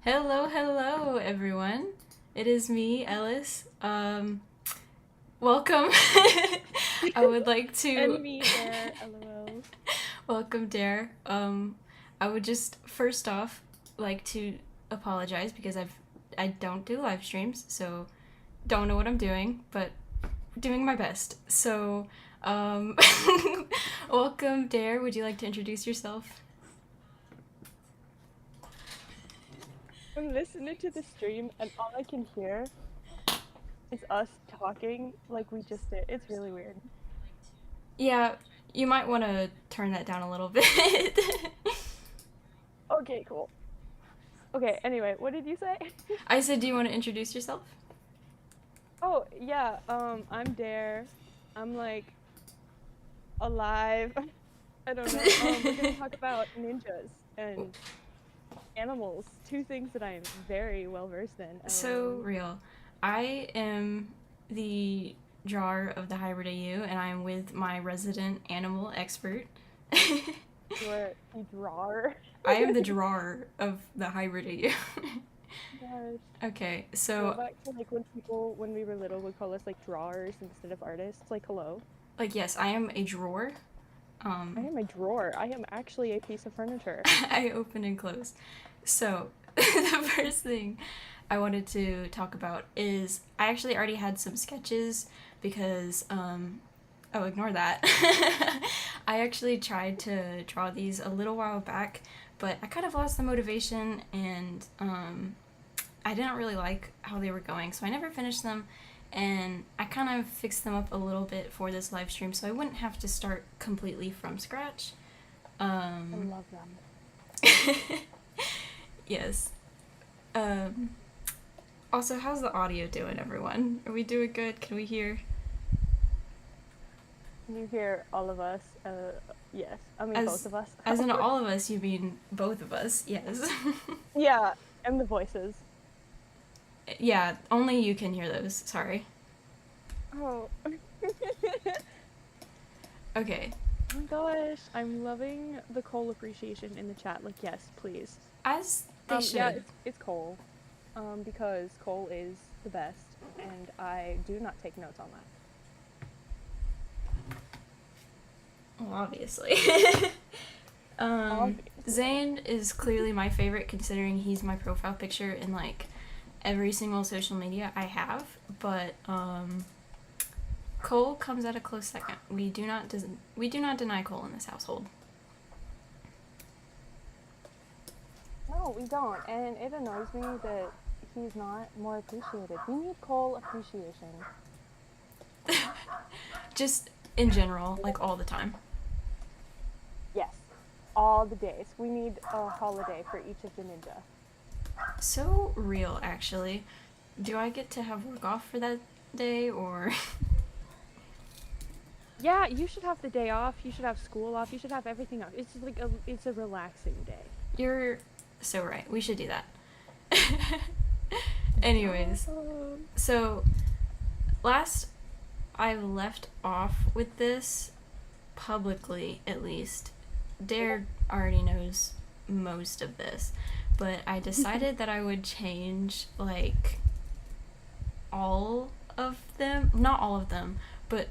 Hello, hello, everyone. It is me, Ellis. Welcome. I would like to And me there, lol. welcome, Dare. I would just first off like to apologize because I don't do live streams, so don't know what I'm doing, but doing my best. So, um, welcome, Dare. Would you like to introduce yourself? I'm listening to the stream and all I can hear is us talking like we just did. It's really weird. Yeah, you might want to turn that down a little bit. Okay, cool. Okay, anyway, what did you say? I said, do you want to introduce yourself? Oh, yeah, I'm Dare. I'm like alive. I don't know. We're gonna talk about ninjas and animals, two things that I am very well versed in. So real. I am the drawer of the hybrid AU, and I am with my resident animal expert. You're a drawer. I am the drawer of the hybrid AU. Gosh. Okay, Go so back to like when people, when we were little, would call us like drawers instead of artists. Like, hello. like yes, I am a drawer. I am a drawer. I am actually a piece of furniture. I open and close. So the first thing I wanted to talk about is I actually already had some sketches because oh, ignore that. I actually tried to draw these a little while back, but I kind of lost the motivation and I didn't really like how they were going, so I never finished them. And I kind of fixed them up a little bit for this live stream so I wouldn't have to start completely from scratch. I love them. Yes. Um, Also, how's the audio doing, everyone? Are we doing good? Can we hear? Can you hear all of us? Yes. I mean, both of us. As in all of us, you mean both of us, yes. Yeah, and the voices. Yeah, only you can hear those, sorry. Oh. Okay. Oh my gosh, I'm loving the Cole appreciation in the chat. Like, yes, please. As they should. Yeah, it's Cole. Because Cole is the best, and I do not take notes on that. Well, obviously. Obviously. Zane is clearly my favorite considering he's my profile picture in like every single social media I have, but Cole comes at a close second. We do not deny Cole in this household. No, we don't, and it annoys me that he's not more appreciated. We need Cole appreciation. Just in general, like all the time. Yes, all the days. We need a holiday for each of the ninja. So real, actually. Do I get to have work off for that day, or? Yeah, you should have the day off. You should have school off. You should have everything off. It's like it's a relaxing day. You're so right. We should do that. Anyways, so last I left off with this, publicly at least, Dare already knows most of this, but I decided that I would change like all of them. Not all of them, but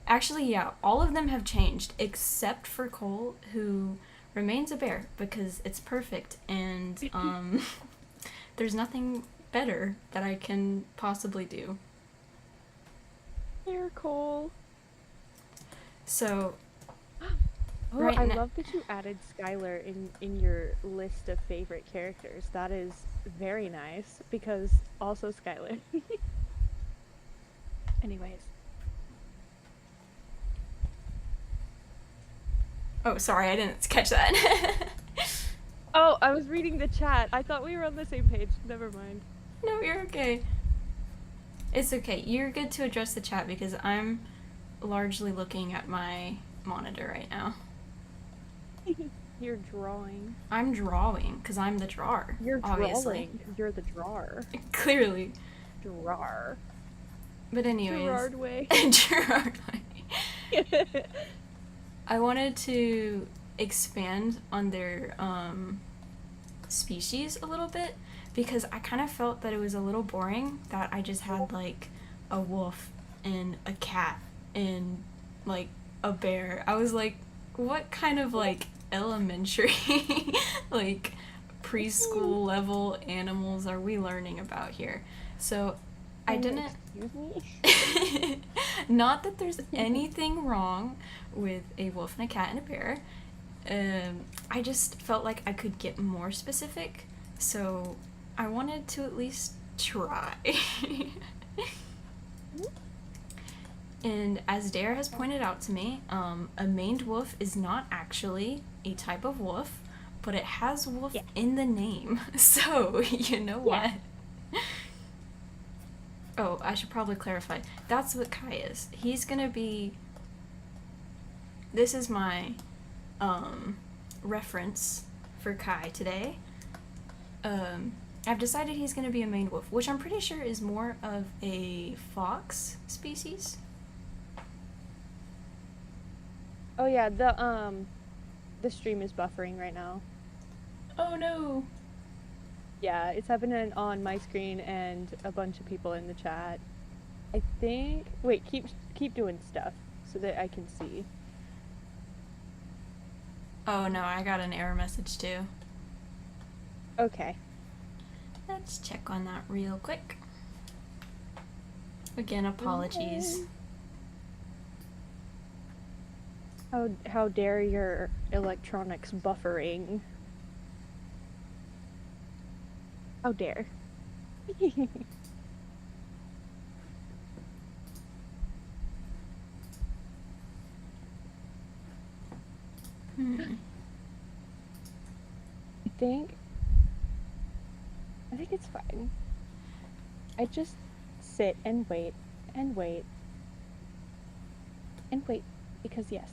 actually, yeah, all of them have changed except for Cole, who remains a bear because it's perfect and there's nothing better that I can possibly do. Here, Cole. So, Oh, right I now, love that you added Skylar in your list of favorite characters. That is very nice because also Skylar. Anyways. oh, sorry, I didn't catch that. Oh, I was reading the chat. I thought we were on the same page. Never mind. No, you're okay. It's okay. You're good to address the chat because I'm largely looking at my monitor right now. You're drawing. I'm drawing because I'm the drawer. You're obviously. drawing. You're the drawer. Clearly. Drawer. But anyways. Gerard way. Gerard way. I wanted to expand on their species a little bit, because I kind of felt that it was a little boring that I just had like a wolf and a cat and like a bear. I was like, what kind of like elementary like preschool level animals are we learning about here? So I didn't. Excuse me? Not that there's anything wrong with a wolf and a cat and a bear. I just felt like I could get more specific, so I wanted to at least try. And as Dare has pointed out to me, a maned wolf is not actually a type of wolf, but it has wolf in the name. So, you know what? Oh, I should probably clarify. That's what Kai is. He's gonna be... This is my reference for Kai today. I've decided he's gonna be a maned wolf, which I'm pretty sure is more of a fox species. Oh yeah, the stream is buffering right now. Oh no. Yeah, it's happening on my screen and a bunch of people in the chat. I think. Wait, keep doing stuff so that I can see. Oh no, I got an error message too. Okay. Let's check on that real quick. Again, apologies. How dare your electronics buffering? How dare? I think it's fine. I just sit and wait and wait and wait because yes,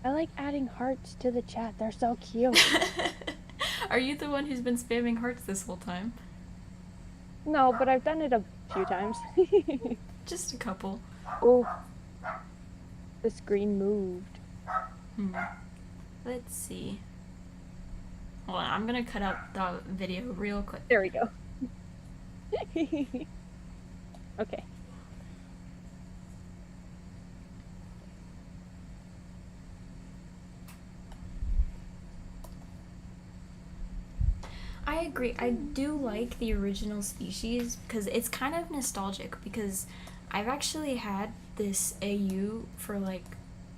I like adding hearts to the chat. They're so cute. Are you the one who's been spamming hearts this whole time? No, but I've done it a few times. Just a couple. Oh, the screen moved. Let's see. Hold on, I'm gonna cut out the video real quick. There we go. Okay. I agree. I do like the original species because it's kind of nostalgic, because I've actually had this AU for like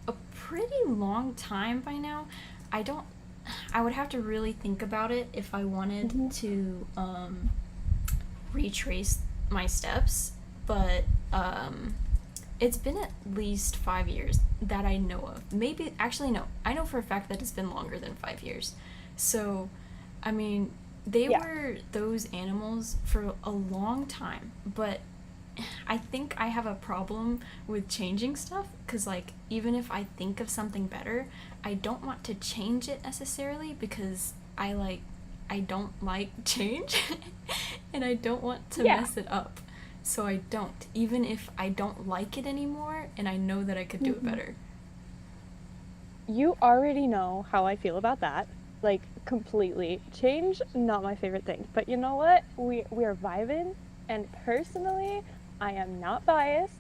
a pretty long time by now. I would have to really think about it if I wanted to retrace my steps, but it's been at least 5 years that I know of. Maybe, actually no, I know for a fact that it's been longer than 5 years. So, I mean, they were those animals for a long time, but I think I have a problem with changing stuff, because like, even if I think of something better, I don't want to change it necessarily, because I don't like change and I don't want to mess it up. So I don't, even if I don't like it anymore and I know that I could do it better. You already know how I feel about that. Like, completely. Change, not my favorite thing. But you know what? We are vibing, and personally, I am not biased.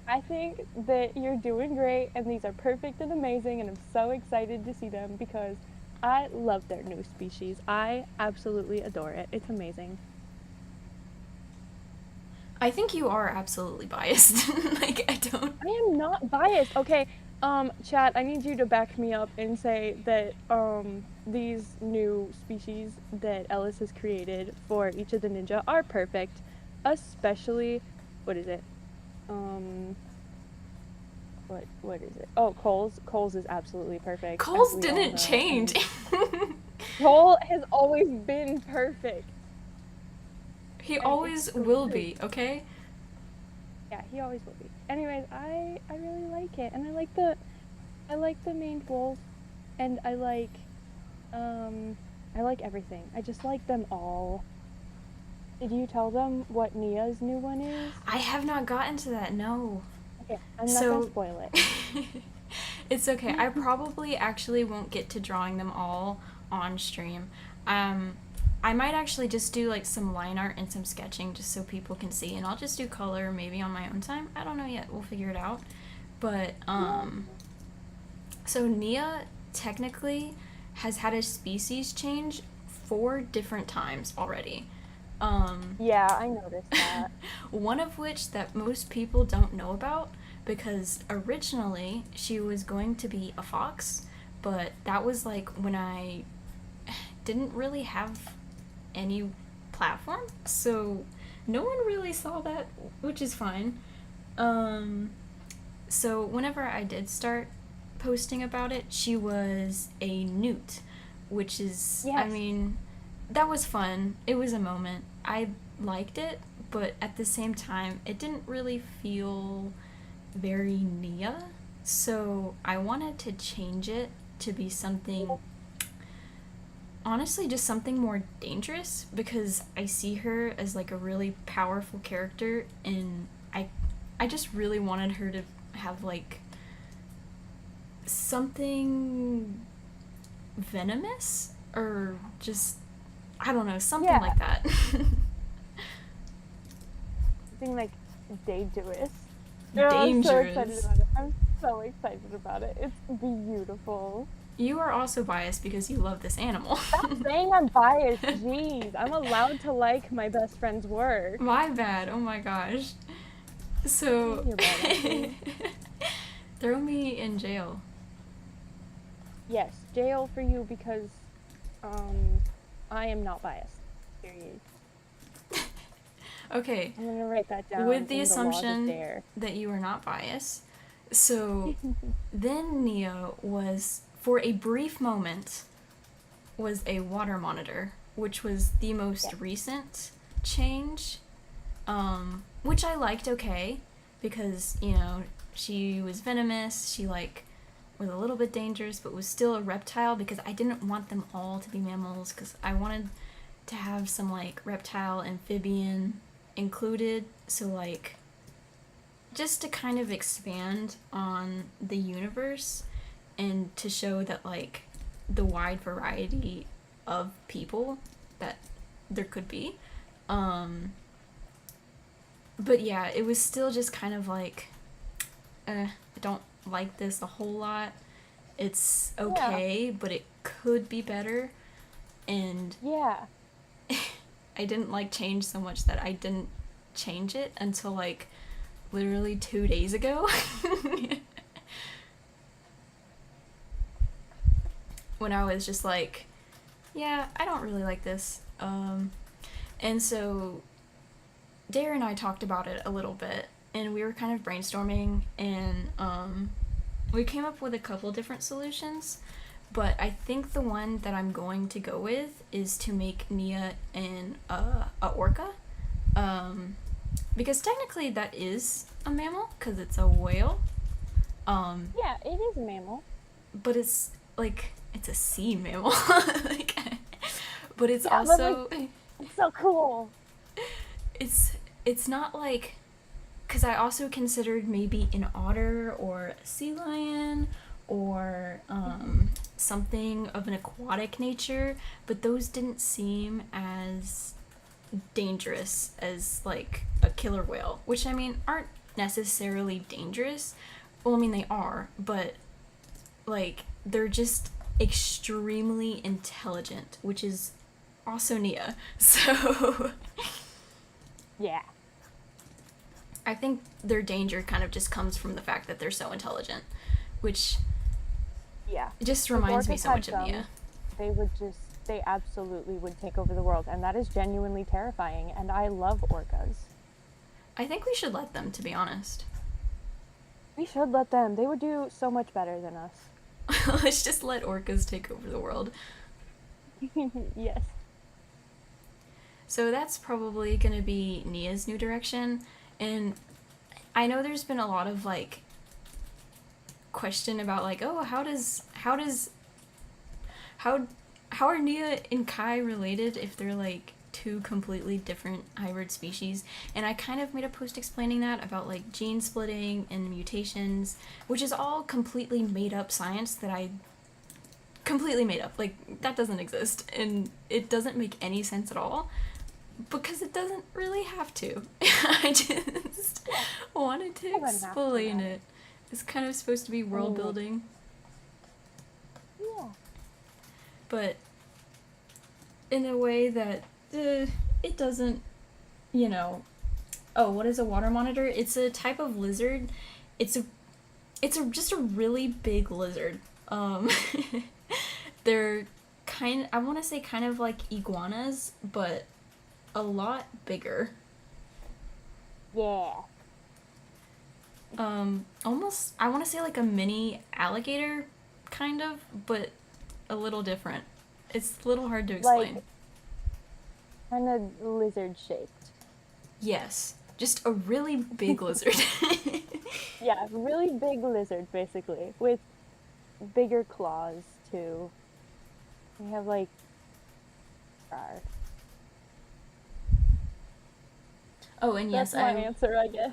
I think that you're doing great, and these are perfect and amazing, and I'm so excited to see them because I love their new species. I absolutely adore it. It's amazing. I think you are absolutely biased. Like, I am not biased. Okay, chat, I need you to back me up and say that, these new species that Ellis has created for each of the ninja are perfect, especially, what is it? What is it? Oh, Cole's is absolutely perfect. Cole's didn't change. Cole has always been perfect. He always will be, okay? Yeah, he always will be. Anyways, I really like it, and I like the maned wolf, and I like everything. I just like them all. Did you tell them what Nia's new one is? I have not gotten to that, no. Okay, I'm not gonna spoil it. It's okay. I probably actually won't get to drawing them all on stream. I might actually just do like some line art and some sketching just so people can see, and I'll just do color maybe on my own time. I don't know yet. We'll figure it out. But so Nia technically has had a species change 4 different times already. Yeah, I noticed that. One of which that most people don't know about, because originally she was going to be a fox, but that was like when I didn't really have any platform, so no one really saw that, which is fine. So whenever I did start posting about it, she was a newt, which is, I Yes. mean, that was fun. It was a moment. I liked it, but at the same time, it didn't really feel very Nia. So I wanted to change it to be something, honestly, just something more dangerous, because I see her as like a really powerful character, and I just really wanted her to have like something venomous, or just, I don't know, something Yeah, like that. something like dangerous. Oh, I'm so excited Dangerous. about it. I'm so excited about it. It's beautiful. You are also biased because you love this animal. Stop saying I'm biased. Jeez, I'm allowed to like my best friend's work. My bad. Oh my gosh. So, You're bad, actually. throw me in jail. Yes, jail for you because um I am not biased. Period. Okay, I'm gonna write that down with the in the laws of assumption dare. that you are not biased. So, then Neo was, for a brief moment, was a water monitor, which was the most Yeah. recent change, which I liked okay, because, she was venomous, she, like, was a little bit dangerous, but was still a reptile, because I didn't want them all to be mammals, because I wanted to have some, like, reptile, amphibian included, so, like, just to kind of expand on the universe and to show that, like, the wide variety of people that there could be. But yeah, it was still just kind of like, I don't like this a whole lot. It's Yeah. okay, but it could be better. And Yeah. I didn't like change so much that I didn't change it until like literally 2 days ago. When I was just like, yeah, I don't really like this. And so Dare and I talked about it a little bit, and we were kind of brainstorming, and we came up with a couple different solutions. But I think the one that I'm going to go with is to make Nia a orca, because technically that is a mammal because it's a whale. Yeah, it is a mammal. But it's like it's a sea mammal, like, but it's Yeah, but like also it's so cool. it's not like, because I also considered maybe an otter or a sea lion or something of an aquatic nature, but those didn't seem as dangerous as like a killer whale, which I mean aren't necessarily dangerous. Well, I mean they are, but like they're just extremely intelligent, which is also Nia. So Yeah. I think their danger kind of just comes from the fact that they're so intelligent, which Yeah. just If reminds me orcas so had much of Nia. they absolutely would take over the world, and that is genuinely terrifying, and I love orcas. I think we should let them, to be honest. We should let them. They would do so much better than us. Let's just let orcas take over the world. Yes. So that's probably going to be Nia's new direction. And I know there's been a lot of like question about like, oh, how are Nia and Kai related if they're like two completely different hybrid species? And I kind of made a post explaining that about like gene splitting and mutations, which is all completely made up science that I completely made up. Like, that doesn't exist. And it doesn't make any sense at all. Because it doesn't really have to. I just wanted to explain it. It's kind of supposed to be world building. Yeah. But in a way that it doesn't, you know. Oh, what is a water monitor? It's a type of lizard. It's just a really big lizard. They're I want to say kind of like iguanas, but a lot bigger. Yeah. Almost, I want to say like a mini alligator, kind of, but a little different. It's a little hard to explain. Like, kind of lizard shaped. Yes, just a really big lizard. Yeah, really big lizard, basically, with bigger claws, too. They have, like, Oh, and yes, that's my answer, I guess.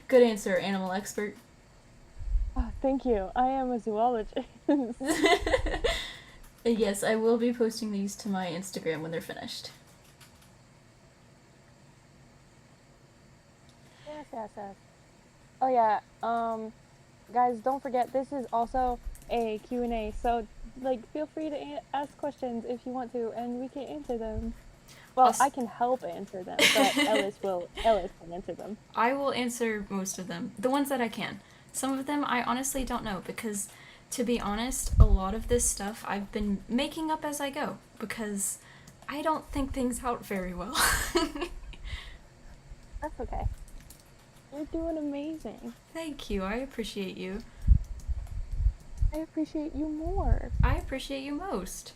Good answer, animal expert. Oh, thank you. I am a zoologist. Yes, I will be posting these to my Instagram when they're finished. Yes. Oh yeah, guys, don't forget, this is also a Q&A, so, like, feel free to ask questions if you want to, and we can answer them. Well, I can help answer them, but Ellis can answer them. I will answer most of them, the ones that I can. Some of them I honestly don't know, because, to be honest, a lot of this stuff I've been making up as I go, because I don't think things out very well. That's okay. You're doing amazing. Thank you. I appreciate you. I appreciate you more. I appreciate you most.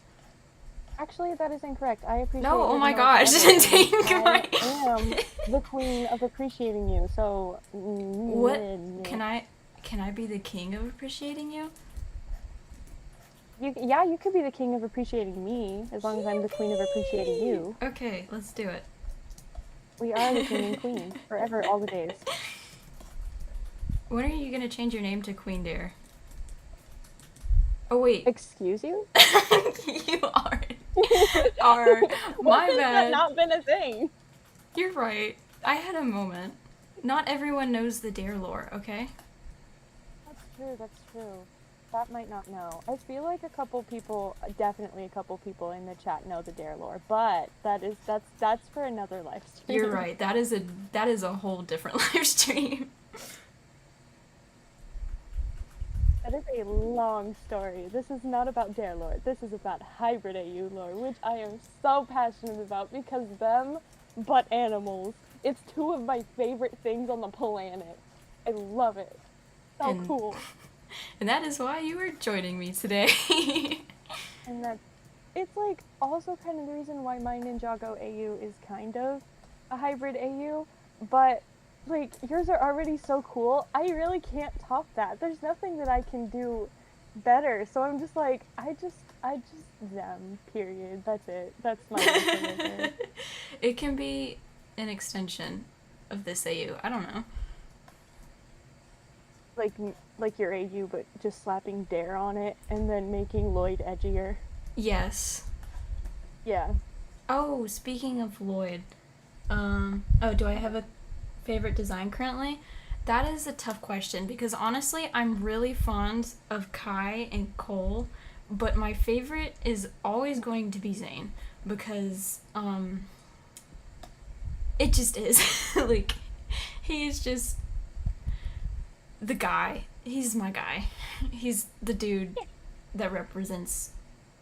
Actually, that is incorrect. I appreciate you. No, oh my gosh. I am the queen of appreciating you, so... What? Can I be the king of appreciating you? You could be the king of appreciating me, as long as I'm the queen of appreciating you. Okay, let's do it. We are the king and queen, forever, all the days. When are you gonna change your name to Queen Dare? Oh wait. Excuse you? You are. My bad. Has not been a thing. You're right. I had a moment. Not everyone knows the Dare lore, okay? That's true. That might not know. I feel like definitely a couple people in the chat know the Dare lore, but that's for another live stream. You're right. That is a whole different live stream. That is a long story. This is not about Dare lore. This is about hybrid AU lore, which I am so passionate about because them, but animals. It's two of my favorite things on the planet. I love it. So cool. And that is why you are joining me today. And it's like also kind of the reason why my Ninjago AU is kind of a hybrid AU, but like yours are already so cool. I really can't top that. There's nothing that I can do better. So I'm just like, I just them, period. That's it. That's my answer. It can be an extension of this AU. I don't know. Like your AU, but just slapping Dare on it and then making Lloyd edgier. Yes. Yeah. Oh, speaking of Lloyd, do I have a favorite design currently? That is a tough question because honestly, I'm really fond of Kai and Cole, but my favorite is always going to be Zane because, it just is. Like, he is just the guy. He's my guy. He's the dude that represents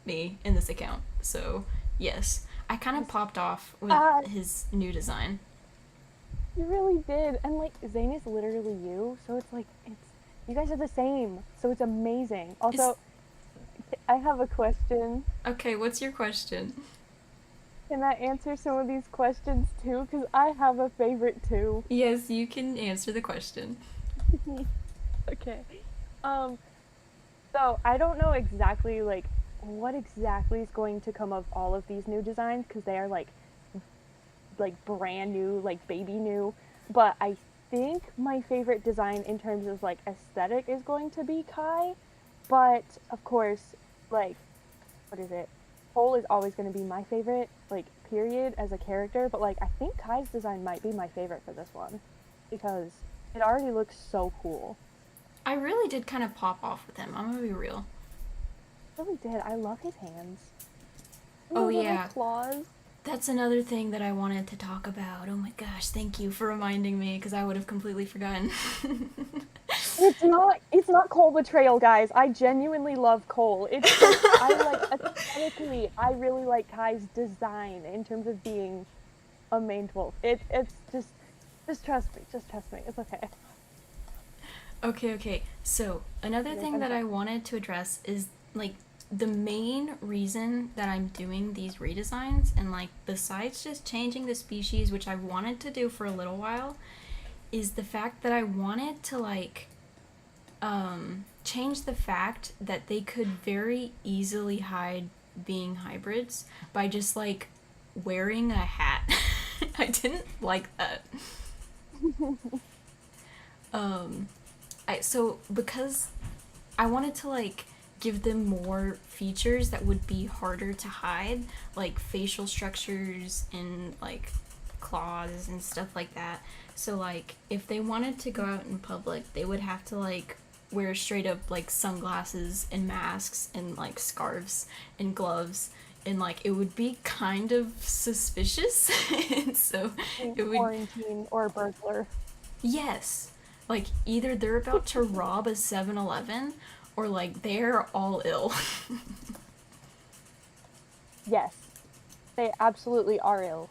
me in this account. So, yes. I kind of popped off with his new design. You really did. And, like, Zane is literally you. So it's like, you guys are the same. So it's amazing. Also, I have a question. Okay, what's your question? Can I answer some of these questions, too? Because I have a favorite, too. Yes, you can answer the question. Okay. So I don't know exactly like what exactly is going to come of all of these new designs because they are like brand new, like baby new. But I think my favorite design in terms of like aesthetic is going to be Kai. But of course, like, what is it? Cole is always going to be my favorite, like, period, as a character, but, like, I think Kai's design might be my favorite for this one, because it already looks so cool. I really did kind of pop off with him. I'm gonna be real. It really did. I love his hands. And Oh the little yeah, claws. that's another thing that I wanted to talk about. Oh my gosh, thank you for reminding me because I would have completely forgotten. It's not Cole betrayal, guys. I genuinely love Cole. It's just I like aesthetically, I really like Kai's design in terms of being a main wolf. It's just trust me. Just trust me. It's okay. Okay. So, another thing that I wanted to address is like the main reason that I'm doing these redesigns, and like besides just changing the species, which I've wanted to do for a little while, is the fact that I wanted to like change the fact that they could very easily hide being hybrids by just like wearing a hat. I didn't like that. Because I wanted to like give them more features that would be harder to hide, like facial structures and like claws and stuff like that. So like if they wanted to go out in public, they would have to like wear straight up like sunglasses and masks and like scarves and gloves, and like it would be kind of suspicious. And so it would Quarantine or burglar. yes. Like either they're about to rob a 7-Eleven or like they're all ill. Yes, they absolutely are ill.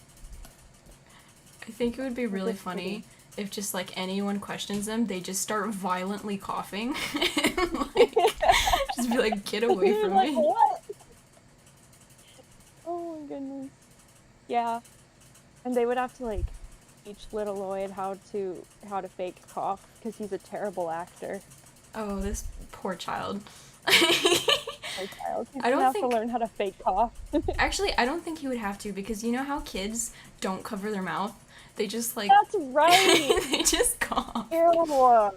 I think it would be really Just funny kidding. if just like anyone questions them, they just start violently coughing and like just be like, get away You're from like, me. what? Oh my goodness. Yeah, and they would have to like teach little Lloyd how to fake cough because he's a terrible actor. Oh, this poor child. Poor child. He's I gonna don't have think to learn how to fake cough. actually I don't think he would have to, because you know how kids don't cover their mouth? They just like That's right. they just cough. Ew.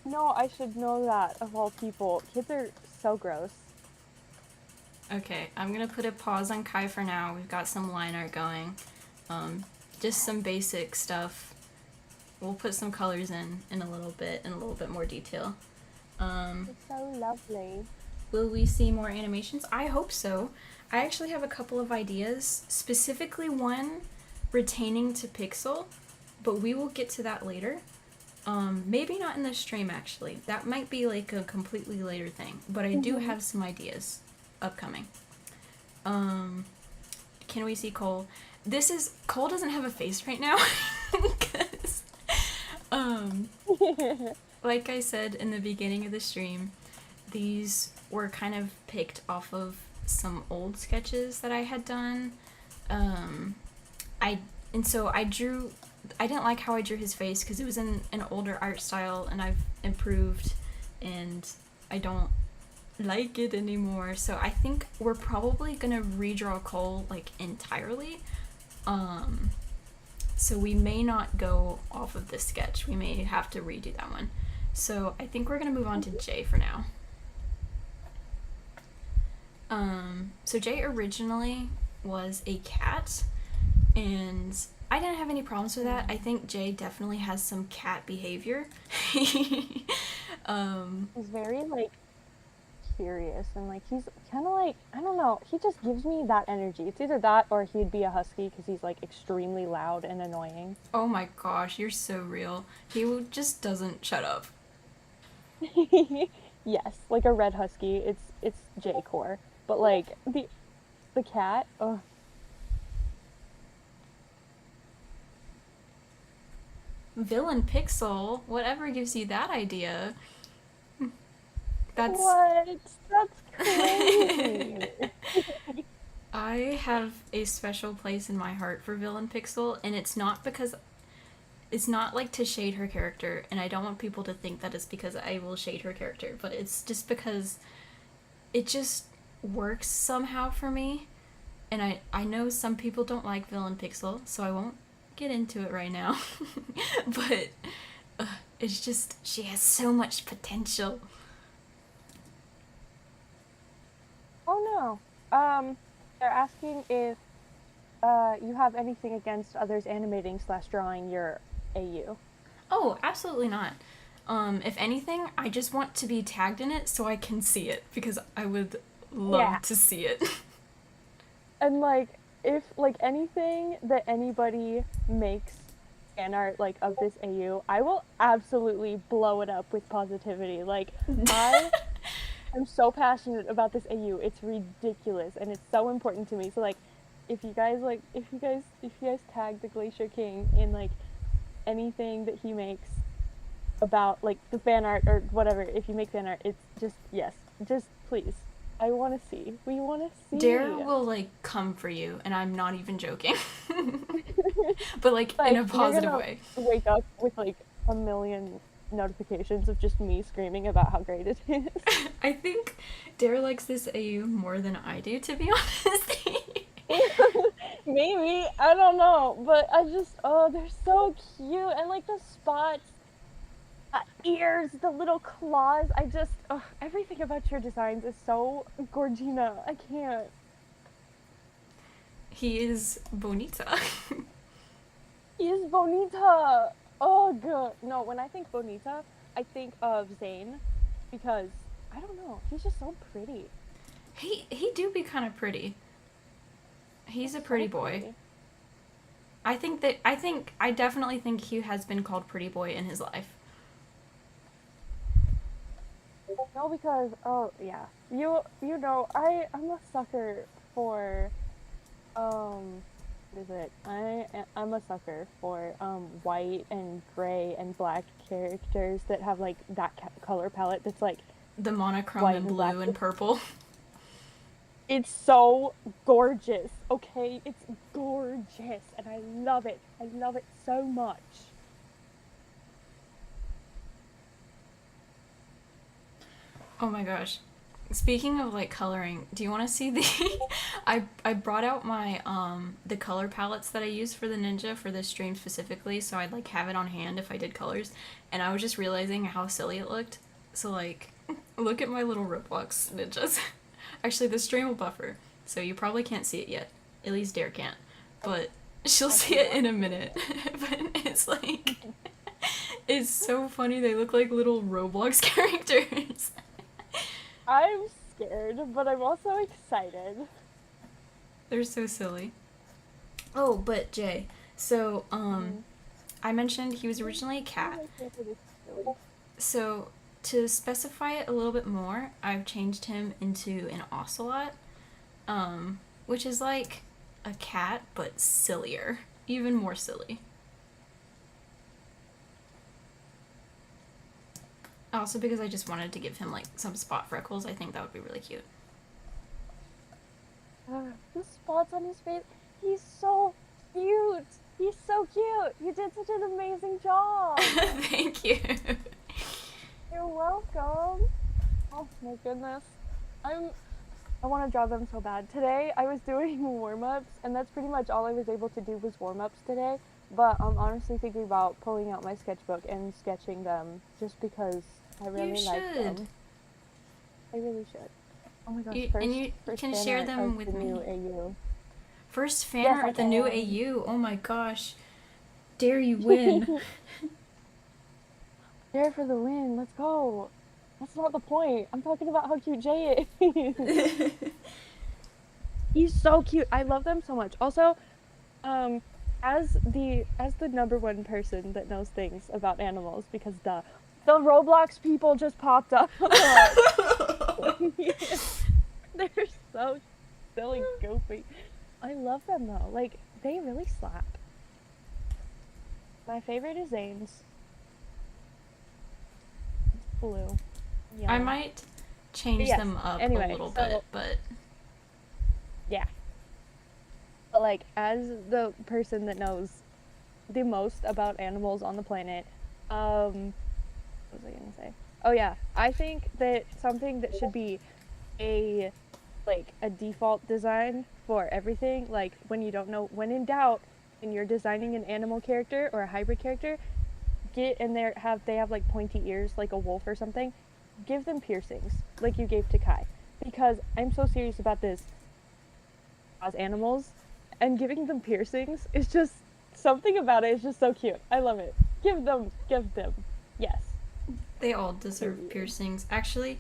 No, I should know that of all people. Kids are so gross. Okay, I'm gonna put a pause on Kai for now. We've got some line art going. Just some basic stuff. We'll put some colors in a little bit more detail. It's so lovely. Will we see more animations? I hope so. I actually have a couple of ideas, specifically one retaining to pixel, but we will get to that later. Maybe not in the stream actually. That might be like a completely later thing, but I do have some ideas upcoming. Can we see Cole? Cole doesn't have a face right now because like I said in the beginning of the stream, these were kind of picked off of some old sketches that I had done. I didn't like how I drew his face because it was in an older art style, and I've improved, and I don't like it anymore. So I think we're probably gonna redraw Cole like entirely. So we may not go off of this sketch. We may have to redo that one. So I think we're gonna move on to Jay for now. So Jay originally was a cat, and I didn't have any problems with that. I think Jay definitely has some cat behavior. He's very like curious, and like he's kind of like, I don't know, he just gives me that energy. It's either that or he'd be a husky because he's like extremely loud and annoying. Oh my gosh, you're so real. He just doesn't shut up. Yes, like a red husky. It's J core, but like the cat. Oh, Villain Pixel, whatever gives you that idea? That's what? That's crazy. I have a special place in my heart for Villain Pixel, and it's not like to shade her character, and I don't want people to think that it's because I will shade her character, but it's just because it just works somehow for me. And I know some people don't like Villain Pixel, so I won't get into it right now. But it's just, she has so much potential. know. They're asking if you have anything against others animating slash drawing your AU. Oh, absolutely not. If anything, I just want to be tagged in it so I can see it because I would love Yeah. to see it. And like, if like anything that anybody makes fan art like of this AU, I will absolutely blow it up with positivity. Like, I'm so passionate about this AU. It's ridiculous and it's so important to me. So like, if you guys tag the Glacier King in like anything that he makes about like the fan art or whatever, if you make fan art, it's just yes, just please. I want to see. We want to see. Dare will like come for you, and I'm not even joking. But like in a positive way. Wake up with like a million notifications of just me screaming about how great it is. I think Dare likes this AU more than I do, to be honest. Maybe, I don't know, but I just, oh, they're so cute, and like the spots, ears, the little claws, I just, oh, everything about your designs is so Gorgina. I can't. He is bonita. He is bonita. Oh god. No, when I think bonita, I think of Zane, because I don't know, he's just so pretty. He do be kind of pretty. He's a pretty boy. I definitely think he has been called pretty boy in his life. No, because oh yeah, you know I'm a sucker for what is it? I'm a sucker for white and gray and black characters that have like that color palette that's like the monochrome and blue and purple. It's so gorgeous, okay? It's gorgeous, and I love it. I love it so much. Oh my gosh. Speaking of like coloring, do you want to see the I brought out my the color palettes that I use for the Ninja for this stream specifically, so I'd like have it on hand if I did colors, and I was just realizing how silly it looked. So like look at my little Roblox ninjas. Actually, the stream will buffer, so you probably can't see it yet. At least Dare can't. But she'll see it in a minute. But it's like it's so funny. They look like little Roblox characters. I'm scared, but I'm also excited. They're so silly. Oh, but Jay, so I mentioned he was originally a cat. So to specify it a little bit more, I've changed him into an ocelot, which is like a cat but sillier, even more silly. Also because I just wanted to give him like some spot freckles. I think that would be really cute. The spots on his face, he's so cute. He's so cute. You did such an amazing job. Thank you. You're welcome. Oh my goodness. I want to draw them so bad. Today I was doing warm-ups, and that's pretty much all I was able to do was warm-ups today. But I'm honestly thinking about pulling out my sketchbook and sketching them just because I really like them. I really should. Oh my gosh, you can share them with me. New AU. First fan art of the new AU. Oh my gosh. Dare you win. Dare for the win. Let's go. That's not the point. I'm talking about how cute Jay is. He's so cute. I love them so much. Also, as the number one person that knows things about animals, because the Roblox people just popped up. They're so silly, goofy. I love them though. Like, they really slap. My favorite is Zane's. It's blue. Yellow. I might change them up a little bit, but yeah. But like, as the person that knows the most about animals on the planet, what was I gonna say? Oh yeah, I think that something that should be a default design for everything, like when you don't know, when in doubt, and you're designing an animal character or a hybrid character, get in there, they have like pointy ears like a wolf or something, give them piercings like you gave to Kai, because I'm so serious about this as animals, and giving them piercings is just something about it is just so cute. I love it. Give them. Yes. They all deserve piercings. Actually,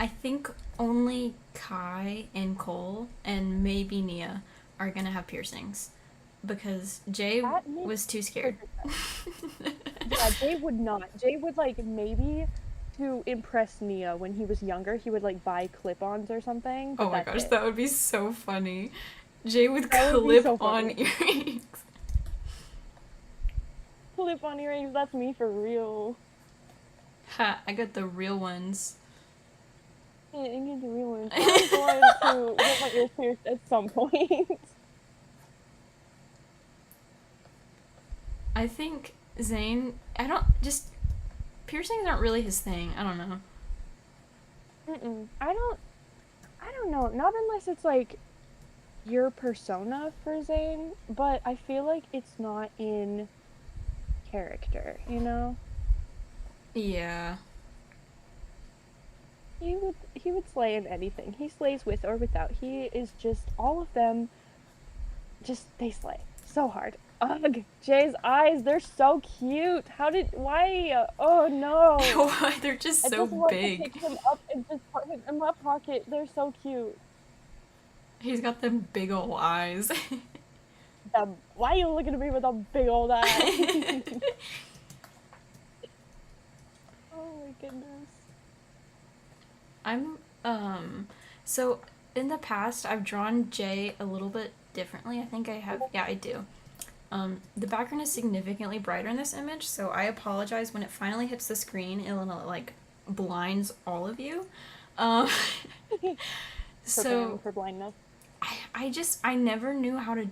I think only Kai and Cole and maybe Nia are gonna have piercings because Jay was too scared. Yeah, Jay would not. Jay would like maybe to impress Nia when he was younger, he would like buy clip-ons or something. But Oh my that's gosh, it. that would be so funny. Jay with That would be so clip-on funny. earrings. Clip-on earrings, that's me for real. Ha, I got the real ones. Yeah, I get the real ones. I'm going to get my ears pierced at some point. I think Zane, piercings aren't really his thing. I don't know. I don't know. Not unless it's like your persona for Zane, but I feel like it's not in character, you know? Yeah. He would slay in anything. He slays with or without. He is just all of them. Just they slay so hard. Ugh, Jay's eyes, they're so cute. Why? Oh no. Why? They're just I so just want to big. pick him up and just put him in my pocket. They're so cute. He's got them big ol' eyes. Why are you looking at me with a big old eye? Oh my goodness. So in the past, I've drawn Jay a little bit differently. I think I have, yeah, I do. The background is significantly brighter in this image, so I apologize when it finally hits the screen, it like blinds all of you. So for blindness. I never knew how to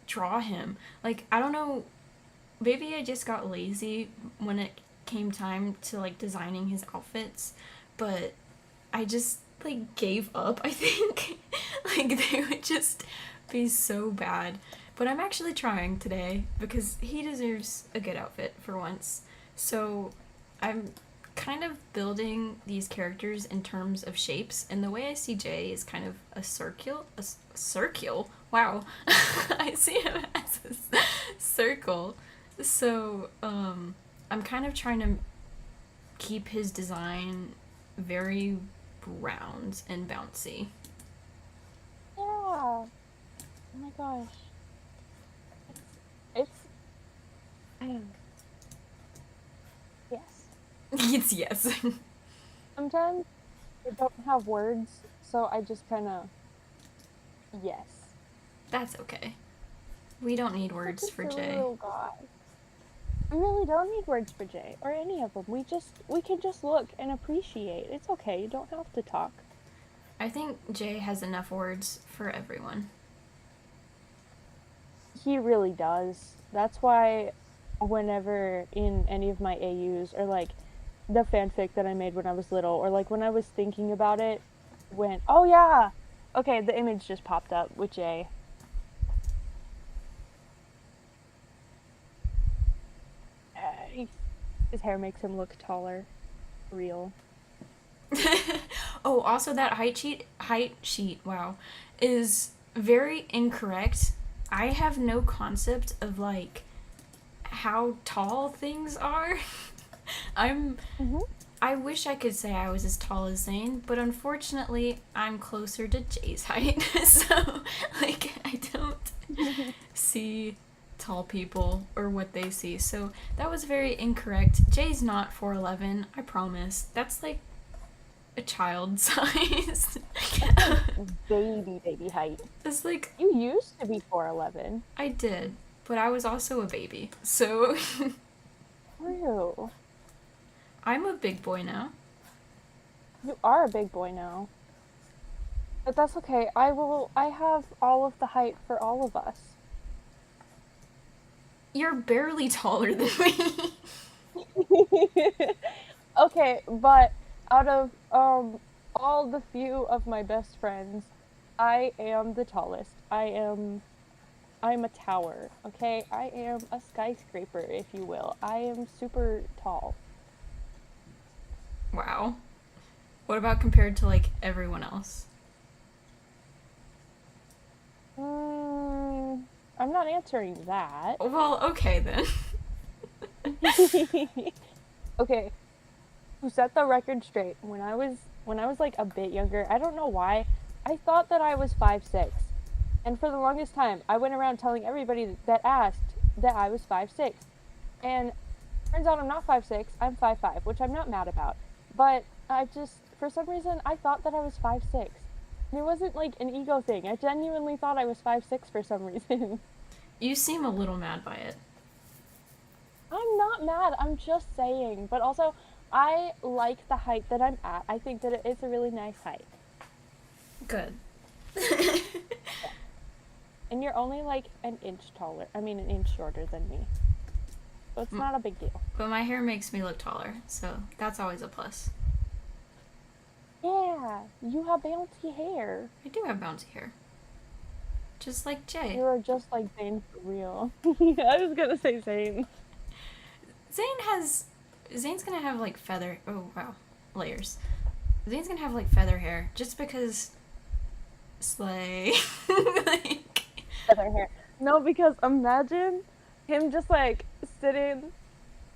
draw him. Like, I don't know, maybe I just got lazy when it came time to like designing his outfits, but I just like gave up, I think. Like, they would just be so bad. But I'm actually trying today because he deserves a good outfit for once. So I'm kind of building these characters in terms of shapes, and the way I see Jay is kind of a circle. Wow. I see him as a circle. So I'm kind of trying to keep his design very round and bouncy. Yeah. Oh my gosh. It's yes. It's yes. Sometimes I don't have words, so I just kind of yes. That's okay. We don't need words for Jay. Little guy. We really don't need words for Jay or any of them. We can just look and appreciate. It's okay. You don't have to talk. I think Jay has enough words for everyone. He really does. That's why whenever in any of my AUs or like the fanfic that I made when I was little or like when I was thinking about it oh yeah. Okay, the image just popped up with Jay. His hair makes him look taller. Real. Oh, also that height sheet, wow, is very incorrect. I have no concept of like how tall things are. I wish I could say I was as tall as Zane, but unfortunately I'm closer to Jay's height. So like I don't see tall people or what they see. So that was very incorrect. Jay's not 4'11", I promise. That's like a child size. baby height. It's like you used to be 4'11". I did, but I was also a baby. So True. I'm a big boy now. You are a big boy now. But that's okay. I have all of the height for all of us. You're barely taller than me. Okay, but out of all the few of my best friends, I am the tallest. I'm a tower, okay? I am a skyscraper, if you will. I am super tall. Wow. What about compared to like everyone else? I'm not answering that. Well, okay then. Okay, to set the record straight, when I was like a bit younger, I don't know why, I thought that I was 5'6". And for the longest time, I went around telling everybody that asked that I was 5'6". And turns out I'm not 5'6", I'm 5'5", which I'm not mad about. But I just, for some reason, I thought that I was 5'6". And it wasn't like an ego thing. I genuinely thought I was 5'6" for some reason. You seem a little mad by it. I'm not mad, I'm just saying. But also, I like the height that I'm at. I think that it's a really nice height. Good. And you're only like an inch shorter than me. So it's not a big deal. But my hair makes me look taller, so that's always a plus. Yeah, you have bouncy hair. I do have bouncy hair. Just like Jay. You're just like Zane for real. I was gonna say Zane. Zane's gonna have like layers. Zane's gonna have like feather hair just because slay. Like Feather hair. No, because imagine him just like sitting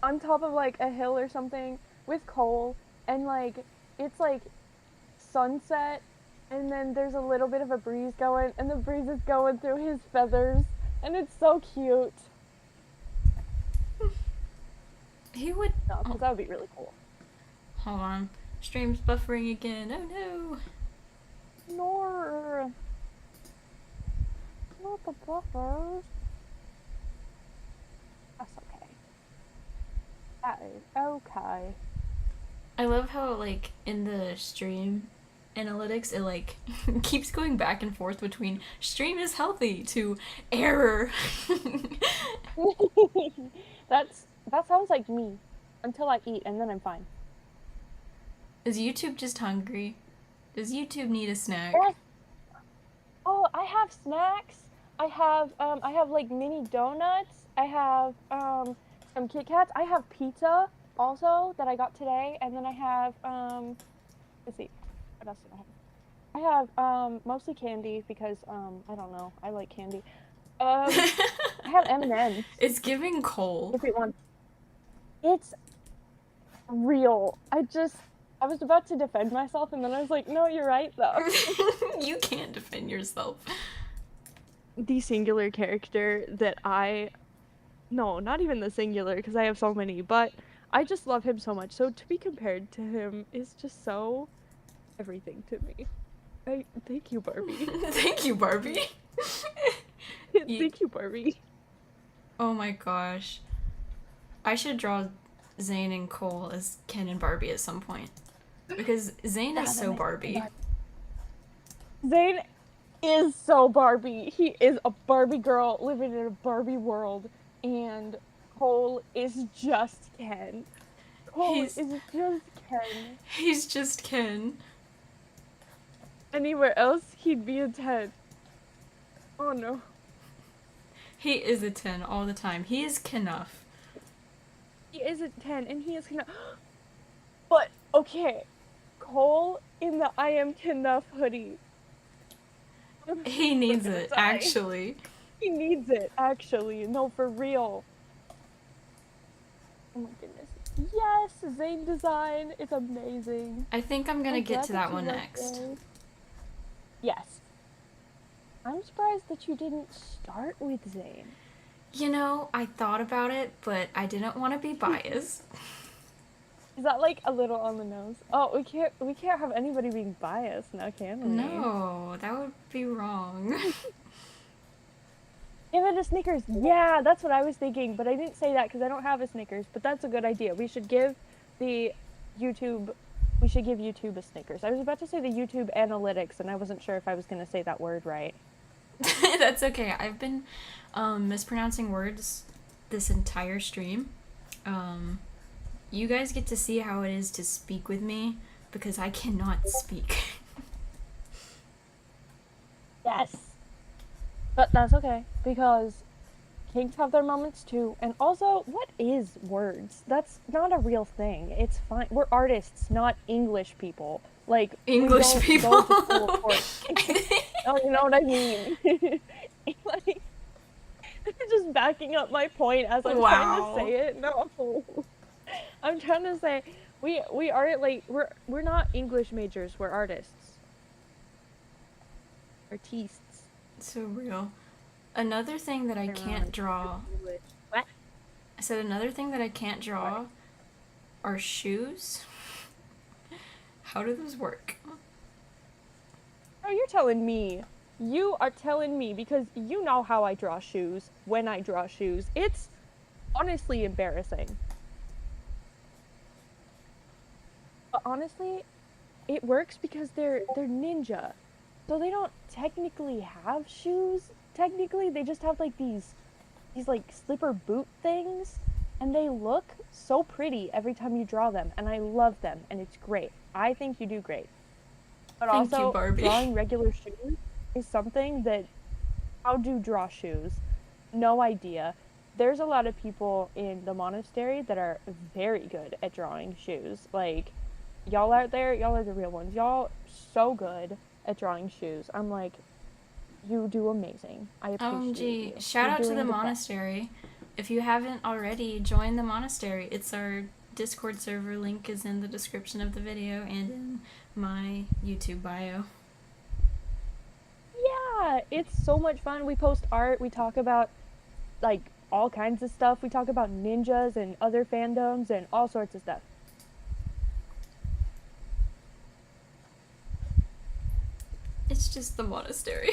on top of like a hill or something with Cole, and like it's like sunset, and then there's a little bit of a breeze going, and the breeze is going through his feathers, and it's so cute. he would. No, because that would be really cool. Hold on, stream's buffering again. Oh no. Nor. Not the buffers. That's okay. That is okay. I love how like in the stream analytics it like keeps going back and forth between stream is healthy to error. That sounds like me until I eat, and then I'm fine. Is YouTube just hungry? Does YouTube need a snack? Yes. Oh, I have snacks. I have like mini donuts. I have some Kit Kats. I have pizza also that I got today, and then I have let's see, what else do I have? I have mostly candy because I don't know, I like candy. I have M&Ms. It's giving Cole. If it wants, it's real. I was about to defend myself, and then I was like, no, you're right though. You can't defend yourself. The singular character that no, not even the singular, because I have so many, but I just love him so much. So to be compared to him is just so everything to me. Thank you, Barbie. Thank you, Barbie. Thank you, Barbie. Oh my gosh. I should draw Zane and Cole as Ken and Barbie at some point. Because Zane is so Barbie. Zane is so Barbie. He is a Barbie girl living in a Barbie world, and Cole is just Ken. Cole is just Ken. He's just Ken. Anywhere else, he'd be a 10. Oh no. He is a 10 all the time. He is Knuff. He is a 10, and he is Knuff. But, okay. Cole in the I Am Knuff hoodie. He needs it, actually. He needs it, actually. No, for real. Oh my goodness. Yes, Zane design. It's amazing. I think I'm gonna get to that one next. Yes. I'm surprised that you didn't start with Zane. You know, I thought about it, but I didn't want to be biased. Is that like a little on the nose? Oh, we can't have anybody being biased now, can we? No, that would be wrong. Give it a Snickers. Yeah, that's what I was thinking, but I didn't say that because I don't have a Snickers, but that's a good idea. We should give YouTube a Snickers. I was about to say the YouTube analytics, and I wasn't sure if I was going to say that word right. That's okay. I've been mispronouncing words this entire stream. You guys get to see how it is to speak with me because I cannot speak. Yes. But that's okay, because kinks have their moments too. And also, what is words? That's not a real thing. It's fine. We're artists, not English people. Like, English we people. don't go to school for Oh, you know what I mean? Like, just backing up my point as I'm trying to Wow. say it. No. I'm trying to say we are like we're not English majors, we're artists. Artistes. So real. Another thing that I can't draw. What? I said another thing that I can't draw What? are shoes. How do those work? Oh, you're telling me. You are telling me because you know how I draw shoes when I draw shoes. It's honestly embarrassing. But honestly, it works because they're ninja. So they don't technically have shoes. Technically, they just have like these like slipper boot things, and they look so pretty every time you draw them, and I love them, and it's great. I think you do great. But Thank you, also, Barbie. drawing regular shoes is something that how do draw shoes? No idea. There's a lot of people in the monastery that are very good at drawing shoes. Like, y'all out there, y'all are the real ones. Y'all so good at drawing shoes. I'm like, you do amazing. I appreciate OMG. you. Shout You're out to doing the the best. monastery. If you haven't already, join the monastery. It's our Discord server. Link is in the description of the video and in my YouTube bio. Yeah, it's so much fun. We post art. We talk about like all kinds of stuff. We talk about ninjas and other fandoms and all sorts of stuff. It's just the monastery.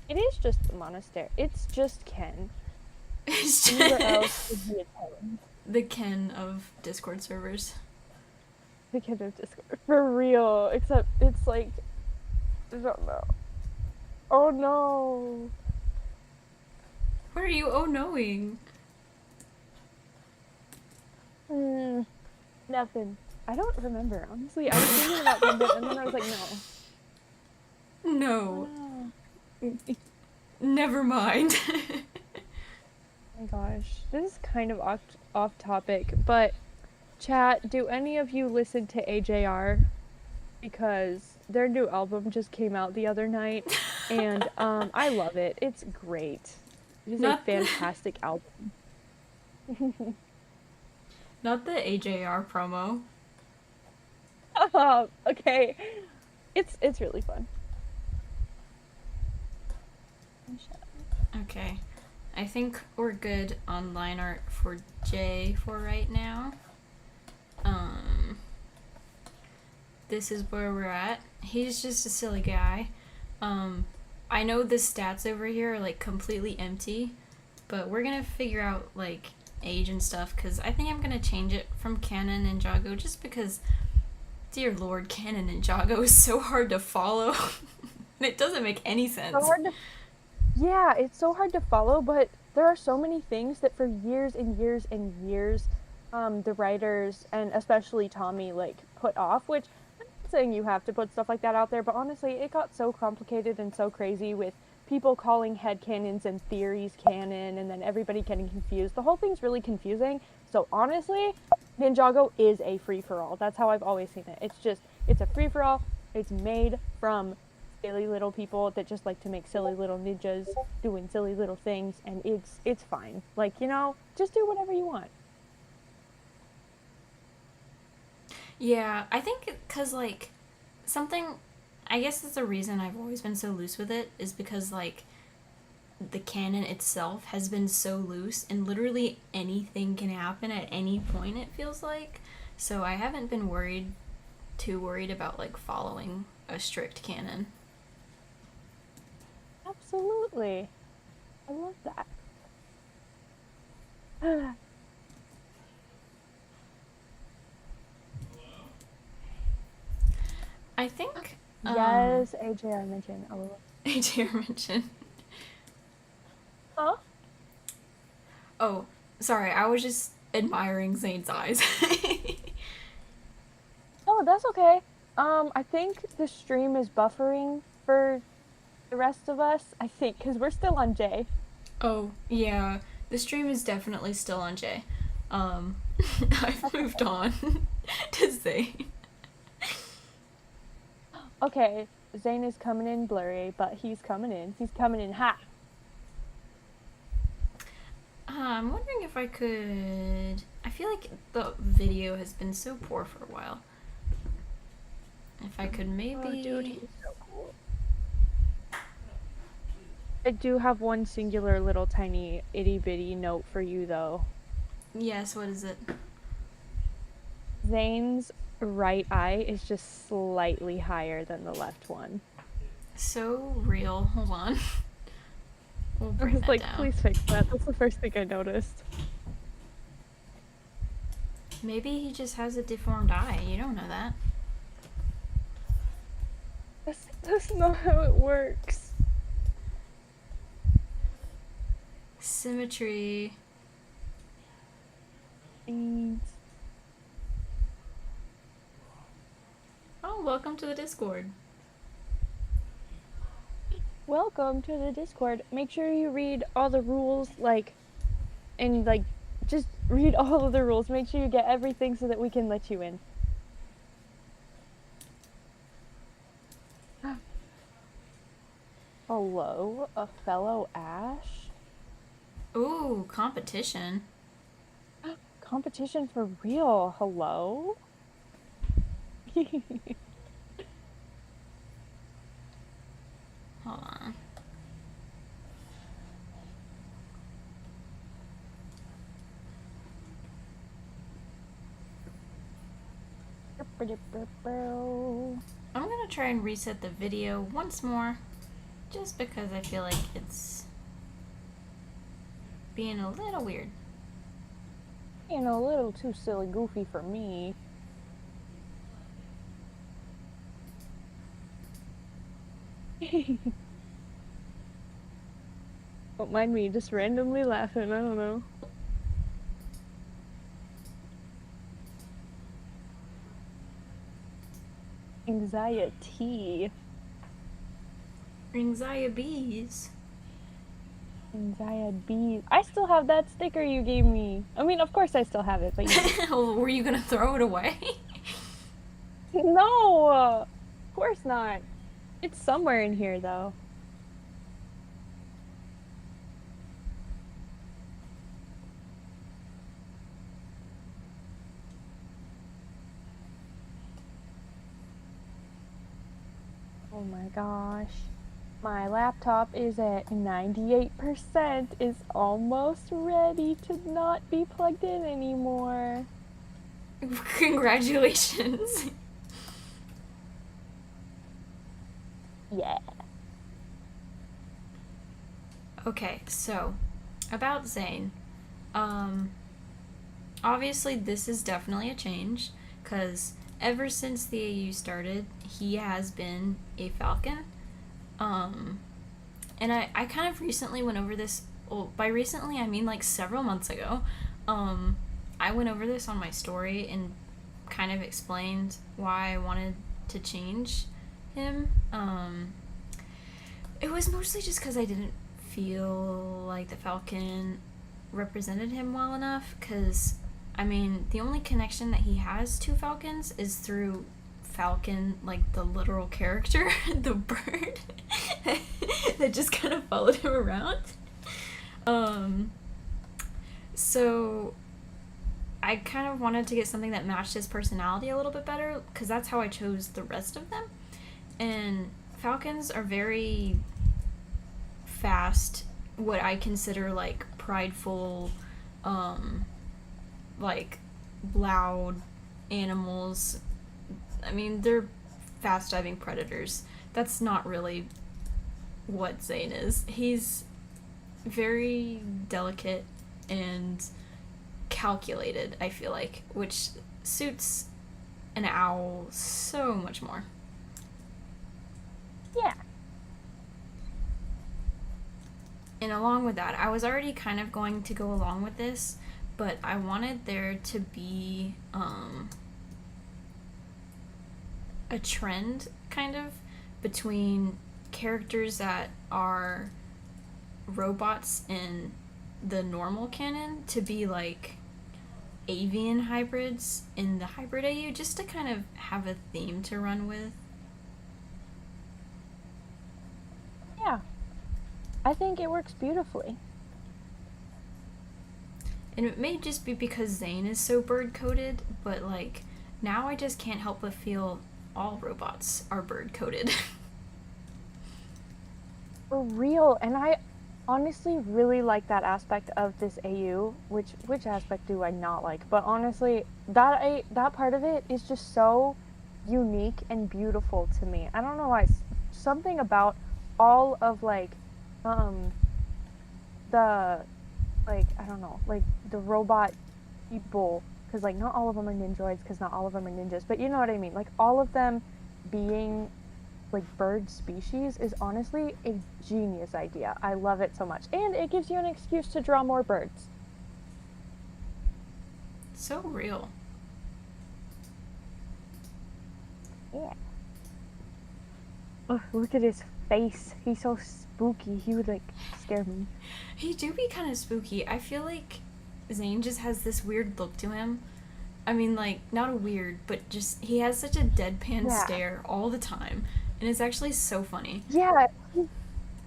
It is just the monastery. It's just Ken. It's Anywhere else just would be a Ken. the Ken of Discord servers. The Ken of Discord. For real. Except it's like, I don't know. Oh no. What are you knowing? Nothing. I don't remember, honestly. I was thinking about something and then I was like, no. No. Oh, Never mind. my gosh. This is kind of off topic, but chat, do any of you listen to AJR? Because their new album just came out the other night and I love it. It's great. It is a Not the- fantastic album. Not the AJR promo. Okay. It's really fun. Okay. I think we're good on line art for Jay for right now. This is where we're at. He's just a silly guy. I know the stats over here are like completely empty, but we're gonna figure out like age and stuff because I think I'm gonna change it from canon Ninjago just because, dear lord, canon Ninjago is so hard to follow. And it doesn't make any sense. Yeah, it's so hard to follow, but there are so many things that for years and years and years, the writers and especially Tommy like put off, which I'm not saying you have to put stuff like that out there, but honestly, it got so complicated and so crazy with people calling headcanons and theories canon and then everybody getting confused. The whole thing's really confusing. So honestly, Ninjago is a free-for-all. That's how I've always seen it. It's a free-for-all. It's made from silly little people that just like to make silly little ninjas doing silly little things, and it's fine. Like, you know, just do whatever you want. Yeah, I think because, like, something, I guess that's the reason I've always been so loose with it, is because, like, the canon itself has been so loose, and literally anything can happen at any point, it feels like. So I haven't been too worried about, like, following a strict canon. Absolutely. I love that. I think, Yes, AJR mentioned. I will. AJR mentioned. Huh? Oh, sorry, I was just admiring Zane's eyes. Oh, that's okay. I think the stream is buffering for the rest of us. I think, because we're still on J. Oh, yeah. The stream is definitely still on J. I've moved on to Zane. Okay, Zane is coming in blurry, but he's coming in. He's coming in hot. I'm wondering if I could. I feel like the video has been so poor for a while. If I could maybe. Oh, dude, he's so cool. I do have one singular little tiny itty bitty note for you, though. Yes, what is it? Zane's right eye is just slightly higher than the left one. So real. Hold on. We'll I bring was that like, down. please fix that. That's the first thing I noticed. Maybe he just has a deformed eye. You don't know that. That's not how it works. Symmetry. Thanks. Oh, welcome to the Discord. Welcome to the Discord. Make sure you read all the rules, just read all of the rules. Make sure you get everything so that we can let you in. Hello, a fellow Ash? Ooh, competition. Competition for real. Hello? Hold on. I'm gonna try and reset the video once more, just because I feel like it's being a little weird. You know, a little too silly goofy for me. Don't mind me, just randomly laughing, I don't know. Anxiety. Anxieties. Anxiety. I still have that sticker you gave me. I mean, of course I still have it, but Were you gonna throw it away? no, of course not. It's somewhere in here, though. Oh my gosh. My laptop is at 98%. It's almost ready to not be plugged in anymore. Congratulations. Yeah. Okay, so about Zane. Obviously this is definitely a change, because ever since the AU started, he has been a falcon. And I kind of recently went over this. Well, by recently I mean like several months ago. I went over this on my story and kind of explained why I wanted to change him. It was mostly just because I didn't feel like the falcon represented him well enough, because I mean the only connection that he has to falcons is through Falcon, like the literal character, the bird that just kind of followed him around. So I kind of wanted to get something that matched his personality a little bit better, because that's how I chose the rest of them. And falcons are very fast, what I consider like prideful, like loud animals. I mean, they're fast diving predators. That's not really what Zane is. He's very delicate and calculated, I feel like, which suits an owl so much more. Yeah. And along with that, I was already kind of going to go along with this, but I wanted there to be a trend, kind of, between characters that are robots in the normal canon to be like avian hybrids in the hybrid AU, just to kind of have a theme to run with. I think it works beautifully. And it may just be because Zane is so bird coded, but like now I just can't help but feel all robots are bird coded. For real, and I honestly really like that aspect of this AU. Which aspect do I not like? But honestly, that part of it is just so unique and beautiful to me. I don't know why. Something about all of like um the like I don't know, like the robot people, because like not all of them are ninjoids, because not all of them are ninjas, but you know what I mean. Like all of them being like bird species is honestly a genius idea. I love it so much, and it gives you an excuse to draw more birds. So real. Yeah. Oh, look at his face. He's so spooky. He would like scare me. He do be kind of spooky. I feel like Zane just has this weird look to him. I mean, like, not a weird, but just he has such a deadpan Yeah. stare all the time, and it's actually so funny. Yeah,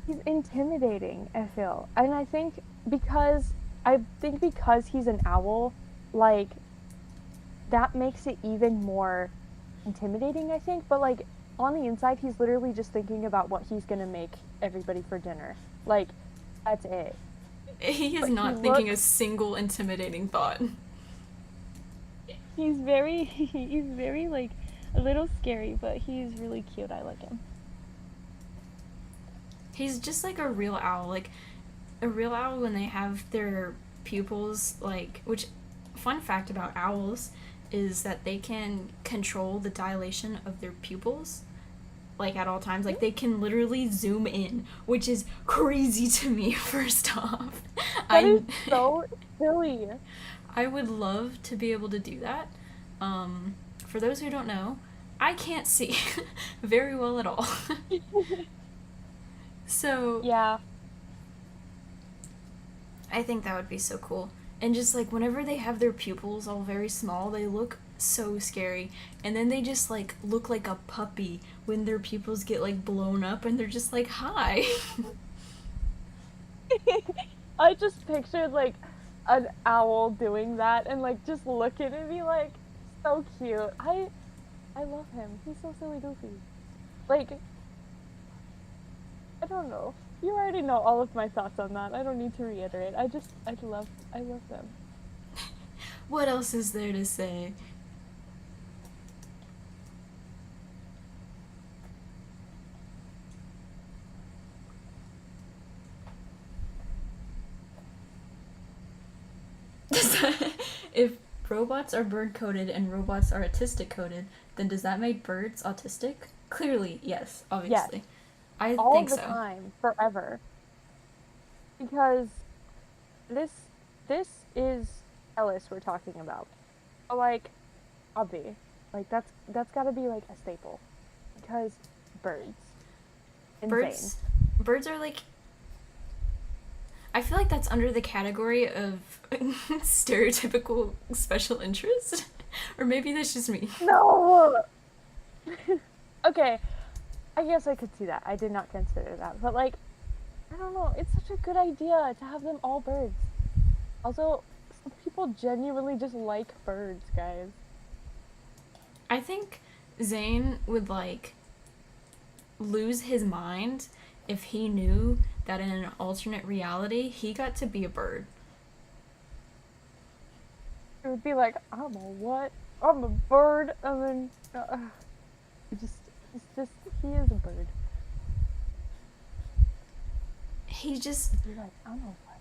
he's intimidating, I feel. And I think because he's an owl, like that makes it even more intimidating, I think. But like on the inside, he's literally just thinking about what he's gonna make everybody for dinner. Like that's it. He is But not thinking a single intimidating thought. he's very like a little scary, but he's really cute. I like him. He's just like a real owl. Like, a real owl when they have their pupils, like, which, fun fact about owls is that they can control the dilation of their pupils, like, at all times. Like, they can literally zoom in, which is crazy to me, first off. That is so silly. I would love to be able to do that. For those who don't know, I can't see very well at all. So, Yeah. I think that would be so cool. And just like whenever they have their pupils all very small, they look so scary. And then they just like look like a puppy when their pupils get like blown up and they're just like, "Hi." I just pictured like an owl doing that and like just looking at me like so cute. I love him. He's so silly goofy. Like I don't know. You already know all of my thoughts on that. I don't need to reiterate. I love them. What else is there to say? If robots are bird coded and robots are autistic coded, then does that make birds autistic? Clearly, yes, obviously. Yes. I All think the so. time, forever. Because this this is Ellis we're talking about. But like Obvi. Like that's gotta be like a staple. Because birds. Insane. Birds are like, I feel like that's under the category of stereotypical special interest. Or maybe that's just me. No. Okay. I guess I could see that. I did not consider that. But like I don't know, it's such a good idea to have them all birds. Also, some people genuinely just like birds, guys. I think Zane would like lose his mind if he knew that in an alternate reality he got to be a bird. It would be like, I'm a what? I'm a bird. And then, it's just, he is a bird. He just, He'd be like, I'm a what?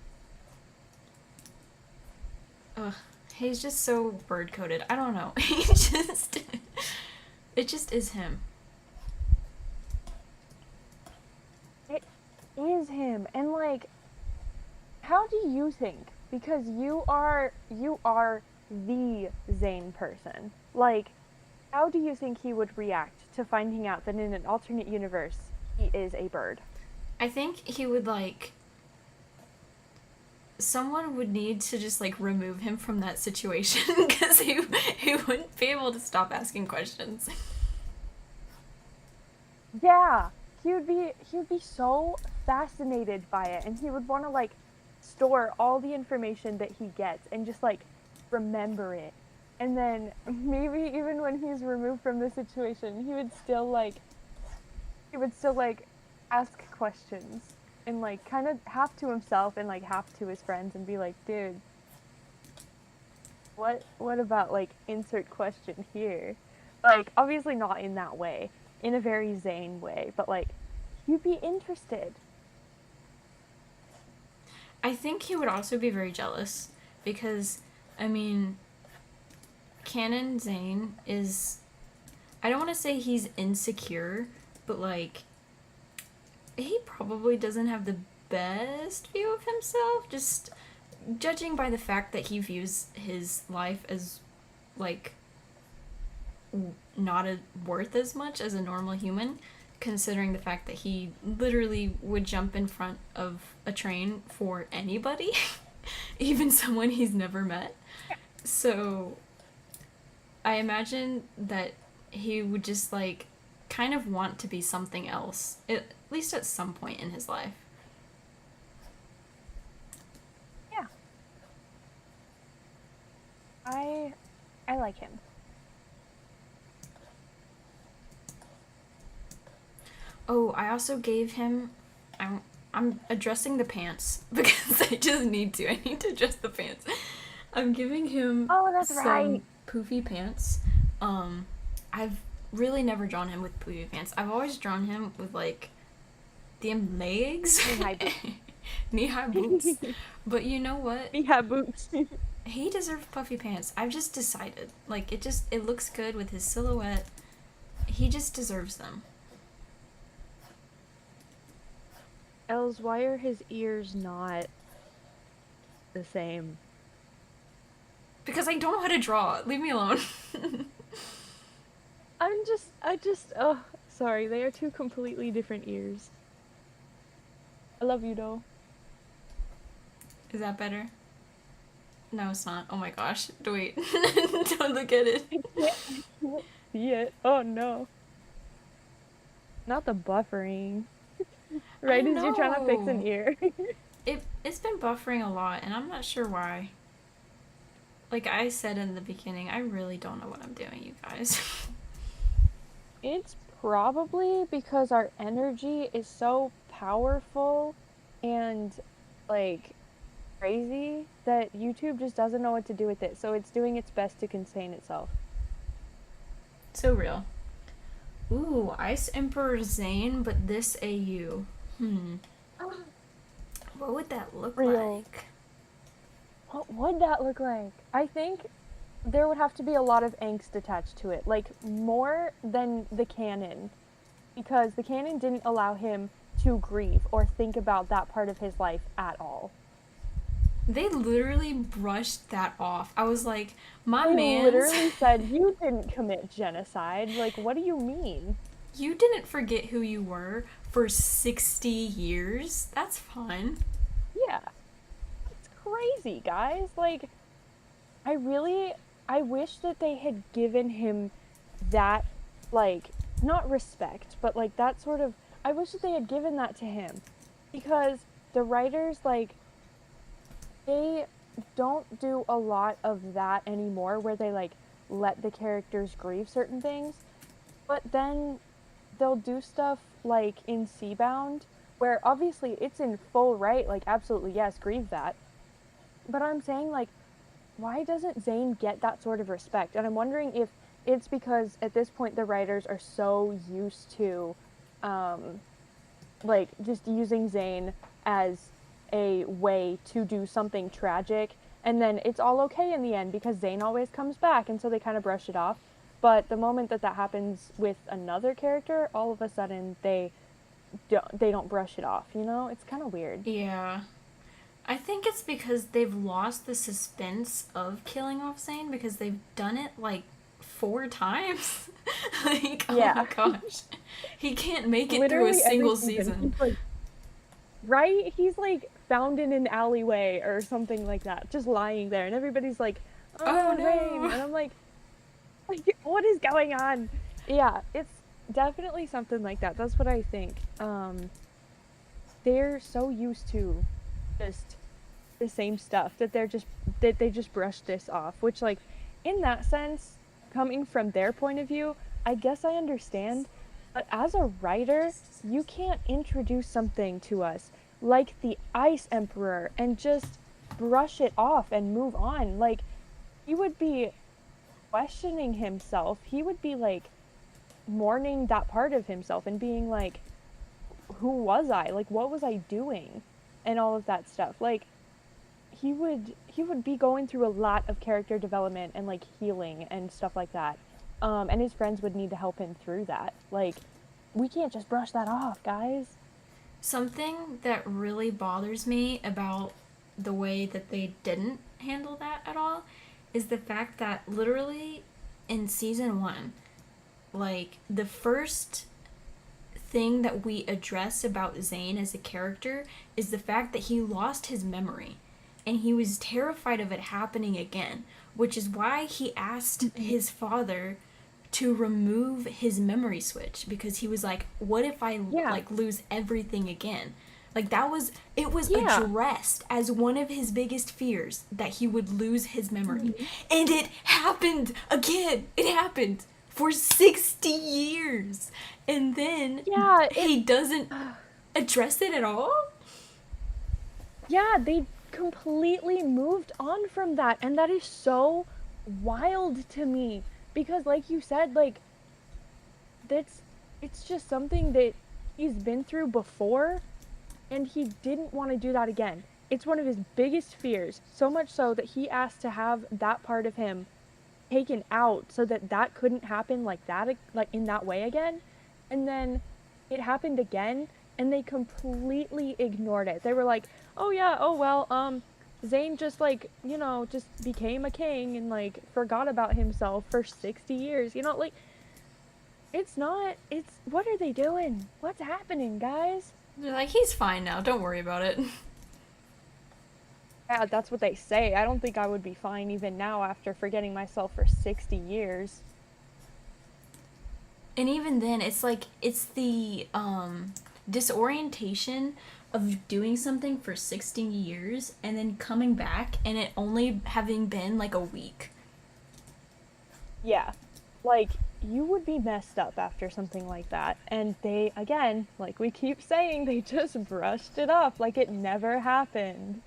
ugh, he's just so bird coded. I don't know. It just is him. It is him. And like, how do you think? Because you are the Zane person. Like, how do you think he would react to finding out that in an alternate universe he is a bird? I think he would like, someone would need to just like remove him from that situation because he wouldn't be able to stop asking questions. Yeah, he would be so fascinated by it, and he would want to like store all the information that he gets and just like remember it. And then maybe even when he's removed from the situation, he would still like ask questions and like kind of half to himself and like half to his friends and be like, dude, what about like insert question here? Like obviously not in that way, in a very Zane way, but like you'd be interested. I think he would also be very jealous because, I mean, Canon Zane is. I don't want to say he's insecure, but like, he probably doesn't have the best view of himself, just judging by the fact that he views his life as, like, not worth as much as a normal human, considering the fact that he literally would jump in front of a train for anybody, even someone he's never met. So I imagine that he would just like kind of want to be something else, at least at some point in his life. Yeah. I like him. Oh, I also gave him. I'm addressing the pants because I just need to. I need to address the pants. I'm giving him Oh, that's some right. poofy pants. I've really never drawn him with poofy pants. I've always drawn him with like them legs, Knee-high boots. knee-high boots. But you know what? Knee-high boots. He deserves puffy pants. I've just decided. Like it looks good with his silhouette. He just deserves them. Els, why are his ears not the same? Because I don't know how to draw. Leave me alone. Oh, sorry, they are two completely different ears. I love you though. Is that better? No, it's not. Oh my gosh. Wait. Don't look at it. I can't see it. Oh no. Not the buffering. Right as you're trying to fix an ear. It's been buffering a lot, and I'm not sure why. Like I said in the beginning, I really don't know what I'm doing, you guys. It's probably because our energy is so powerful and like crazy that YouTube just doesn't know what to do with it. So it's doing its best to contain itself. So real. Ooh, Ice Emperor Zane, but this AU. What would that look Real. like? What would that look like? I think there would have to be a lot of angst attached to it, like more than the canon, because the canon didn't allow him to grieve or think about that part of his life at all. They literally brushed that off. I was like, my They man's... literally said, you didn't commit genocide. Like, what do you mean? You didn't forget who you were for 60 years? That's fun. Yeah. It's crazy, guys. Like, I wish that they had given him that, like, not respect, but like that sort of, I wish that they had given that to him. Because the writers, like, they don't do a lot of that anymore where they like let the characters grieve certain things, but then they'll do stuff like in Seabound where obviously it's in full right, like absolutely yes, grieve that, but I'm saying like, why doesn't Zane get that sort of respect? And I'm wondering if it's because at this point the writers are so used to like just using Zane as a way to do something tragic, and then it's all okay in the end because Zane always comes back, and so they kind of brush it off. But the moment that happens with another character, all of a sudden they don't brush it off, you know? It's kind of weird. Yeah. I think it's because they've lost the suspense of killing off Zane because they've done it like 4 times. Like, yeah. Oh my gosh. He can't make it Literally through a single every season. He's like, right? He's like found in an alleyway or something like that, just lying there, and everybody's like, oh no. Zane. And I'm like, what is going on? Yeah, it's definitely something like that. That's what I think. they're so used to just the same stuff that they just brush this off, which, like, in that sense, coming from their point of view, I guess I understand. But as a writer, you can't introduce something to us like the Ice Emperor and just brush it off and move on. Like, he would be questioning himself. He would be like mourning that part of himself and being like, who was I? Like, what was I doing? And all of that stuff. Like, he would be going through a lot of character development and like healing and stuff like that. And his friends would need to help him through that. Like, we can't just brush that off, guys. Something that really bothers me about the way that they didn't handle that at all is the fact that literally in season 1, like, the first thing that we address about Zane as a character is the fact that he lost his memory and he was terrified of it happening again, which is why he asked his father to remove his memory switch, because he was like, what if I like lose everything again? Like, it was addressed as one of his biggest fears, that he would lose his memory. And it happened again. It happened for 60 years. And then he doesn't address it at all? Yeah, they completely moved on from that, and that is so wild to me, because like you said, like, it's just something that he's been through before, and he didn't want to do that again. It's one of his biggest fears, so much so that he asked to have that part of him taken out so that that couldn't happen like that, like in that way again. And then it happened again, and they completely ignored it. They were like, oh yeah, oh well, Zane just, like, you know, just became a king and like forgot about himself for 60 years. You know, like, it's what are they doing? What's happening, guys? They're like, he's fine now, don't worry about it. Yeah, that's what they say. I don't think I would be fine even now after forgetting myself for 60 years. And even then, it's like, it's the disorientation of doing something for 60 years and then coming back and it only having been like a week. Yeah, like, you would be messed up after something like that. And they, again, like we keep saying, they just brushed it off like it never happened.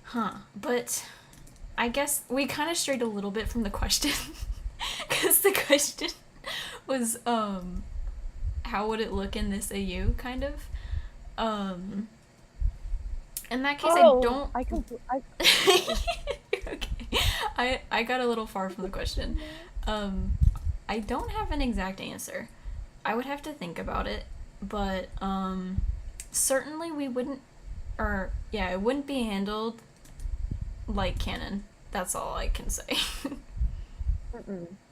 Huh. But I guess we kind of strayed a little bit from the question. Because the question was, how would it look in this AU, kind of? In that case, Okay. I got a little far from the question. I don't have an exact answer. I would have to think about it, but, certainly we wouldn't, it wouldn't be handled like canon. That's all I can say.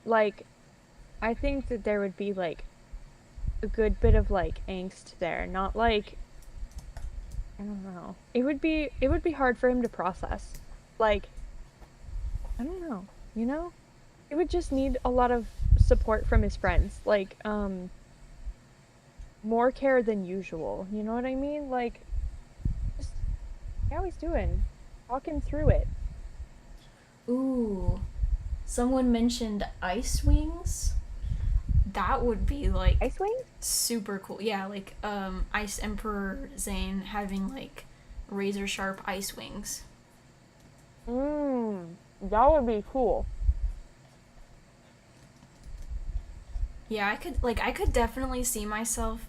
Like, I think that there would be, like, a good bit of, like, angst there. Not, like, I don't know. It would be hard for him to process. Like, I don't know, you know? It would just need a lot of support from his friends. Like, more care than usual. You know what I mean? Like, just, how he's doing. Walking through it. Ooh. Someone mentioned ice wings. That would be, like, Ice wings? super cool. Yeah, like, Ice Emperor Zane having, like, razor sharp ice wings. That would be cool. Yeah, I could definitely see myself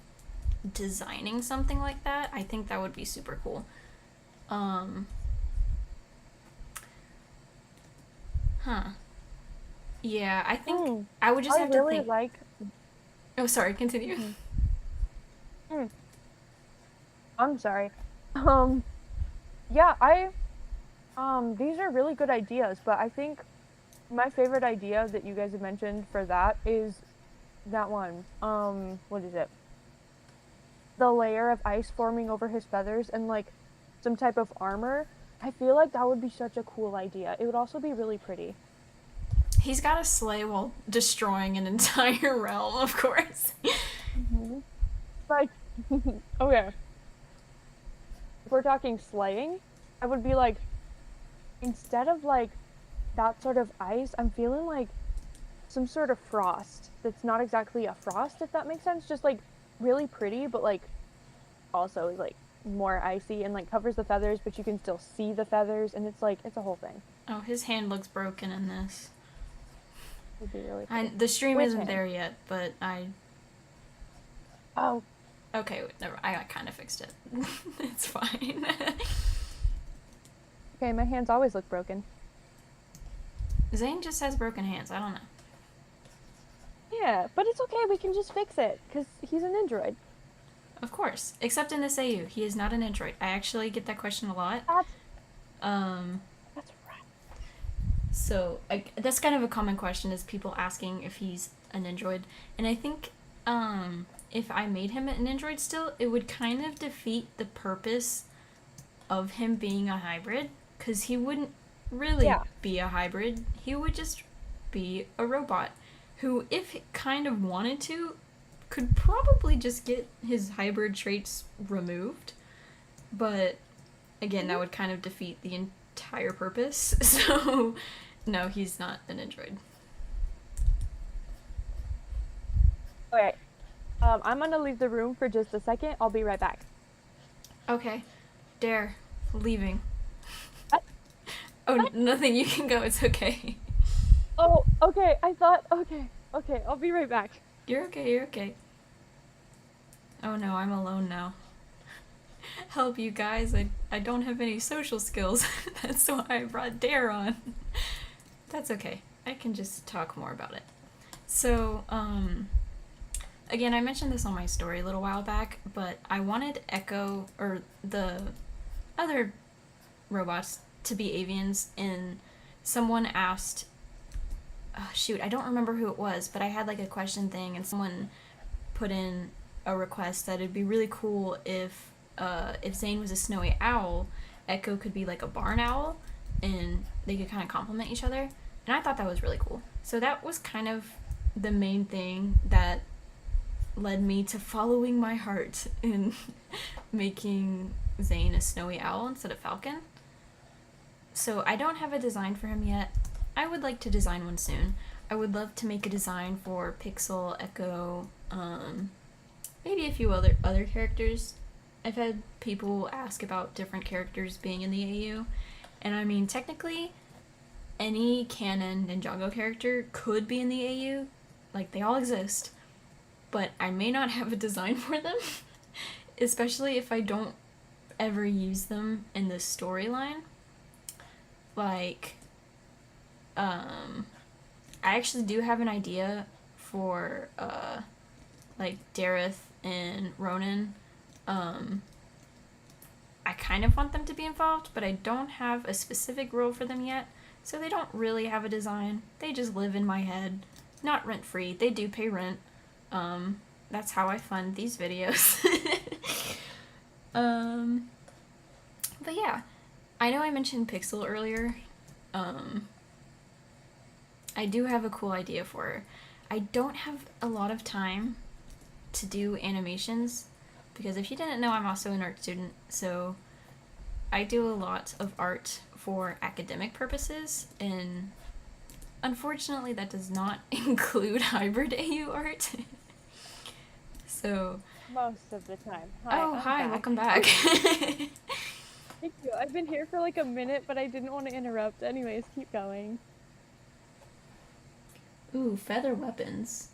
designing something like that. I think that would be super cool. Yeah, I think I would just have to think. Like. Oh, sorry. Continue. I'm sorry. Yeah, these are really good ideas, but I think my favorite idea that you guys have mentioned for that is that one. What is it? The layer of ice forming over his feathers and, like, some type of armor. I feel like that would be such a cool idea. It would also be really pretty. He's got to slay while destroying an entire realm, of course. Like, Okay. If we're talking slaying, I would be like, instead of like that sort of ice, I'm feeling like some sort of frost that's not exactly a frost, if that makes sense. Just like really pretty, but like also is like more icy and like covers the feathers, but you can still see the feathers, and it's like it's a whole thing. Oh, his hand looks broken in this. It'd be really pretty. The stream Which isn't hand? there yet, but I. Oh, Okay, never. I kind of fixed it. It's fine. okay. My hands always look broken. Zane just has broken hands. I don't know. Yeah, but it's okay. We can just fix it because he's an android. Of course, except in this AU, he is not an android. I actually get that question a lot. That's Um, that's right. so that's kind of a common question, is people asking if he's an android, and I think if I made him an android still, it would kind of defeat the purpose of him being a hybrid, because he wouldn't really Yeah. be a hybrid. He would just be a robot who, if he kind of wanted to, could probably just get his hybrid traits removed. But again, that would kind of defeat the entire purpose. So, no, he's not an android. Okay. I'm gonna leave the room for just a second. I'll be right back. Okay. Dare. Leaving. What? Oh, What? nothing. You can go. It's okay. Oh, okay. I thought. Okay. Okay. I'll be right back. You're okay. You're okay. Oh no, I'm alone now. Help, you guys. I don't have any social skills. That's why I brought Dare on. That's okay. I can just talk more about it. So, again, I mentioned this on my story a little while back, but I wanted Echo, or the other robots, to be avians, and someone asked, shoot, I don't remember who it was, but I had like a question thing, and someone put in a request that it'd be really cool if Zane was a snowy owl, Echo could be like a barn owl, and they could kind of complement each other. And I thought that was really cool. So that was kind of the main thing that led me to following my heart in making Zane a snowy owl instead of falcon. So I don't have a design for him yet. I would like to design one soon. I would love to make a design for Pixel, Echo, maybe a few other characters. I've had people ask about different characters being in the AU, and I mean, technically, any canon Ninjago character could be in the AU. Like, they all exist. But I may not have a design for them, especially if I don't ever use them in the storyline. Like, I actually do have an idea for, like, Dareth and Ronan. I kind of want them to be involved, but I don't have a specific role for them yet, so they don't really have a design. They just live in my head. Not rent-free. They do pay rent. That's how I fund these videos. But yeah, I know I mentioned Pixel earlier. I do have a cool idea for her. I don't have a lot of time to do animations, because if you didn't know, I'm also an art student, so I do a lot of art for academic purposes, and unfortunately that does not include hybrid AU art. So, Most of the time. Hi. oh, I'm hi, back. welcome back. Thank you. I've been here for like a minute, but I didn't want to interrupt. Anyways, keep going. Ooh, feather weapons.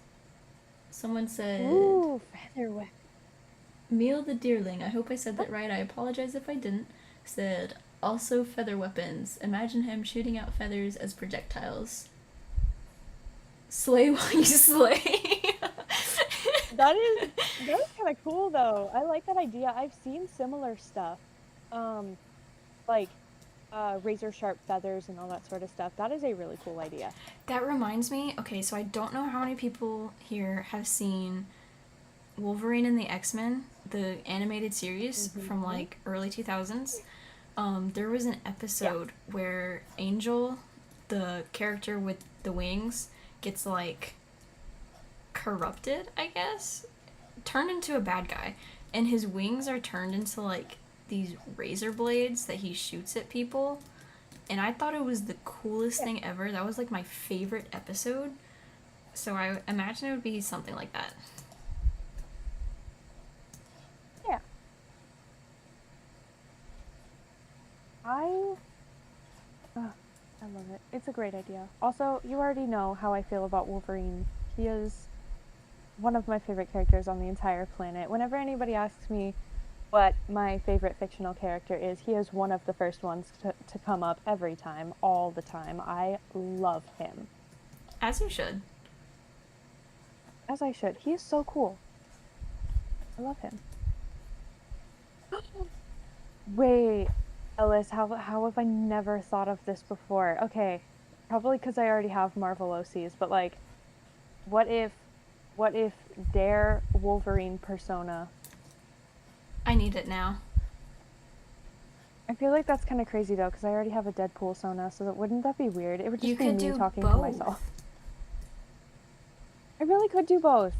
Someone said, Ooh, feather weapon. Meal the Deerling, I hope I said that right, I apologize if I didn't, said, also feather weapons. Imagine him shooting out feathers as projectiles. Slay while you slay. That is kind of cool though. I like that idea. I've seen similar stuff, like razor sharp feathers and all that sort of stuff. That is a really cool idea. That reminds me, okay, so I don't know how many people here have seen Wolverine and the X-Men, the animated series from like early 2000s. There was an episode where Angel, the character with the wings, gets like corrupted, I guess, turned into a bad guy, and his wings are turned into like these razor blades that he shoots at people. And I thought it was the coolest thing ever. That was like my favorite episode. So I imagine it would be something like that. Yeah. I love it. It's a great idea. Also, you already know how I feel about Wolverine. He is one of my favorite characters on the entire planet. Whenever anybody asks me what my favorite fictional character is, he is one of the first ones to come up every time, all the time. I love him. As you should. As I should. He is so cool. I love him. Wait, Ellis, how have I never thought of this before? Okay, probably because I already have Marvel OCs, but like, what if their Wolverine persona? I need it now. I feel like that's kind of crazy though, because I already have a Deadpool persona, so wouldn't that be weird? It would just be me talking to myself. I really could do both.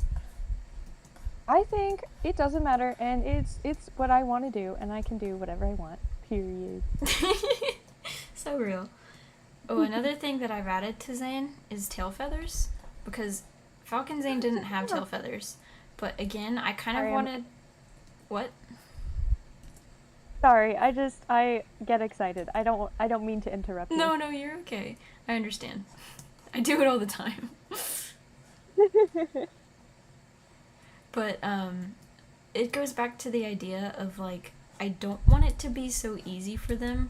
I think it doesn't matter, and it's what I want to do, and I can do whatever I want. Period. So real. Oh, another thing that I've added to Zane is tail feathers, because Falcon Zane didn't have tail feathers. But again, I kind of wanted... What? Sorry, I get excited. I don't mean to interrupt you. No, you're okay. I understand. I do it all the time. But it goes back to the idea of like, I don't want it to be so easy for them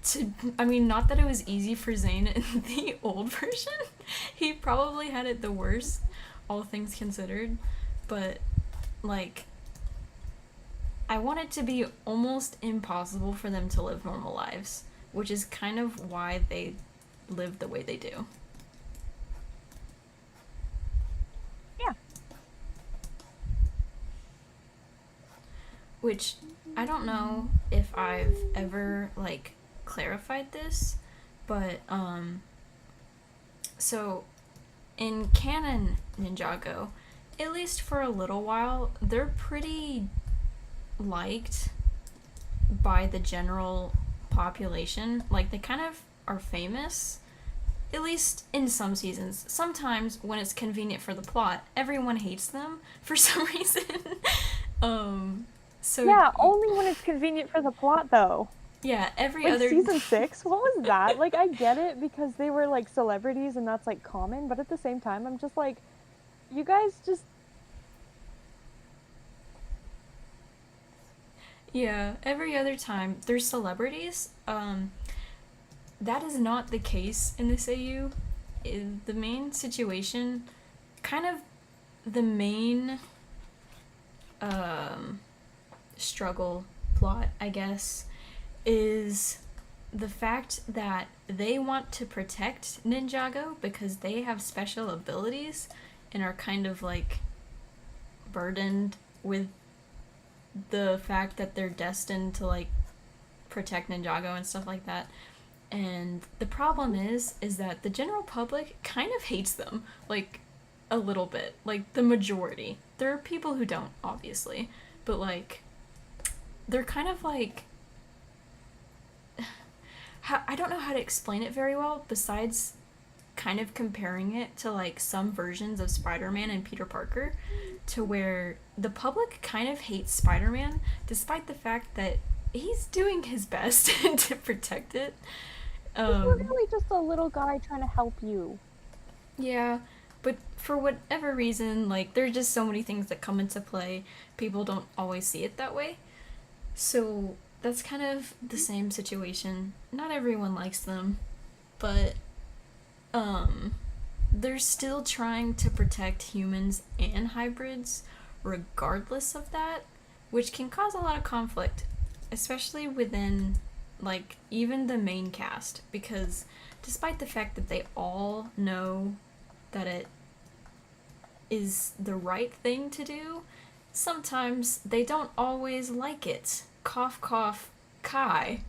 to, I mean, not that it was easy for Zane in the old version. He probably had it the worst, all things considered, but like, I want it to be almost impossible for them to live normal lives, which is kind of why they live the way they do. Yeah. Which, I don't know if I've ever, like, clarified this, but, so, in canon Ninjago, at least for a little while, they're pretty liked by the general population. Like, they kind of are famous, at least in some seasons. Sometimes, when it's convenient for the plot, everyone hates them for some reason. So yeah, only when it's convenient for the plot, though. Yeah, every like other... season 6? What was that? Like, I get it because they were, like, celebrities and that's, like, common, but at the same time, I'm just like, you guys just... Yeah, every other time there's celebrities. That is not the case in this AU. The main situation, kind of the main struggle plot, I guess, is the fact that they want to protect Ninjago because they have special abilities and are kind of like burdened with the fact that they're destined to like protect Ninjago and stuff like that. And the problem is that the general public kind of hates them, like, a little bit. Like, the majority. There are people who don't, obviously, but like, they're kind of like, I don't know how to explain it very well, besides kind of comparing it to like some versions of Spider-Man and Peter Parker, to where the public kind of hates Spider-Man despite the fact that he's doing his best to protect it. He's literally just a little guy trying to help you. Yeah, but for whatever reason, like, there's just so many things that come into play. People don't always see it that way. So that's kind of the same situation. Not everyone likes them, but they're still trying to protect humans and hybrids regardless of that, which can cause a lot of conflict, especially within, like, even the main cast, because despite the fact that they all know that it is the right thing to do, sometimes they don't always like it. Cough, cough, Kai.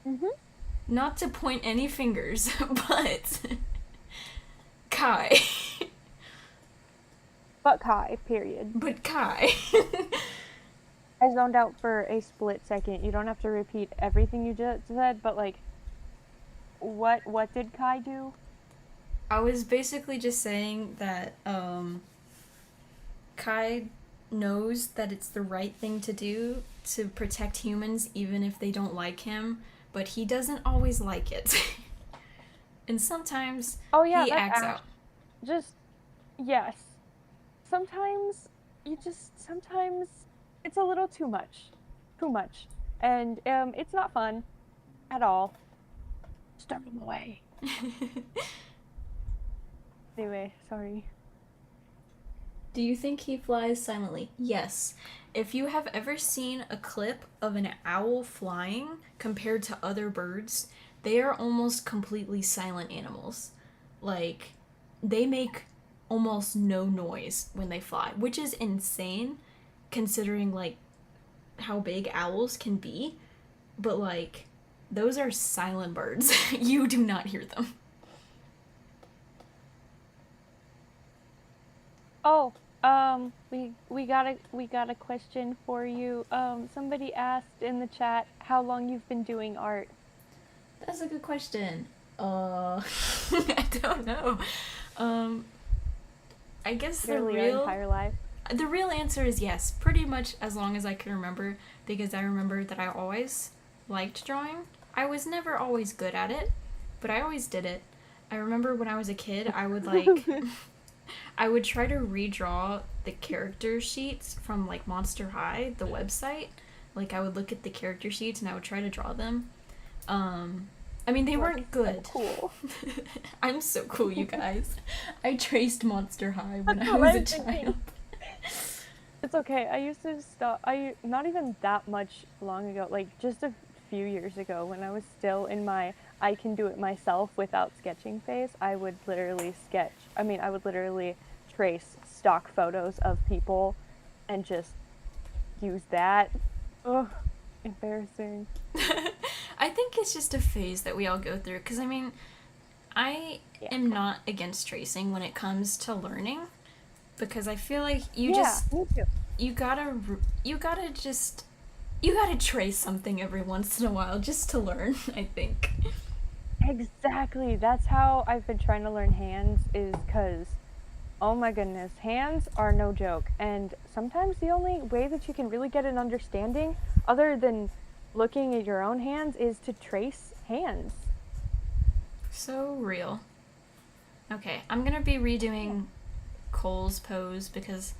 Mm-hmm. Not to point any fingers, but Kai. But Kai, period. But Kai. I zoned out for a split second. You don't have to repeat everything you just said, but like, what did Kai do? I was basically just saying that Kai knows that it's the right thing to do to protect humans even if they don't like him, but he doesn't always like it. And sometimes Oh yeah, he that's acts out. just yes. Sometimes sometimes it's a little too much. Too much. And it's not fun at all. Start him away. Anyway, sorry. Do you think he flies silently? Yes. If you have ever seen a clip of an owl flying compared to other birds, they are almost completely silent animals. Like, they make almost no noise when they fly, which is insane considering, like, how big owls can be. But, like, those are silent birds. You do not hear them. Oh, we got a question for you. Somebody asked in the chat how long you've been doing art. That's a good question. I don't know. I guess Your entire life. the real answer is yes, pretty much as long as I can remember, because I remember that I always liked drawing. I was never always good at it, but I always did it. I remember when I was a kid, I would like I would try to redraw the character sheets from like Monster High, the website. Like I would look at the character sheets and I would try to draw them. I mean, they weren't good. So cool. I'm so cool, you guys. I traced Monster High when I was a child. It's okay. I used to stop. Not even that much long ago, like just a few years ago, when I was still in my I can do it myself without sketching phase. I would literally I would literally trace stock photos of people and just use that. Ugh, embarrassing. I think it's just a phase that we all go through. Because, I mean, I am not against tracing when it comes to learning. Because I feel like me too. you gotta trace something every once in a while just to learn, I think. Exactly. That's how I've been trying to learn hands, is because, oh my goodness, hands are no joke. And sometimes the only way that you can really get an understanding, other than looking at your own hands, is to trace hands. So real. Okay, I'm gonna be redoing Cole's pose because,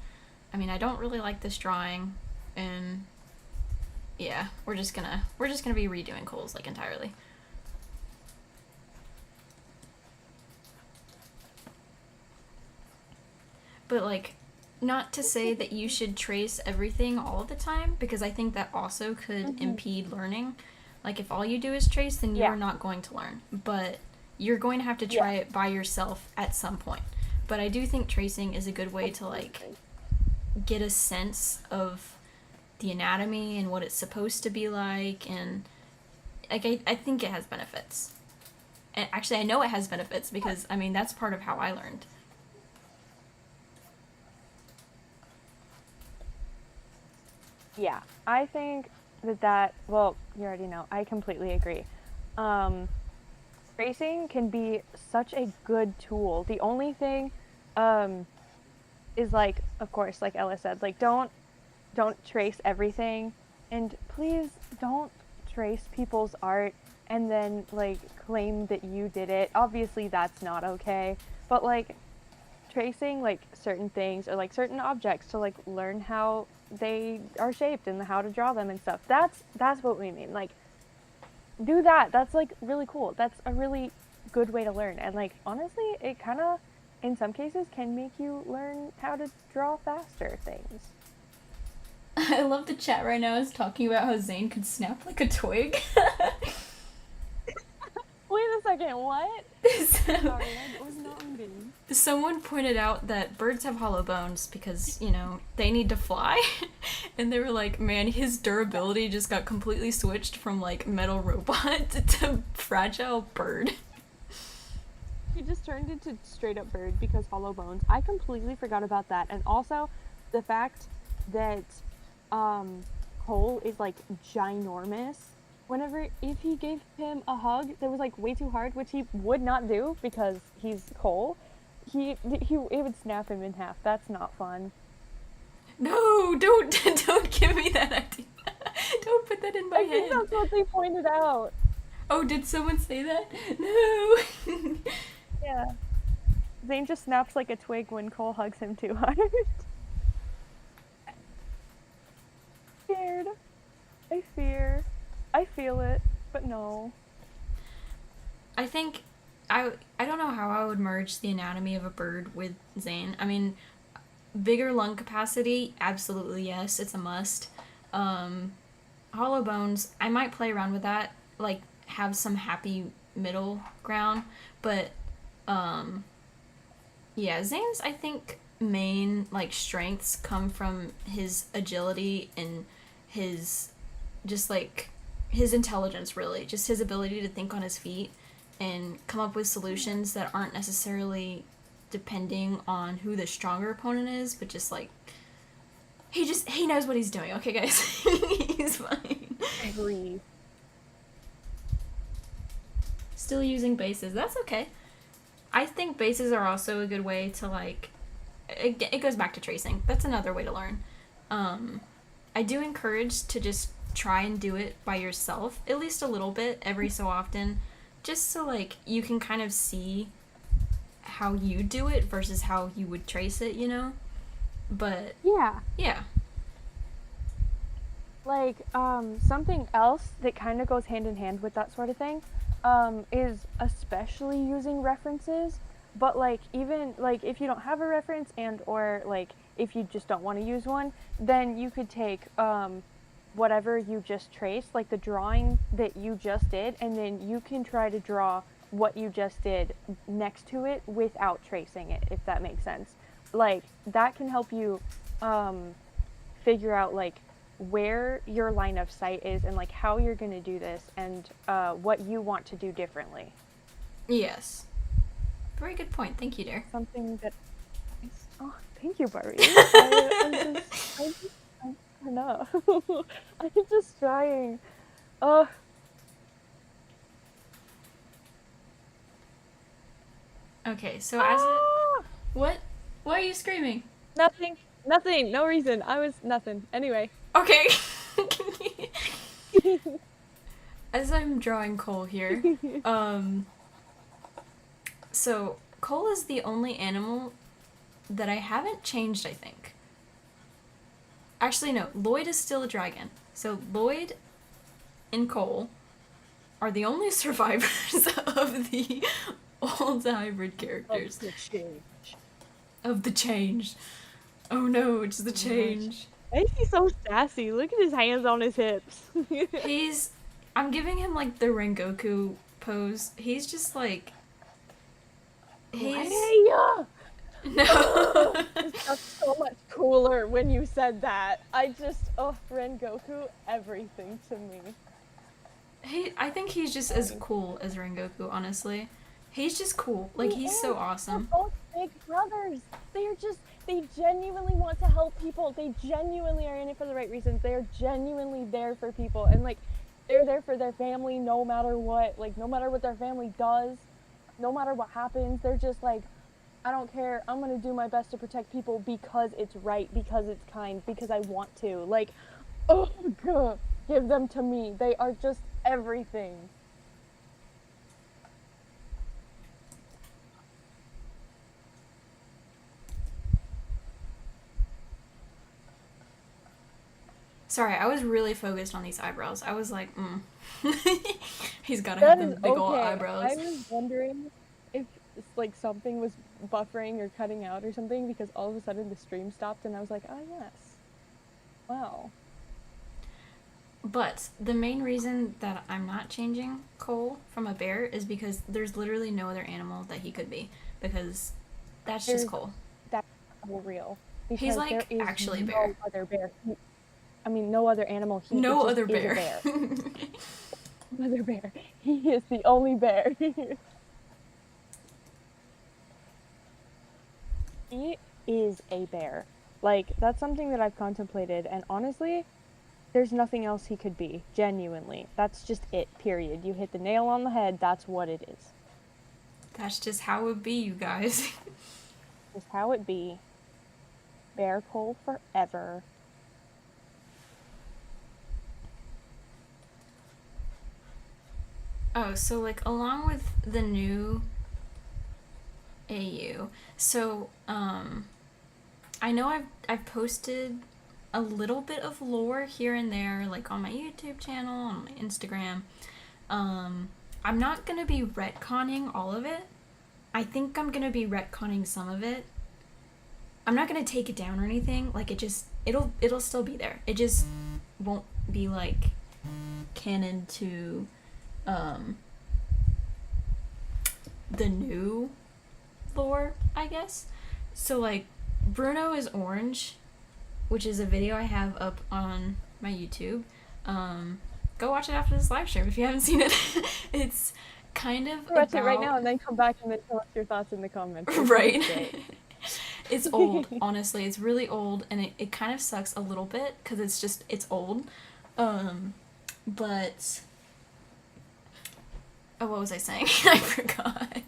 I mean, I don't really like this drawing, and yeah, we're just gonna be redoing Cole's like entirely. But like, not to say that you should trace everything all the time, because I think that also could impede learning. Like, if all you do is trace, then you're not going to learn. But you're going to have to try it by yourself at some point. But I do think tracing is a good way to, like, get a sense of the anatomy and what it's supposed to be like, and, like, I think it has benefits. And actually, I know it has benefits, because, I mean, that's part of how I learned. Yeah, I think that, well, you already know, I completely agree. Tracing can be such a good tool. The only thing is, like, of course, like Ella said, like, don't trace everything, and please don't trace people's art and then, like, claim that you did it. Obviously, that's not okay, but, like, tracing, like, certain things or, like, certain objects to, like, learn how they are shaped and how to draw them and stuff. That's what we mean. Like, do that. That's, like, really cool. That's a really good way to learn. And, like, honestly, it kind of, in some cases, can make you learn how to draw faster things. I love the chat right now is talking about how Zane could snap like a twig. Wait a second, what? Sorry, I was not reading. Someone pointed out that birds have hollow bones because, you know, they need to fly. And they were like, man, his durability just got completely switched from, like, metal robot to fragile bird. He just turned into straight up bird because hollow bones. I completely forgot about that. And also the fact that Cole is like ginormous. Whenever if he gave him a hug that was like way too hard, which he would not do because he's Cole, he it would snap him in half. That's not fun. No, don't give me that idea. Don't put that in my I head. think that's what they pointed out. Oh, did someone say that? No. Yeah. Zane just snaps like a twig when Cole hugs him too hard. Scared. I fear. I feel it, but no. I think I don't know how I would merge the anatomy of a bird with Zane. I mean, bigger lung capacity, absolutely yes, it's a must. Hollow bones, I might play around with that, like have some happy middle ground, but yeah, Zane's I think main like strengths come from his agility and his just like his intelligence, really, just his ability to think on his feet and come up with solutions that aren't necessarily depending on who the stronger opponent is, but just like he knows what he's doing. Okay, guys, he's fine. Agree. Still using bases. That's okay. I think bases are also a good way to like. It goes back to tracing. That's another way to learn. I do encourage to just try and do it by yourself, at least a little bit every so often, just so like you can kind of see how you do it versus how you would trace it, you know? But yeah. Like something else that kind of goes hand in hand with that sort of thing is especially using references, but like even like if you don't have a reference and or like if you just don't want to use one, then you could take whatever you just traced, like the drawing that you just did, and then you can try to draw what you just did next to it without tracing it, if that makes sense. Like that can help you figure out like where your line of sight is and like how you're going to do this and what you want to do differently. Yes. Very good point. Thank you, dear. Something that oh, thank you, Barbie. I know. I'm just trying. Oh. Okay, so as what? Why are you screaming? Nothing. No reason. I was nothing. Anyway. Okay. As I'm drawing Cole here, so Cole is the only animal that I haven't changed, I think. Actually, no, Lloyd is still a dragon. So Lloyd and Cole are the only survivors of the old hybrid characters. Of the change. Oh no, it's the change. Why is he so sassy? Look at his hands on his hips. I'm giving him like the Rengoku pose. He's just like Leia! No. That's so much cooler when you said that. Rengoku, everything to me. I think he's just as cool as Rengoku, honestly. He's just cool. Like, he's so awesome. They're both big brothers. They genuinely want to help people. They genuinely are in it for the right reasons. They are genuinely there for people. And, like, they're there for their family no matter what. Like, no matter what their family does, no matter what happens, they're just like, I don't care. I'm going to do my best to protect people because it's right, because it's kind, because I want to. Like, oh, God, give them to me. They are just everything. Sorry, I was really focused on these eyebrows. I was like, he's gotta have them big old eyebrows. I was wondering if like something was buffering or cutting out or something because all of a sudden the stream stopped and I was like, oh yes. Wow. But the main reason that I'm not changing Cole from a bear is because there's literally no other animal that he could be. Because that's just Cole. That's so real. He's like there is actually a no bear. Other bear. No other animal. No other bear. No other bear. He is the only bear. He is a bear. Like, that's something that I've contemplated, and honestly, there's nothing else he could be, genuinely. That's just it, period. You hit the nail on the head, that's what it is. That's just how it be, you guys. Just how it be. Bear Cole forever. Oh, so like along with the new AU, so I know I've posted a little bit of lore here and there, like on my YouTube channel, on my Instagram. I'm not gonna be retconning all of it. I think I'm gonna be retconning some of it. I'm not gonna take it down or anything. Like it'll still be there. It just won't be like canon to the new lore, I guess. So like Bruno is orange, which is a video I have up on my YouTube. Go watch it after this live stream if you haven't seen it. It's kind of Watch it right now and then come back and then tell us your thoughts in the comments. Right. It's old, honestly. It's really old, and it kind of sucks a little bit because it's old. But oh, what was I saying? I forgot.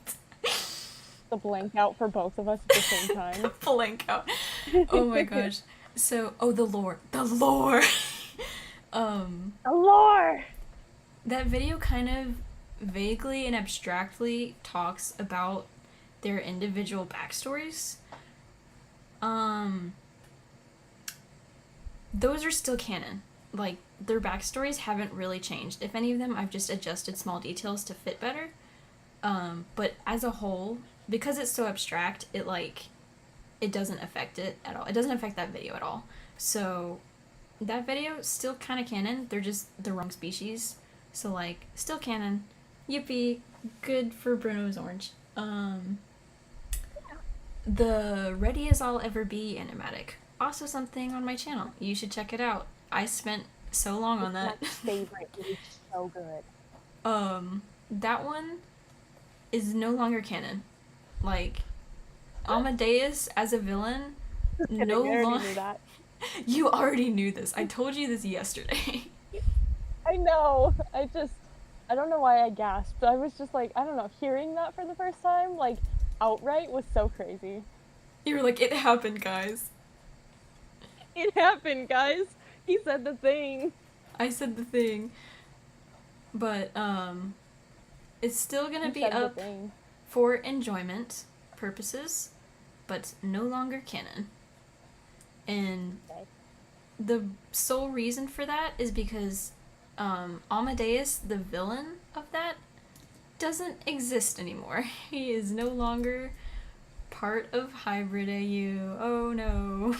The blank out for both of us at the same time. Blank out. Oh my gosh. So, the lore. The lore. The lore. That video kind of vaguely and abstractly talks about their individual backstories. Those are still canon. Like, their backstories haven't really changed. If any of them, I've just adjusted small details to fit better. But as a whole, because it's so abstract, it doesn't affect it at all. It doesn't affect that video at all. So, that video is still kind of canon. They're just the wrong species. So, like, still canon. Yippee. Good for Bruno's orange. The Ready as I'll Ever Be animatic. Also something on my channel. You should check it out. I spent so long on that. My favorite. It is so good. That one is no longer canon. Like, Amadeus as a villain, no longer. You already knew this. I told you this yesterday. I know. I don't know why I gasped. I was just like, I don't know, hearing that for the first time, like, outright was so crazy. You were like, it happened, guys. It happened, guys. He said the thing. I said the thing. But, it's still gonna be up for enjoyment purposes, but no longer canon. And the sole reason for that is because Amadeus, the villain of that, doesn't exist anymore. He is no longer part of Hybrid AU. Oh no.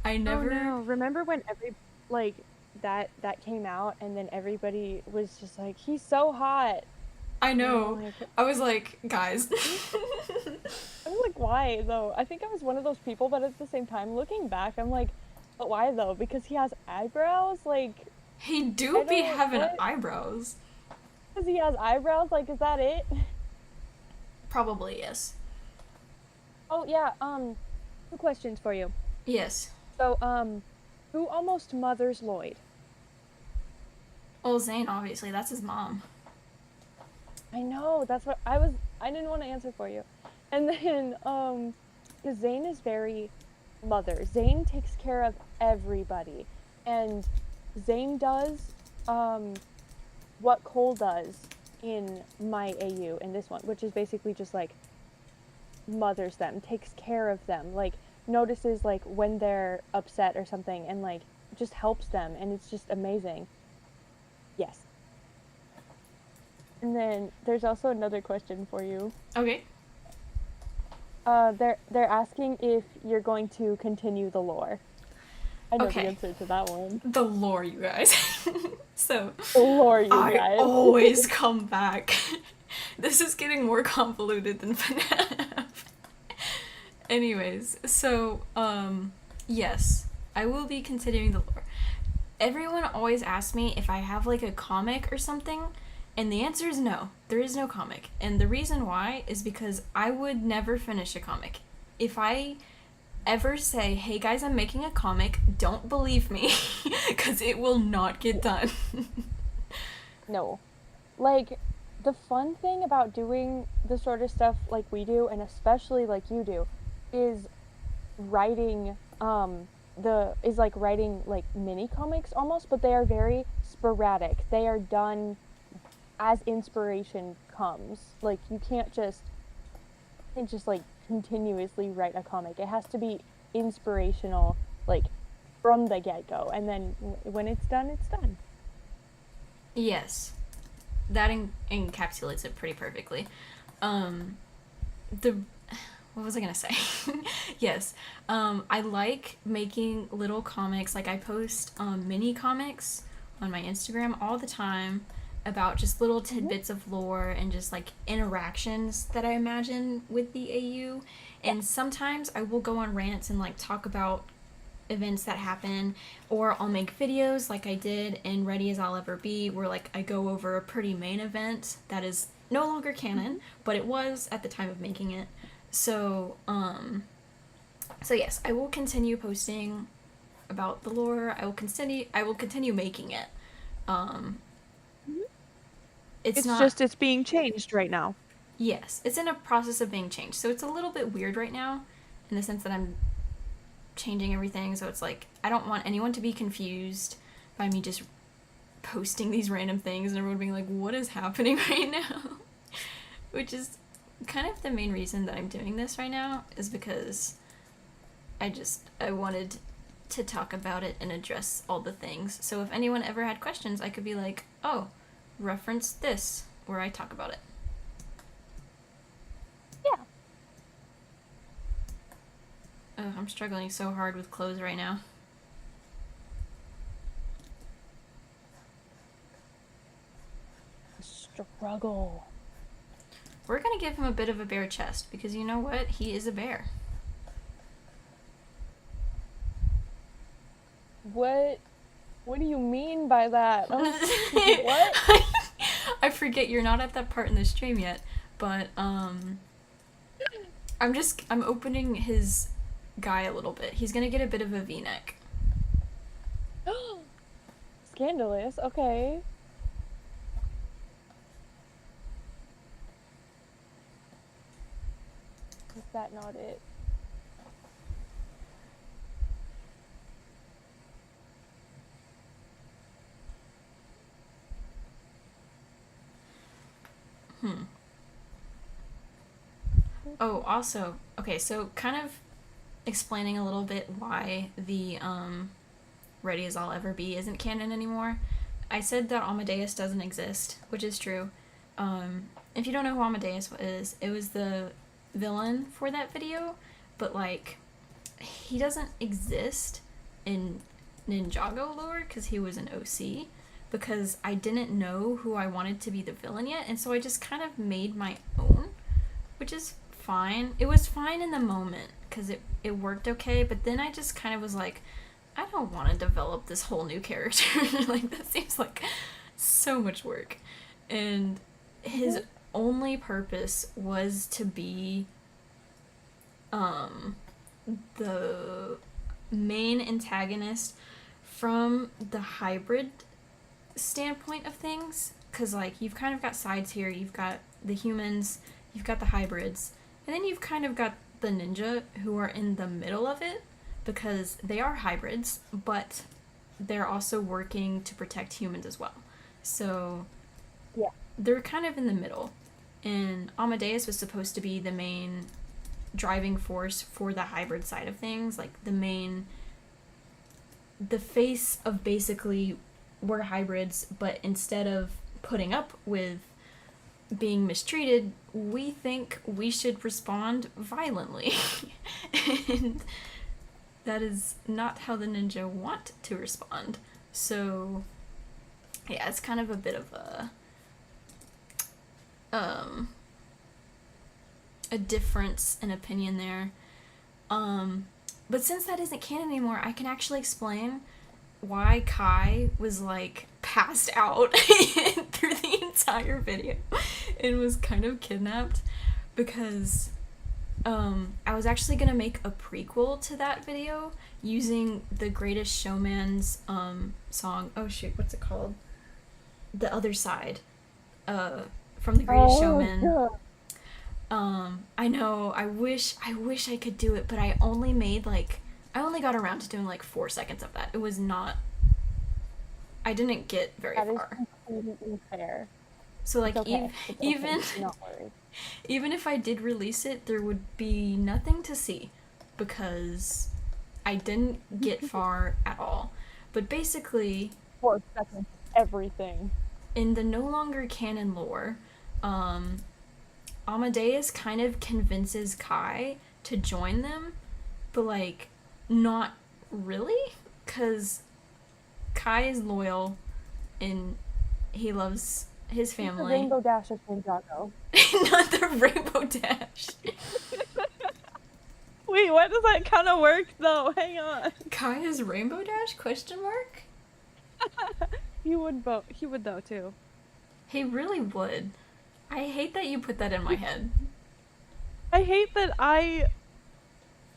I never... Oh no. Remember when that came out and then everybody was just like, he's so hot. I know. I was like, guys. I was like, why though? I think I was one of those people, but at the same time, looking back, I'm like, but why though? Because he has eyebrows? Like... He do be having eyebrows. Because he has eyebrows? Like, is that it? Probably, yes. Oh, yeah, 2 questions for you. Yes. So, who almost mothers Lloyd? Well, Zane, obviously. That's his mom. I know, that's what I didn't want to answer for you. And then, because Zane is very mother. Zane takes care of everybody. And Zane does, what Cole does in my AU in this one, which is basically just like mothers them, takes care of them, like notices like when they're upset or something and like just helps them, and it's just amazing. Yes. And then there's also another question for you. Okay. They're asking if you're going to continue the lore. I know the answer to that one. The lore, you guys. So, the lore, you guys. I always come back. This is getting more convoluted than FNAF. Anyways, so, yes, I will be continuing the lore. Everyone always asks me if I have, like, a comic or something, and the answer is no. There is no comic. And the reason why is because I would never finish a comic. if I ever say, hey guys, I'm making a comic, don't believe me, because it will not get done. No. Like, the fun thing about doing the sort of stuff like we do, and especially like you do, is writing writing like mini comics almost, but they are very sporadic. They are done as inspiration comes. Like you can't just like continuously write a comic. It has to be inspirational, like from the get-go, and then when it's done, it's done. Yes, that encapsulates it pretty perfectly. The what was I gonna say? Yes, I like making little comics. Like I post mini comics on my Instagram all the time about just little tidbits of lore and just like interactions that I imagine with the AU. And sometimes I will go on rants and like talk about events that happen, or I'll make videos like I did in Ready as I'll Ever Be, where like I go over a pretty main event that is no longer canon, but it was at the time of making it. So, so yes, I will continue posting about the lore. I will continue making it. It's not just it's being changed right now. Yes, it's in a process of being changed. So it's a little bit weird right now in the sense that I'm changing everything. So it's like I don't want anyone to be confused by me just posting these random things and everyone being like, what is happening right now? Which is kind of the main reason that I'm doing this right now, is because I wanted to talk about it and address all the things. So if anyone ever had questions, I could be like, oh, reference this, where I talk about it. Yeah. Oh, I'm struggling so hard with clothes right now. Struggle. We're gonna give him a bit of a bare chest, because you know what? He is a bear. What do you mean by that? What? I forget you're not at that part in the stream yet, but I'm opening his guy a little bit. He's gonna get a bit of a V-neck. Scandalous. Okay. Is that not it? Oh, also, okay, so kind of explaining a little bit why the Ready as I'll Ever Be isn't canon anymore. I said that Amadeus doesn't exist, which is true. If you don't know who Amadeus is, it was the villain for that video, but like he doesn't exist in Ninjago lore because he was an OC, because I didn't know who I wanted to be the villain yet, and so I just kind of made my own, which is fine. It was fine in the moment because it worked okay, but then I just kind of was like, I don't want to develop this whole new character. Like, that seems like so much work. And his only purpose was to be the main antagonist from the hybrid standpoint of things, because like you've kind of got sides here. You've got the humans, you've got the hybrids, and then you've kind of got the ninja who are in the middle of it, because they are hybrids, but they're also working to protect humans as well. So yeah, they're kind of in the middle. And Amadeus was supposed to be the main driving force for the hybrid side of things, like the face of basically we're hybrids, but instead of putting up with being mistreated, we think we should respond violently. And that is not how the ninja want to respond. So yeah, it's kind of a bit of a difference in opinion there. But since that isn't canon anymore, I can actually explain why Kai was like passed out through the entire video and was kind of kidnapped, because I was actually gonna make a prequel to that video using the Greatest Showman's song. Oh shoot, what's it called? The Other Side. From the Greatest Showman. Yeah. I know. I wish I could do it, but I only got around to doing like 4 seconds of that. It was not. I didn't get very That is far. completely fair. So like It's okay. It's okay. even Do not worry. even if I did release it, there would be nothing to see because I didn't get far at all. But basically, 4 seconds, everything. in the no longer canon lore, Amadeus kind of convinces Kai to join them, but like not really, because Kai is loyal and he loves his The family. Rainbow Dash of Ninjago. Not the Rainbow Dash. Wait, what does that kind of work though? Hang on. Kai is Rainbow Dash? Question mark? He would vote. He would though too. He really would. I hate that you put that in my head. I hate that I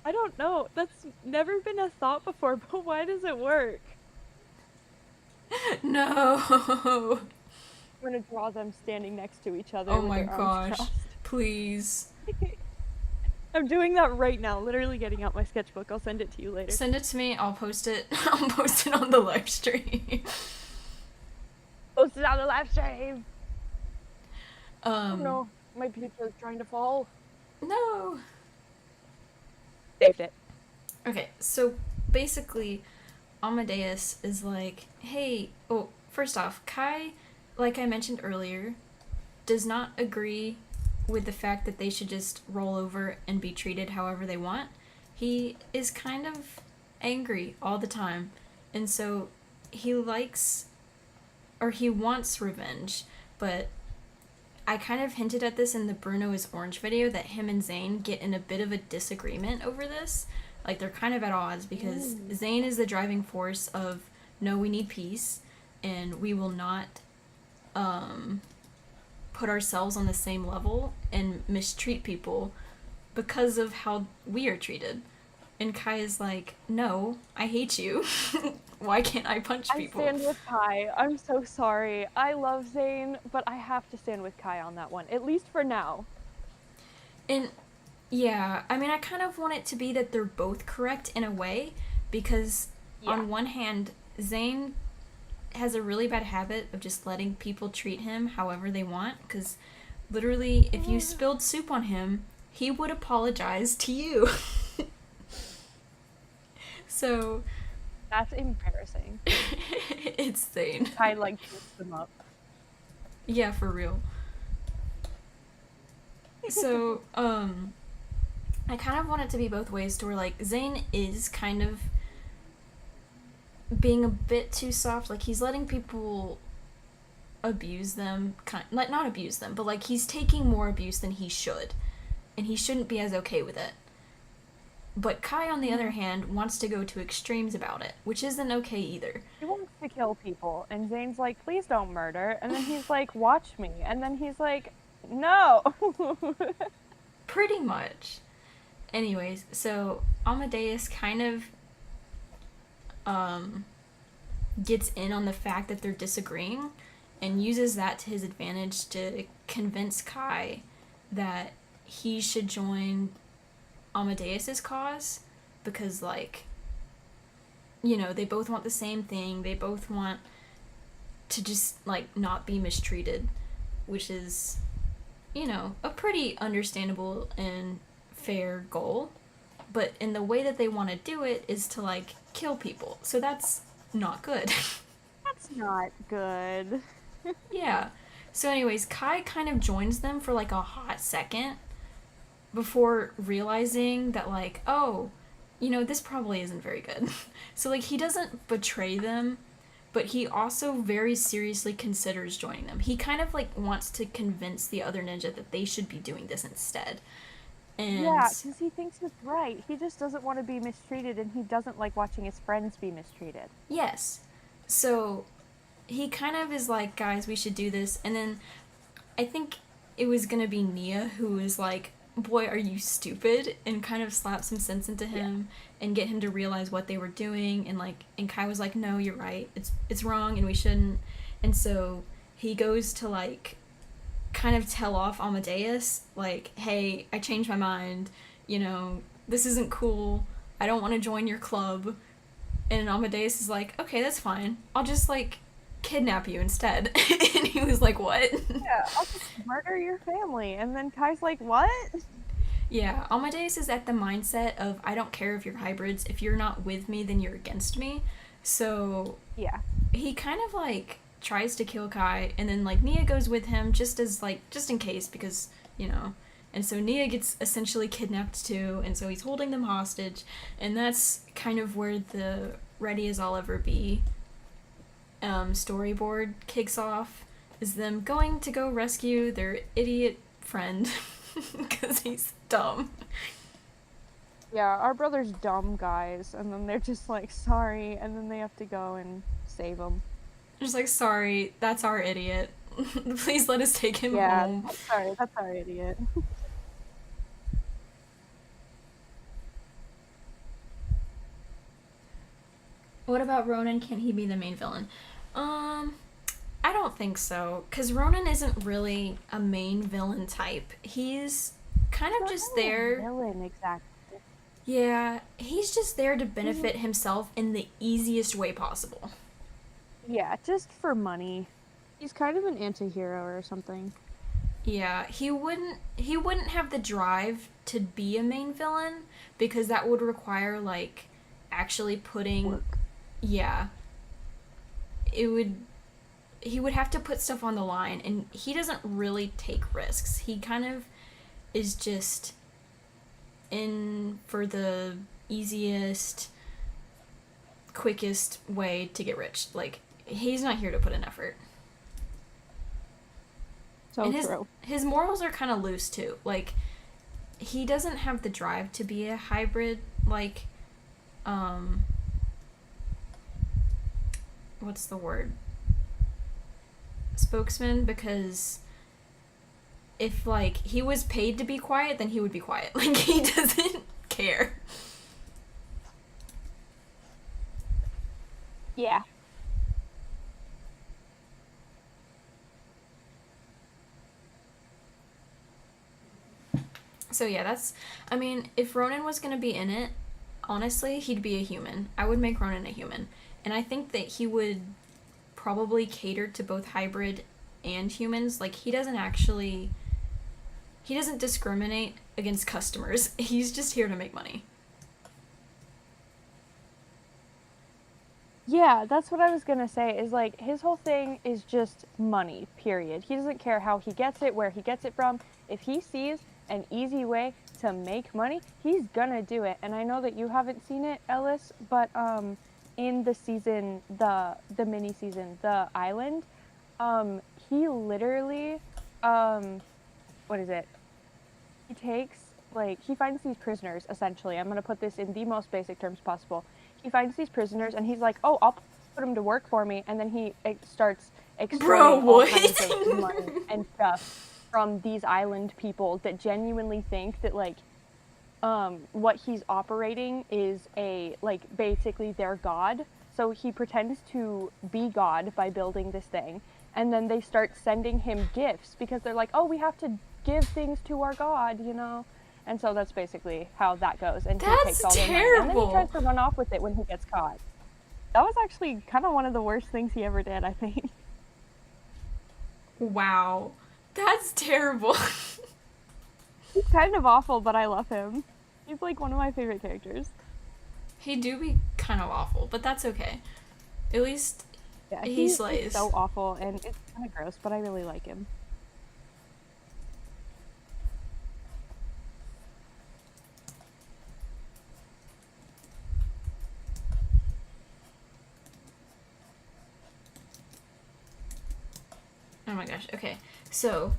don't know. That's never been a thought before, but why does it work? No. I'm gonna draw them standing next to each other. Oh with my their arms gosh. crossed. Please. I'm doing that right now. Literally getting out my sketchbook. I'll send it to you later. Send it to me. I'll post it. I'll post it on the live stream. Post it on the live stream. Oh no, my pizza is trying to fall. No. Saved it. Okay, so basically, Amadeus is like, hey, oh, first off, Kai, like I mentioned earlier, does not agree with the fact that they should just roll over and be treated however they want. He is kind of angry all the time, and so he likes, or he wants revenge, but I kind of hinted at this in the Bruno is Orange video that him and Zane get in a bit of a disagreement over this. Like, they're kind of at odds because Zane is the driving force of, no, we need peace, and we will not put ourselves on the same level and mistreat people because of how we are treated. And Kai is like, no, I hate you. Why can't I punch people? I stand with Kai. I'm so sorry. I love Zane, but I have to stand with Kai on that one, at least for now. And yeah, I mean, I kind of want it to be that they're both correct in a way, because on one hand, Zane has a really bad habit of just letting people treat him however they want, because literally, if you spilled soup on him, he would apologize to you. So that's embarrassing. It's Zane. Kai like picks them up. Yeah, for real. So, I kind of want it to be both ways, to where, like, Zane is kind of being a bit too soft. Like, he's letting people abuse them, like, not abuse them, but, like, he's taking more abuse than he should, and he shouldn't be as okay with it. But Kai, on the other hand, wants to go to extremes about it, which isn't okay either. He wants to kill people, and Zane's like, please don't murder, and then he's like, watch me, and then he's like, no! Pretty much. Anyways, so Amadeus kind of gets in on the fact that they're disagreeing and uses that to his advantage to convince Kai that he should join Amadeus's cause, because, like, you know, they both want the same thing. They both want to just, like, not be mistreated, which is, you know, a pretty understandable and fair goal. But in the way that they want to do it is to, like, kill people. So that's not good. That's not good. Yeah. So anyways, Kai kind of joins them for, like, a hot second before realizing that, like, oh, you know, this probably isn't very good. So, like, he doesn't betray them, but he also very seriously considers joining them. He kind of, like, wants to convince the other ninja that they should be doing this instead. And yeah, because he thinks he's right. He just doesn't want to be mistreated, and he doesn't like watching his friends be mistreated. yes. So he kind of is like, guys, we should do this. And then I think it was gonna be Nia who was like, boy, are you stupid? And kind of slap some sense into him and get him to realize what they were doing. And like, and Kai was like, no, you're right. It's wrong and we shouldn't. And so he goes to like kind of tell off Amadeus, like, hey, I changed my mind. You know, this isn't cool. I don't want to join your club. And Amadeus is like, okay, that's fine. I'll just like kidnap you instead. And he was like, what? Yeah, I'll just murder your family. And then Kai's like, what? Yeah, Amadeus is at the mindset of, I don't care if you're hybrids. If you're not with me, then you're against me. So Yeah. he kind of like tries to kill Kai, and then like Nia goes with him just as like, just in case, because, you know. And so Nia gets essentially kidnapped too, and so he's holding them hostage. And that's kind of where the Ready as I'll Ever Be storyboard kicks off, is them going to go rescue their idiot friend because he's dumb. Yeah, our brother's dumb, guys. And then they're just like, sorry. And then they have to go and save him. Just like, sorry, that's our idiot. Please let us take him home. Sorry, that's our idiot. What about Ronan? Can he be the main villain? I don't think so, because Ronan isn't really a main villain type. He's kind of just there. Villain, exactly. Yeah, he's just there to benefit himself in the easiest way possible. Yeah, just for money. He's kind of an anti-hero or something. Yeah, he wouldn't have the drive to be a main villain, because that would require like actually putting Work. Yeah. He would have to put stuff on the line, and he doesn't really take risks. He kind of is just in for the easiest, quickest way to get rich. Like, he's not here to put in effort. So and true. His morals are kind of loose too. Like, he doesn't have the drive to be a hybrid, like, what's the word? Spokesman, because if like he was paid to be quiet, then he would be quiet. Like, he doesn't care. Yeah. So yeah, I mean, if Ronan was gonna be in it, honestly, he'd be a human. I would make Ronan a human. And I think that he would probably cater to both hybrid and humans. Like, he doesn't discriminate against customers. He's just here to make money. Yeah, that's what I was gonna say, is like, his whole thing is just money, period. He doesn't care how he gets it, where he gets it from. If he sees an easy way to make money, he's gonna do it. And I know that you haven't seen it, Ellis, but in the season, the mini season, The Island, he literally, what is it? He takes, like, he finds these prisoners, essentially. I'm gonna put this in the most basic terms possible. He finds these prisoners, and he's like, oh, I'll put them to work for me, and then he starts extracting all kinds of money and stuff from these island people that genuinely think that, like, what he's operating is basically their god. So he pretends to be God by building this thing, and then they start sending him gifts because they're like, oh, we have to give things to our god, you know? And so that's basically how that goes. And he takes all their money, and then he tries to run off with it when he gets caught. That was actually kind of one of the worst things he ever did, I think. Wow. That's terrible. He's kind of awful, but I love him. He's like one of my favorite characters. He do be kind of awful, but that's okay. At least he slays. He's so awful, and it's kind of gross, but I really like him. Oh my gosh, okay. So,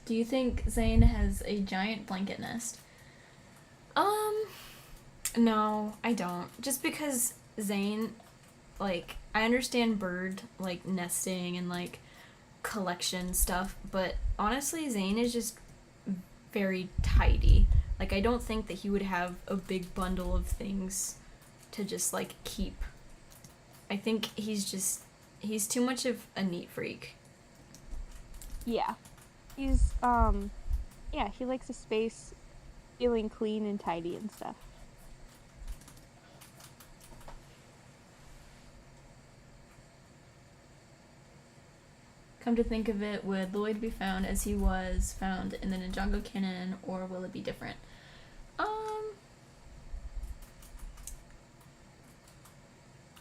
do you think Zane has a giant blanket nest? No, I don't. Just because Zane, like, I understand bird, like, nesting and, like, collection stuff, but honestly, Zane is just very tidy. Like, I don't think that he would have a big bundle of things to just, like, keep. I think he's too much of a neat freak. Yeah. He's, yeah, he likes a space feeling clean and tidy and stuff. Come to think of it, would Lloyd be found as he was found in the Ninjago canon, or will it be different?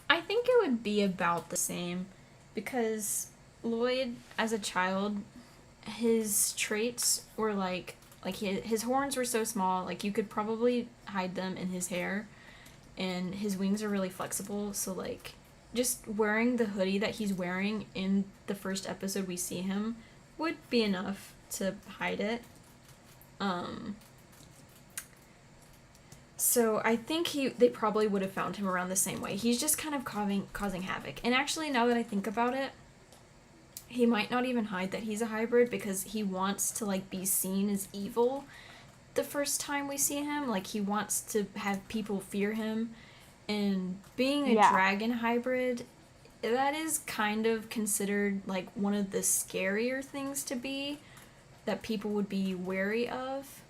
I think it would be about the same, because Lloyd, as a child, his traits were like his horns were so small, like you could probably hide them in his hair, and his wings are really flexible, so like just wearing the hoodie that he's wearing in the first episode we see him would be enough to hide it. So I think they probably would have found him around the same way. He's just kind of causing havoc. And actually, now that I think about it, he might not even hide that he's a hybrid, because he wants to like be seen as evil the first time we see him. Like, he wants to have people fear him. And being a dragon hybrid, that is kind of considered like one of the scarier things to be, that people would be wary of.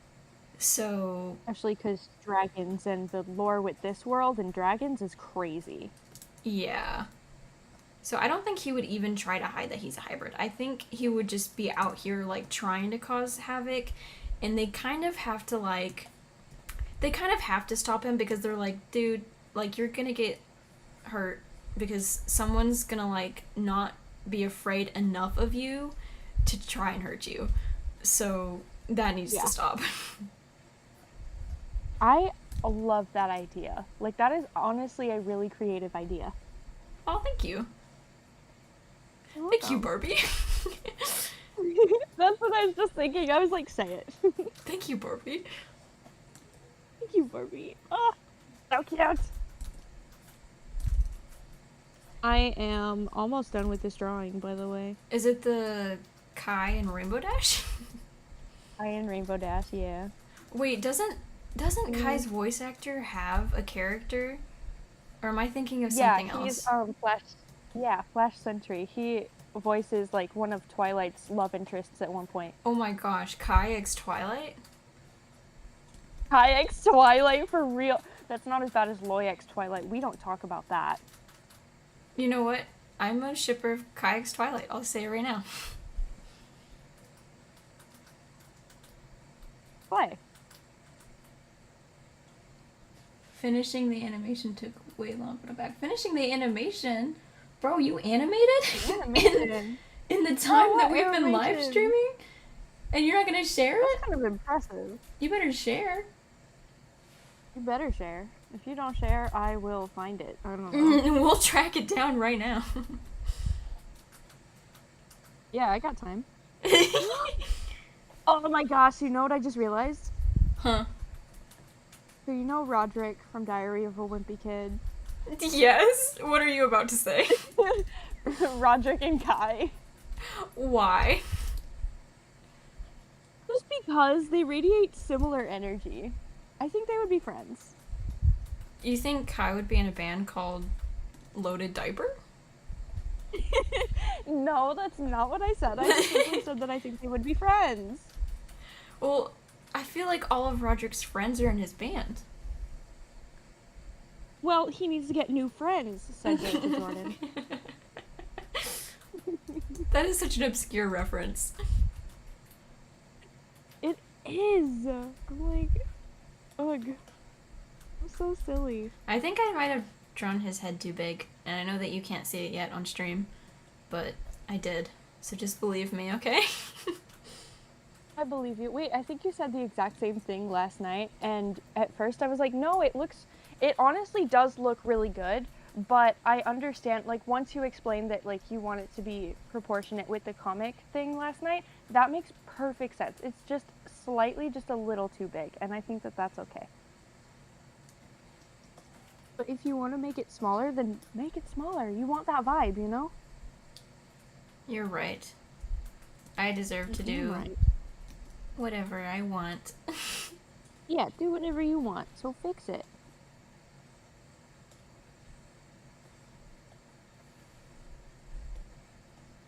So, especially because dragons and the lore with this world and dragons is crazy. Yeah. So I don't think he would even try to hide that he's a hybrid. I think he would just be out here like trying to cause havoc, and they kind of have to stop him, because they're like, dude, like, you're gonna get hurt because someone's gonna like not be afraid enough of you to try and hurt you. So that needs to stop. I love that idea. Like, that is honestly a really creative idea. Oh, thank you. Thank you, Barbie. That's what I was just thinking. I was like, say it. Thank you, Barbie. Thank you, Barbie. Oh, so cute. I am almost done with this drawing, by the way. Is it the Kai and Rainbow Dash? Kai and Rainbow Dash, yeah. Wait, doesn't Kai's voice actor have a character? Or am I thinking of something else? Yeah, Flash Sentry. He voices like one of Twilight's love interests at one point. Oh my gosh, Kai X Twilight? Kai X Twilight, for real. That's not as bad as Loy X Twilight. We don't talk about that. You know what? I'm a shipper of Kai X Twilight. I'll say it right now. Why? Finishing the animation took way long to back. Finishing the animation? Bro, you animated? In the time that we've been live streaming? And you're not gonna share it? That's kind of impressive. You better share. You better share. If you don't share, I will find it. I don't know. We'll track it down right now. Yeah, I got time. Oh my gosh, you know what I just realized? Huh? So you know Roderick from Diary of a Wimpy Kid? Yes? What are you about to say? Roderick and Kai. Why? Just because they radiate similar energy. I think they would be friends. You think Kai would be in a band called Loaded Diaper? No, that's not what I said. I simply said that I think they would be friends. Well, I feel like all of Roderick's friends are in his band. Well, he needs to get new friends, said Zane to Jordan. That is such an obscure reference. It is. I'm like, ugh. I'm so silly. I think I might have drawn his head too big, and I know that you can't see it yet on stream, but I did. So just believe me, okay? I believe you. Wait, I think you said the exact same thing last night, and at first I was like, no, it honestly does look really good, but I understand, like, once you explained that, like, you want it to be proportionate with the comic thing last night, that makes perfect sense. It's just slightly, just a little too big, and I think that that's okay. But if you want to make it smaller, then make it smaller. You want that vibe, you know? You're right. I deserve to do Right. whatever I want. Yeah, do whatever you want, so fix it.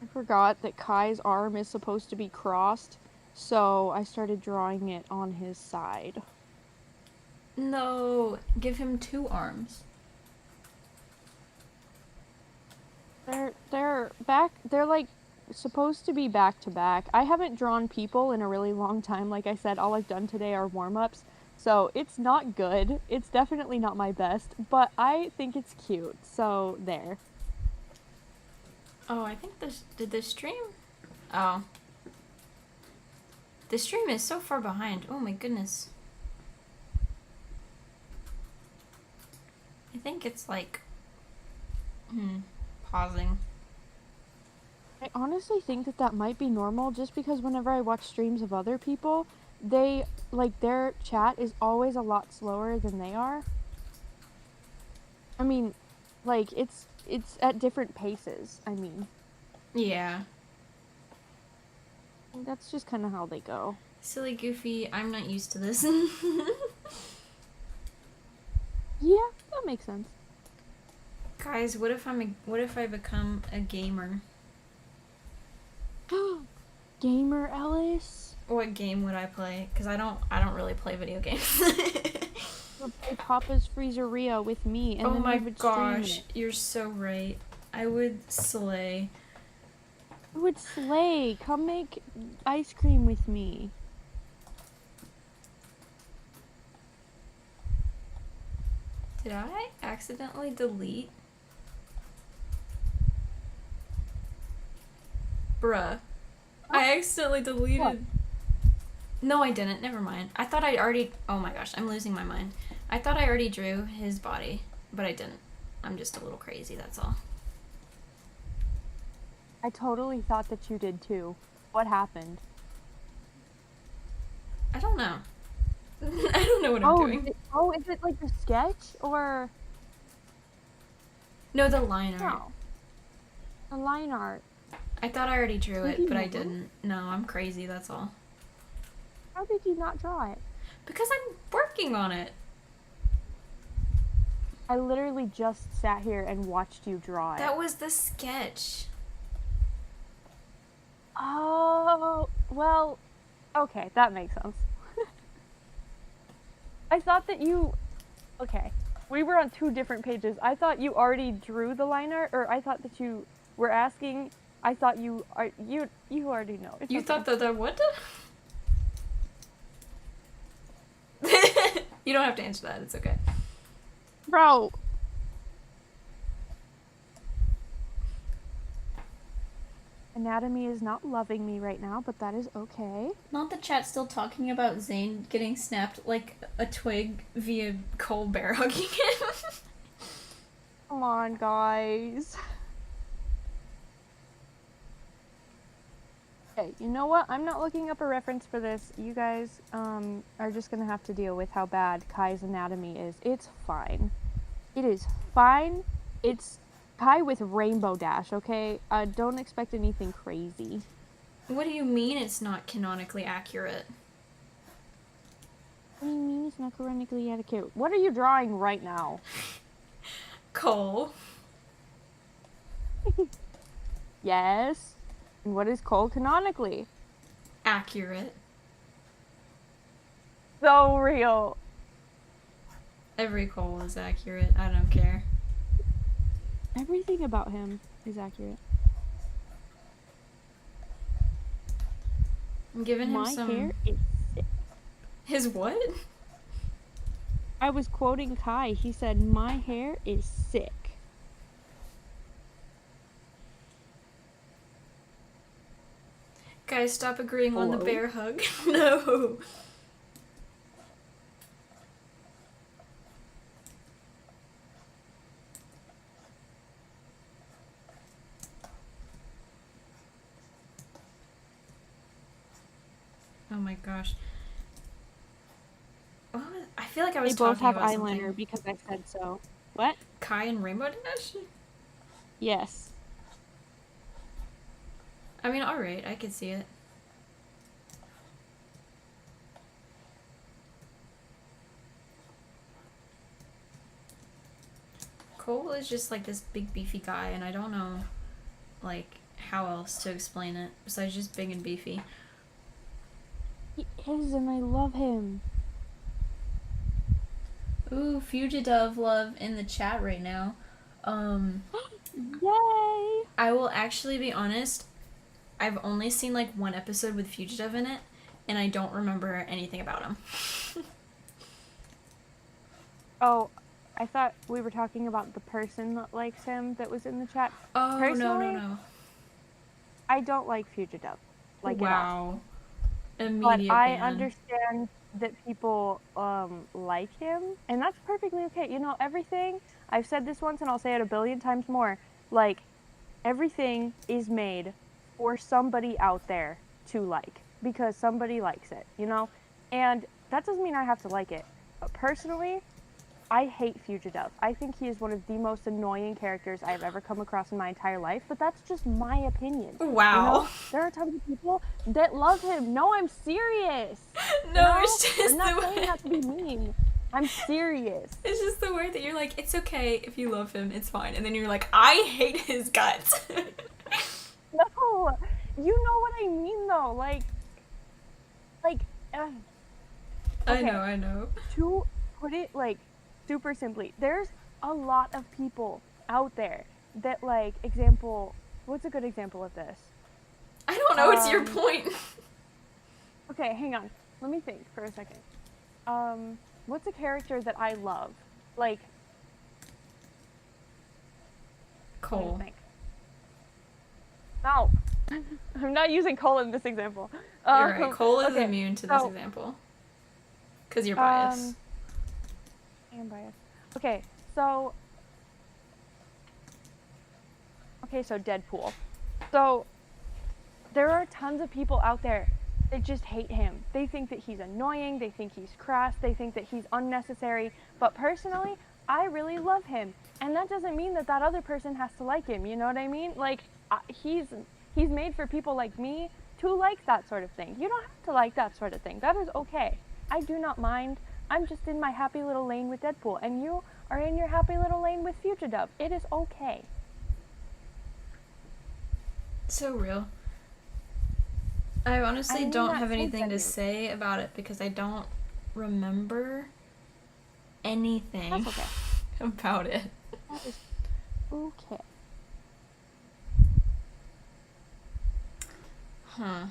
I forgot that Kai's arm is supposed to be crossed, so I started drawing it on his side. No, give him 2 arms. They're like supposed to be back to back. I haven't drawn people in a really long time. Like I said, all I've done today are warm-ups. So it's not good. It's definitely not my best, but I think it's cute. So there. Oh, I think did the stream? Oh. The stream is so far behind. Oh my goodness. I think it's like pausing. I honestly think that might be normal just because whenever I watch streams of other people, they like their chat is always a lot slower than they are. I mean, like it's at different paces, I mean. Yeah. That's just kind of how they go. Silly Goofy, I'm not used to this. Yeah, that makes sense. Guys, what if I become a gamer? Gamer Ellis. What game would I play? Because I don't really play video games. Or play Papa's Freezeria with me, and oh then my we would gosh, stream it. you're so right. I would slay. I would slay. Come make ice cream with me. Did I accidentally delete? Bruh. I accidentally deleted. What? No, I didn't. Never mind. I thought I already. Oh my gosh, I'm losing my mind. I thought I already drew his body, but I didn't. I'm just a little crazy, that's all. I totally thought that you did too. What happened? I don't know. I don't know what I'm doing. Is it like the sketch or? No, the line art. No. The line art. I thought I already drew Did it, you but I not? didn't. No, I'm crazy, that's all. How did you not draw it? Because I'm working on it. I literally just sat here and watched you draw it. That was the sketch. Oh, well, okay, that makes sense. I thought that you... Okay, we were on 2 different pages. I thought you already drew the line art, or I thought that you were asking... I thought you already know. It's You okay. thought that what? You don't have to answer that, it's okay. Bro. Anatomy is not loving me right now, but that is okay. Not the chat still talking about Zane getting snapped like a twig via Cole bear hugging him. Come on, guys. Okay, you know what? I'm not looking up a reference for this. You guys are just gonna have to deal with how bad Kai's anatomy is. It's fine. It is fine. It's Kai with rainbow dash, okay? Don't expect anything crazy. What do you mean it's not canonically accurate? What do you mean it's not canonically accurate? What are you drawing right now? Cole. Yes. And what is Cole canonically? Accurate. So real. Every Cole is accurate. I don't care. Everything about him is accurate. I'm giving him My some... hair is sick. His what? I was quoting Kai. He said, "My hair is sick." Guys, stop agreeing on the Hello? bear hug. No. Oh my gosh. Oh, I feel like I was They both talking have about eyeliner something. because I said so. What? Kai and Rainbow Dash? Yes. I mean, alright, I could see it. Cole is just like this big beefy guy, and I don't know like how else to explain it besides just big and beefy. He is, and I love him. Ooh, Fugitive love in the chat right now. Yay! I will actually be honest, I've only seen like one episode with Fugitive in it, and I don't remember anything about him. Oh, I thought we were talking about the person that likes him that was in the chat. Oh, Personally, no. I don't like Fugitive. Like, at all. Immediate But I ban. understand that people like him, and that's perfectly okay. You know, everything, I've said this once and I'll say it a billion times more, like, everything is made for somebody out there to like, because somebody likes it, you know? And that doesn't mean I have to like it. But personally, I hate Fugitive. I think he is one of the most annoying characters I've ever come across in my entire life, but that's just my opinion. Wow. You know? There are tons of people that love him. No, I'm serious. No, you know? it's just I'm not the saying way. that to be mean. I'm serious. It's just the way that you're like, it's okay if you love him, it's fine. And then you're like, I hate his guts. No, you know what I mean though. Like, okay. I know. To put it like super simply, there's a lot of people out there that like, example, what's a good example of this? I don't know, it's your point. Okay, hang on. Let me think for a second. What's a character that I love? Like, Cole. Think. No. I'm not using Cole in this example. You're right, Cole is okay, immune to this example. Because you're biased. I am biased. Okay, so Deadpool. So there are tons of people out there that just hate him. They think that he's annoying, they think he's crass, they think that he's unnecessary, but personally, I really love him. And that doesn't mean that that other person has to like him, you know what I mean? Like, he's made for people like me to like that sort of thing. You don't have to like that sort of thing. That is okay. I do not mind. I'm just in my happy little lane with Deadpool, and you are in your happy little lane with Fugitive. It is okay. So real. I honestly don't have anything to say say about it because I don't remember anything That's okay. about it. That is okay. Huh.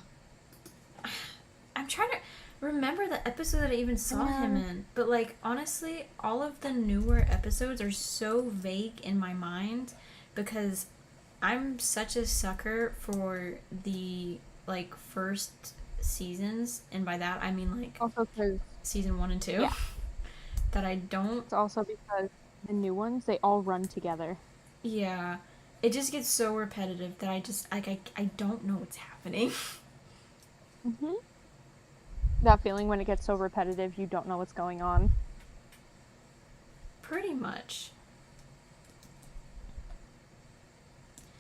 I'm trying to remember the episode that I even saw him in, but like honestly, all of the newer episodes are so vague in my mind because I'm such a sucker for the like first seasons, and by that I mean like Also because season 1 and 2. Yeah. That I don't. It's also because the new ones, they all run together. Yeah, it just gets so repetitive that I just like I don't know what's happening. Mhm. That feeling when it gets so repetitive, you don't know what's going on. Pretty much.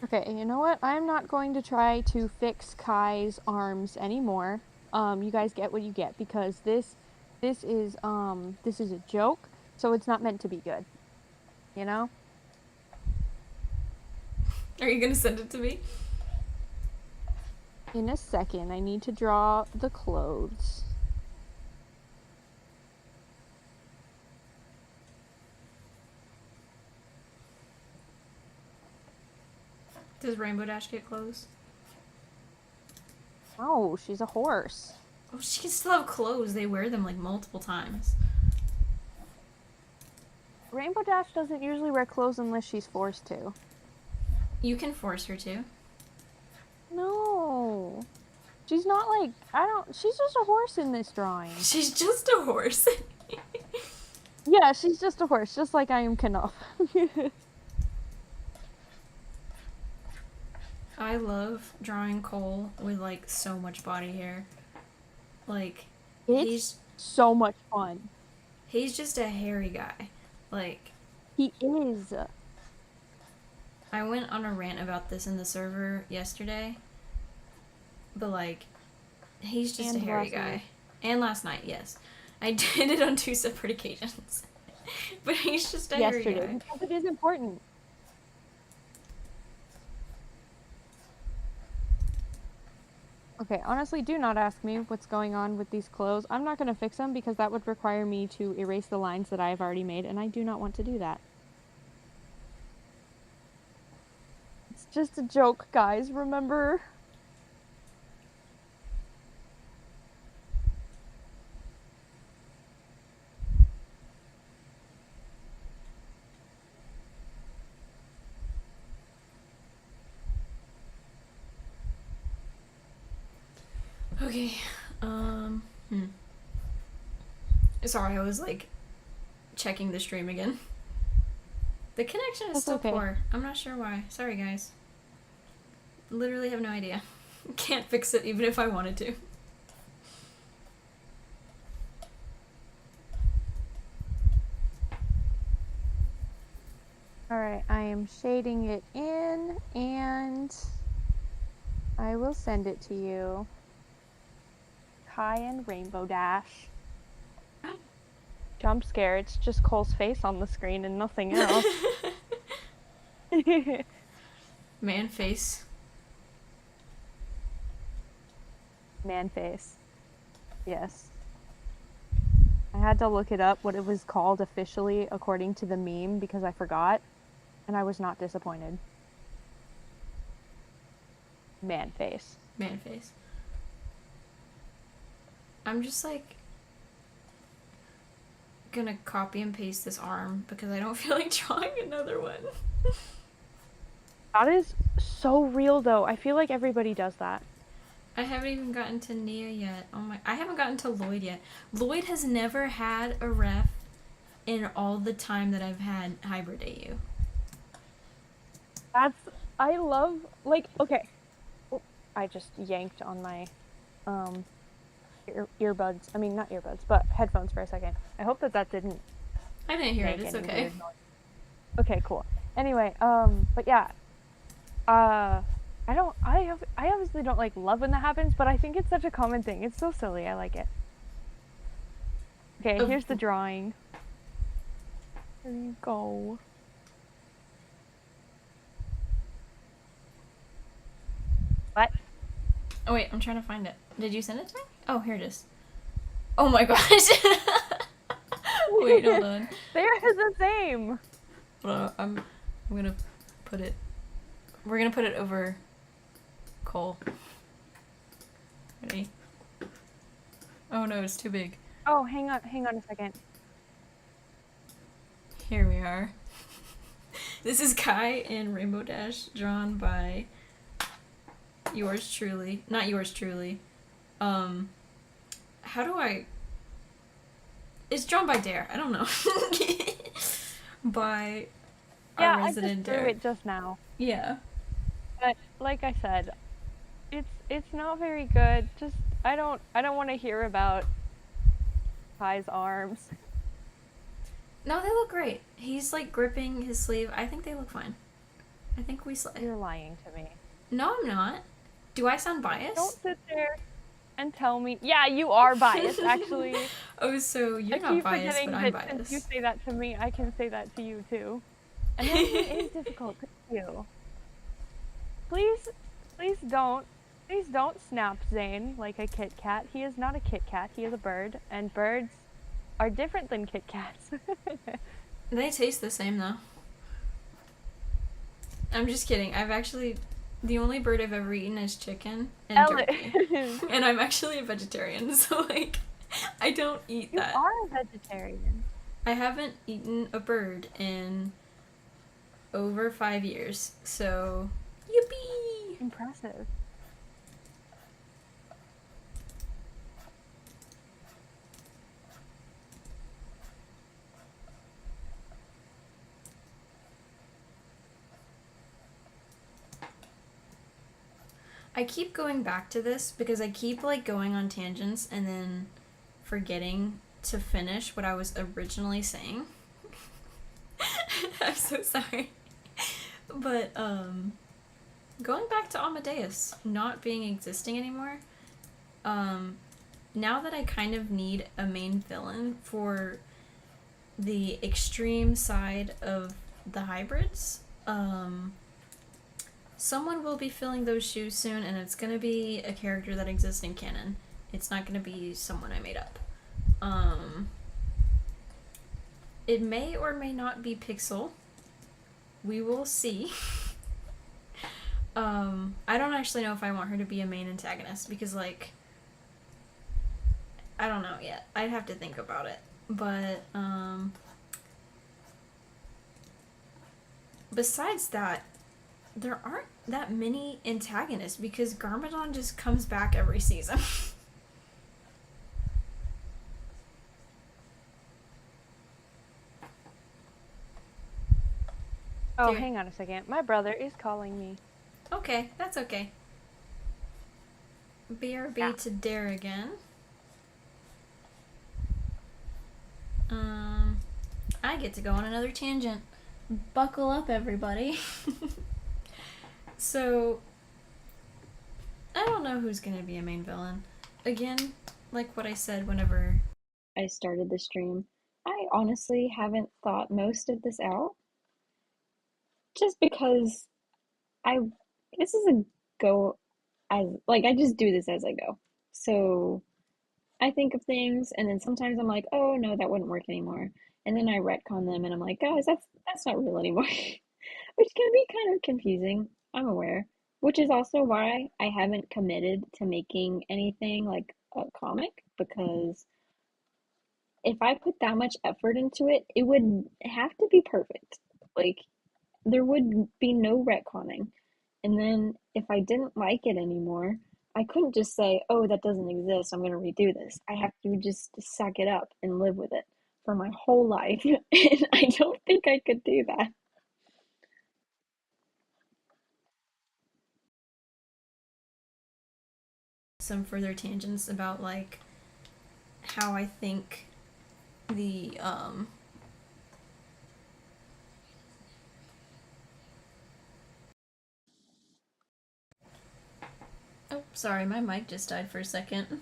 Okay, you know what? I'm not going to try to fix Kai's arms anymore. You guys get what you get because this is a joke, so it's not meant to be good. You know? Are you gonna send it to me? In a second, I need to draw the clothes. Does Rainbow Dash get clothes? Oh, she's a horse. Oh, she can still have clothes. They wear them like multiple times. Rainbow Dash doesn't usually wear clothes unless she's forced to. You can force her to. No. She's not like, she's just a horse in this drawing. She's just a horse. Yeah, she's just a horse, just like I am Knopf. I love drawing Cole with like so much body hair. Like, It's so much fun. He's just a hairy guy. Like, he is. I went on a rant about this in the server yesterday. But like, he's just a hairy guy. And last night, yes. I did it on 2 separate occasions. But he's just a hairy Yesterday, guy. because it is important. Okay, honestly, do not ask me what's going on with these clothes. I'm not going to fix them because that would require me to erase the lines that I have already made, and I do not want to do that. It's just a joke, guys, remember? Okay, Sorry, I was like checking the stream again. The connection is That's still okay. poor. I'm not sure why. Sorry, guys. Literally have no idea. Can't fix it even if I wanted to. Alright, I am shading it in, and I will send it to you. Kai and Rainbow Dash. Jump scare, it's just Cole's face on the screen and nothing else. Man face. Man face. Yes. I had to look it up what it was called officially according to the meme because I forgot, and I was not disappointed. Man face. Man face. I'm just like gonna copy and paste this arm because I don't feel like drawing another one. That is so real though. I feel like everybody does that. I haven't even gotten to Nia yet. Oh my, I haven't gotten to Lloyd yet. Lloyd has never had a ref in all the time that I've had Hybrid AU. I love, like, okay. Oh, I just yanked on my earbuds. I mean, not earbuds, but headphones for a second. I hope that didn't I didn't hear it, make it's any okay. weird noise. Okay, cool. Anyway, but yeah. I obviously don't like love when that happens, but I think it's such a common thing. It's so silly. I like it. Okay, here's the drawing. There you go. What? Oh wait, I'm trying to find it. Did you send it to me? Oh, here it is. Oh my gosh. Wait, hold on. They're the same. Hold on, I'm gonna put it. We're gonna put it over Cole. Ready? Oh no, it's too big. Oh, hang on a second. Here we are. This is Kai in Rainbow Dash, drawn by yours truly. Not yours truly. How do I... It's drawn by Dare. I don't know. By our resident Dare. I just drew it just now. Yeah. But like I said, it's not very good. Just I don't want to hear about Kai's arms. No, they look great. He's like gripping his sleeve. I think they look fine. I think we slay. You're lying to me. No, I'm not. Do I sound biased? Don't sit there and tell me. Yeah, you are biased, actually. Oh, so you're not biased, but I'm biased. Since you say that to me, I can say that to you too. And it is difficult. Thank you. Please don't snap Zane like a Kit Kat. He is not a Kit Kat. He is a bird, and birds are different than Kit Kats. They taste the same though. I'm just kidding. The only bird I've ever eaten is chicken and turkey. And I'm actually a vegetarian, so like, I don't eat that. You are a vegetarian. I haven't eaten a bird in over 5 years, so yippee! Impressive. I keep going back to this because I keep like going on tangents and then forgetting to finish what I was originally saying. I'm so sorry. But going back to Amadeus not being existing anymore, now that I kind of need a main villain for the extreme side of the hybrids. Someone will be filling those shoes soon, and it's gonna be a character that exists in canon. It's not gonna be someone I made up. It may or may not be Pixel. We will see. I don't actually know if I want her to be a main antagonist because, like, I don't know yet. I'd have to think about it. But, besides that, there aren't that many antagonists because Garmadon just comes back every season. Oh, There- hang on a second. My brother is calling me. Okay, that's okay. BRB Yeah. to Dare again. I get to go on another tangent. Buckle up, everybody. So, I don't know who's gonna be a main villain. Again, like what I said whenever I started the stream, I honestly haven't thought most of this out. Just because I this is a go as like I just do this as I go. So I think of things and then sometimes I'm like, oh no, that wouldn't work anymore. And then I retcon them and I'm like, guys, that's not real anymore. Which can be kind of confusing, I'm aware. Which is also why I haven't committed to making anything like a comic because if I put that much effort into it, it would have to be perfect. Like there would be no retconning. And then if I didn't like it anymore, I couldn't just say, oh, that doesn't exist. I'm going to redo this. I have to just suck it up and live with it for my whole life. And I don't think I could do that. Some further tangents about like how I think the oh, sorry, my mic just died for a second.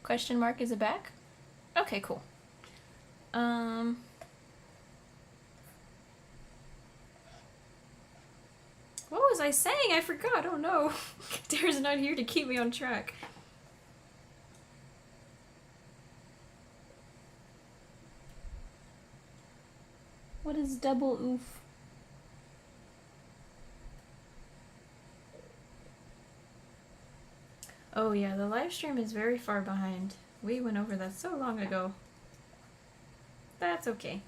Question mark, is it back? Okay, cool. What was I saying? I forgot. Oh no. Dare's not here to keep me on track. What is double oof? Oh yeah, the live stream is very far behind. We went over that so long ago. That's okay.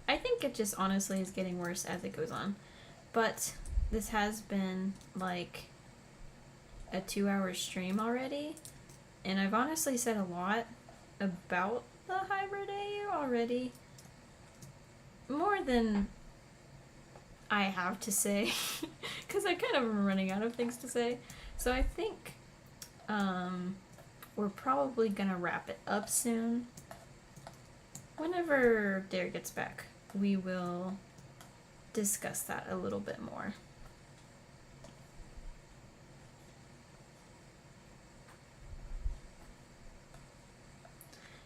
I think it just honestly is getting worse as it goes on. But this has been like a 2-hour stream already. And I've honestly said a lot about the hybrid AU already. More than I have to say. Because I kind of am running out of things to say. So I think we're probably gonna wrap it up soon. Whenever Dare gets back, we will discuss that a little bit more.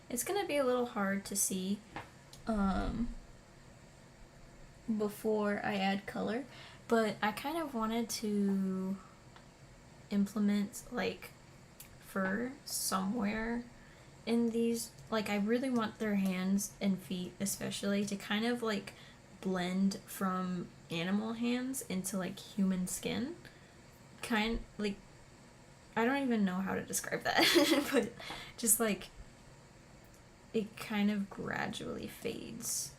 It's gonna be a little hard to see before I add color, but I kind of wanted to implement like fur somewhere in these. Like I really want their hands and feet especially to kind of like blend from animal hands into like human skin. Kind like I don't even know how to describe that, but just like it kind of gradually fades.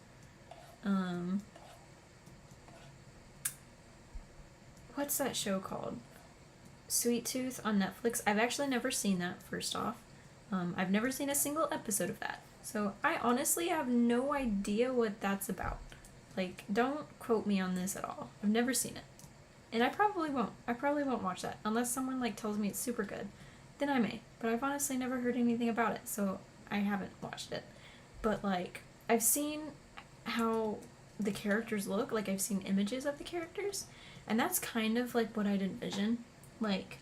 What's that show called? Sweet Tooth on Netflix. I've actually never seen that, first off. I've never seen a single episode of that. So I honestly have no idea what that's about. Like, don't quote me on this at all. I've never seen it. And I probably won't. I probably won't watch that. Unless someone, like, tells me it's super good. Then I may. But I've honestly never heard anything about it, so I haven't watched it. But, like, I've seen how the characters look. Like, I've seen images of the characters. And that's kind of, like, what I'd envision. Like,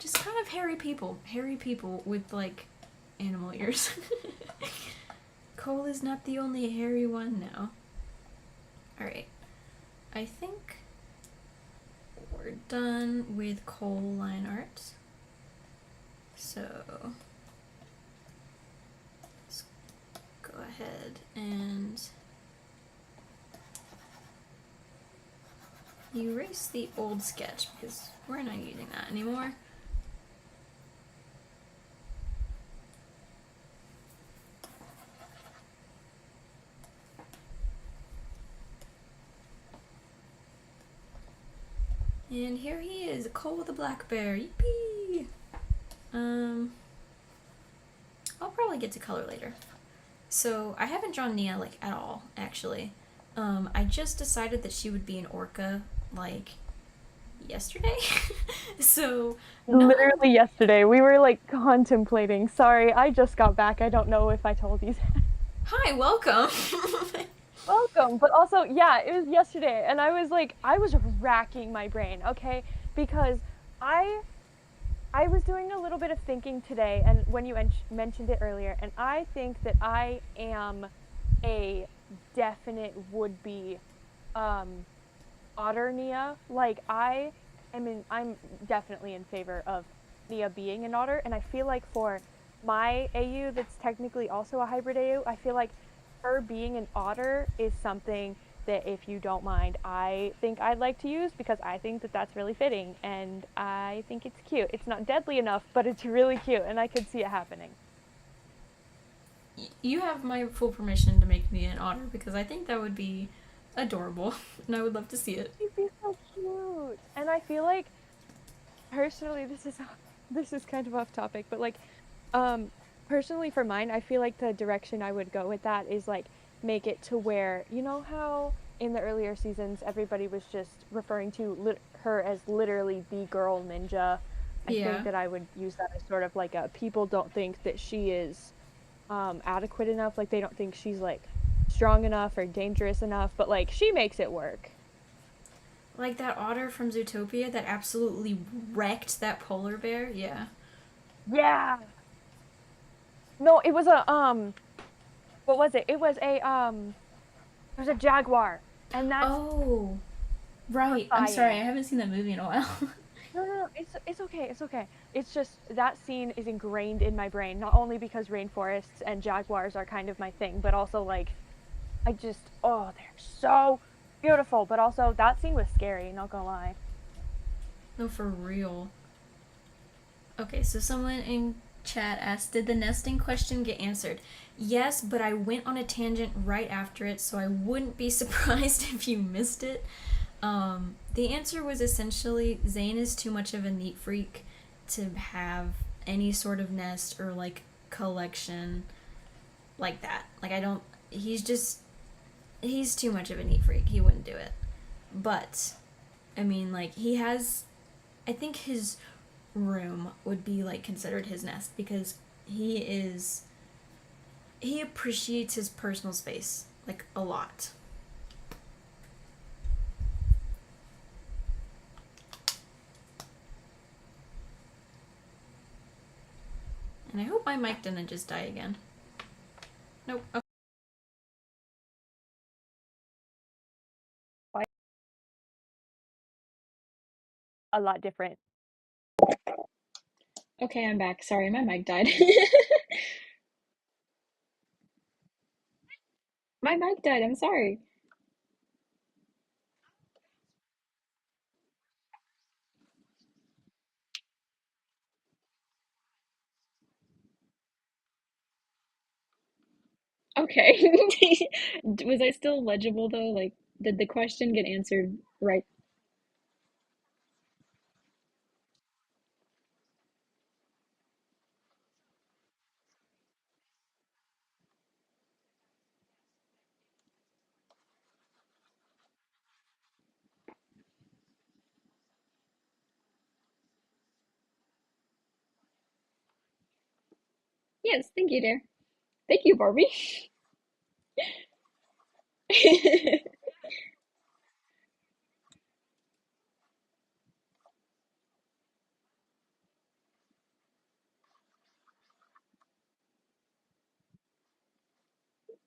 just kind of hairy people with like animal ears. Cole is not the only hairy one now. All right, I think we're done with Cole line art. So let's go ahead and erase the old sketch because we're not using that anymore. And here he is, Cole the black bear. Yippee! I'll probably get to color later. So I haven't drawn Nia like at all, actually. I just decided that she would be an orca like yesterday. So Literally yesterday, we were like contemplating. Sorry, I just got back. I don't know if I told you that. Hi, welcome. Welcome. But also, yeah, it was yesterday, and I was like, I was racking my brain, okay? Because I I was doing a little bit of thinking today, and when you mentioned it earlier, and I think that I am a definite would-be um, otter Nia. Like I'm definitely in favor of Nia being an otter, and I feel like for my AU, that's technically also a hybrid AU. I feel like her being an otter is something that, if you don't mind, I think I'd like to use because I think that that's really fitting, and I think it's cute. It's not deadly enough, but it's really cute, and I could see it happening. You have my full permission to make me an otter because I think that would be adorable and I would love to see it. It'd be so cute, and I feel like personally, this is kind of off topic, but like, um, personally for mine, I feel like the direction I would go with that is like make it to where, you know how in the earlier seasons everybody was just referring to her as literally the girl ninja. I think Yeah. that I would use that as sort of like a people don't think that she is adequate enough, like they don't think she's like strong enough or dangerous enough, but like she makes it work. Like that otter from Zootopia that absolutely wrecked that polar bear. Yeah. Yeah. No, it was a what was it? It was a jaguar. And that's Oh, right. I'm sorry. I terrifying. haven't seen that movie in a while. No, no, no. It's okay. It's okay. It's just that scene is ingrained in my brain, not only because rainforests and jaguars are kind of my thing, but also like I just oh, they're so beautiful. But also that scene was scary, not gonna lie. No, for real. Okay, so someone in chat asked, did the nesting question get answered? Yes, but I went on a tangent right after it, so I wouldn't be surprised if you missed it. The answer was essentially Zane is too much of a neat freak to have any sort of nest or like collection like that. Like, I don't. He's just. He's too much of a neat freak. He wouldn't do it. But, I mean, like, he has. I think his room would be like considered his nest because he is. He appreciates his personal space like a lot. And I hope my mic didn't just die again. Nope. A lot different. Okay, I'm back. Sorry, my mic died. My mic died. I'm sorry. Okay. Was I still legible though? Like, did the question get answered right? Yes, thank you, dear. Thank you, Barbie.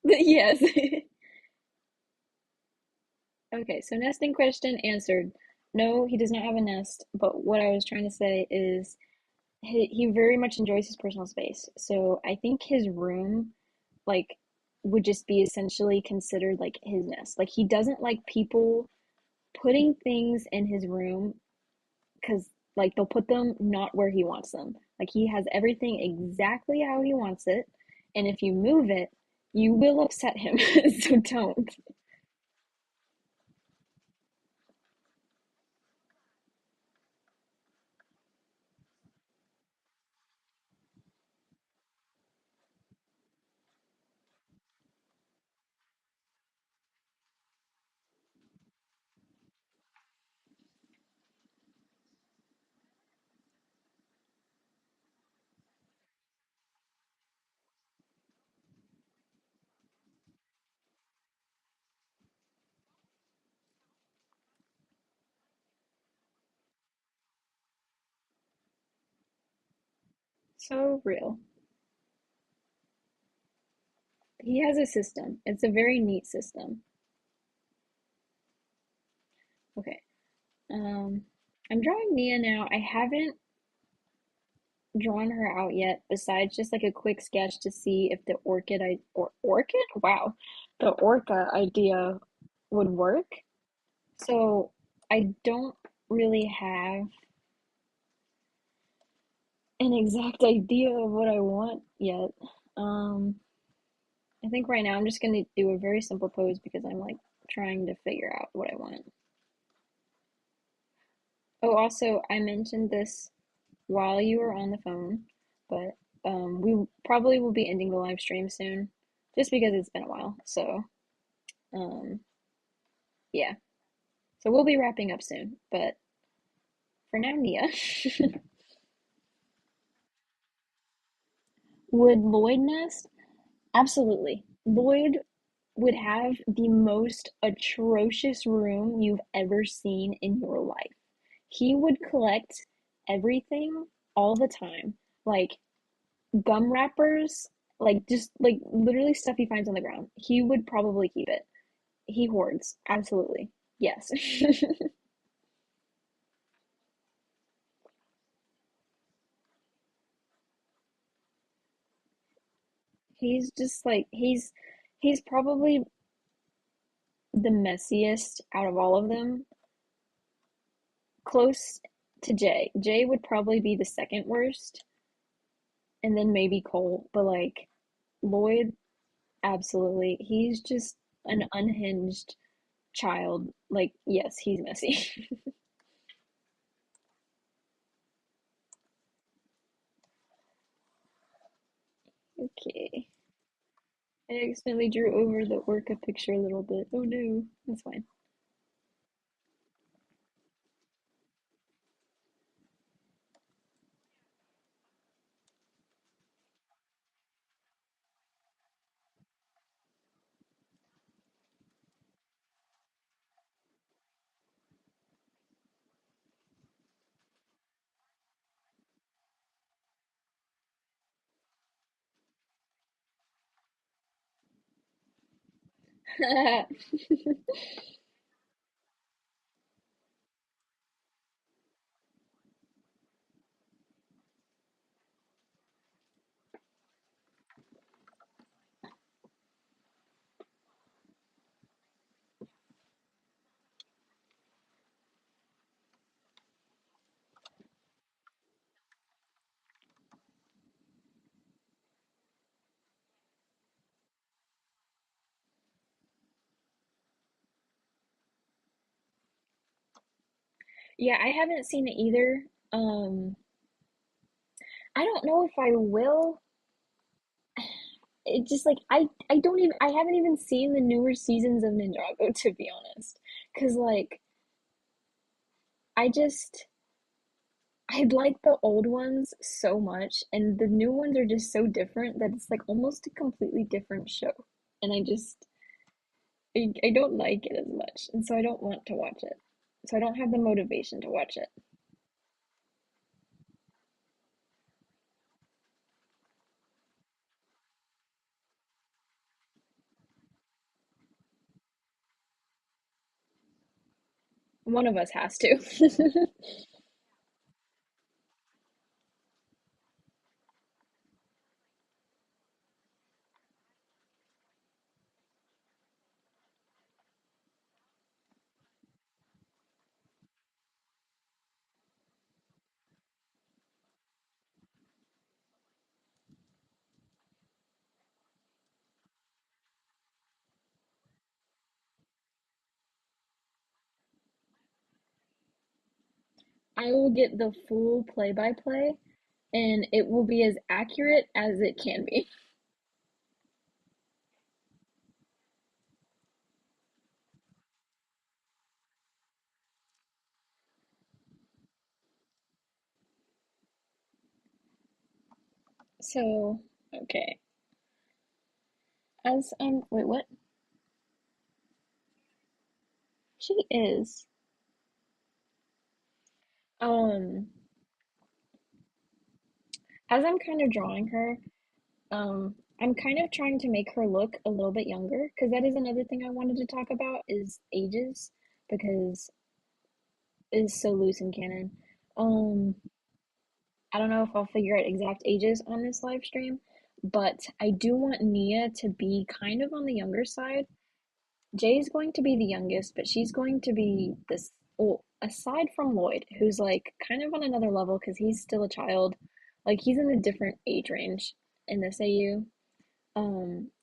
Yes. Okay, so nesting question answered. No, he does not have a nest, but what I was trying to say is he very much enjoys his personal space. So I think his room, like, would just be essentially considered like his nest. Like, he doesn't like people putting things in his room because, like, they'll put them not where he wants them. Like, he has everything exactly how he wants it, and if you move it, you will upset him. So don't. So real. He has a system. It's a very neat system. Okay. Um, I'm drawing Nia now. I haven't drawn her out yet, besides just like a quick sketch to see if the orchid? Wow. The orca idea would work. So I don't really have an exact idea of what I want yet. Um, I think right now I'm just gonna do a very simple pose because I'm like trying to figure out what I want. Oh, also, I mentioned this while you were on the phone, but we probably will be ending the live stream soon, just because it's been a while. So, um, yeah. So we'll be wrapping up soon, but for now, Nia. Would Lloyd nest? Absolutely. Lloyd would have the most atrocious room you've ever seen in your life. He would collect everything all the time, like gum wrappers, like just like literally stuff he finds on the ground. He would probably keep it. He hoards, absolutely. Yes. He's just like he's probably the messiest out of all of them, close to Jay. Jay would probably be the second worst, and then maybe Cole, but like Lloyd, absolutely. He's just an unhinged child. Like, yes, he's messy. Okay. I accidentally drew over the orca picture a little bit. Oh no, that's fine. Yeah, I haven't seen it either. Um, I don't know if I will. It just like I don't even I haven't even seen the newer seasons of Ninjago to be honest. 'Cause like I just I like the old ones so much and the new ones are just so different that it's like almost a completely different show. And I don't like it as much. And so I don't want to watch it. So I don't have the motivation to watch it. One of us has to. I will get the full play-by-play, and it will be as accurate as it can be. So, okay. As wait, what? She is. Um, as I'm kind of drawing her, I'm kind of trying to make her look a little bit younger, because that is another thing I wanted to talk about is ages, because it's so loose in canon. Um, I don't know if I'll figure out exact ages on this live stream, but I do want Nia to be kind of on the younger side. Jay's going to be the youngest, but she's going to be this, well, aside from Lloyd, who's like kind of on another level because he's still a child. Like he's in a different age range in this AU.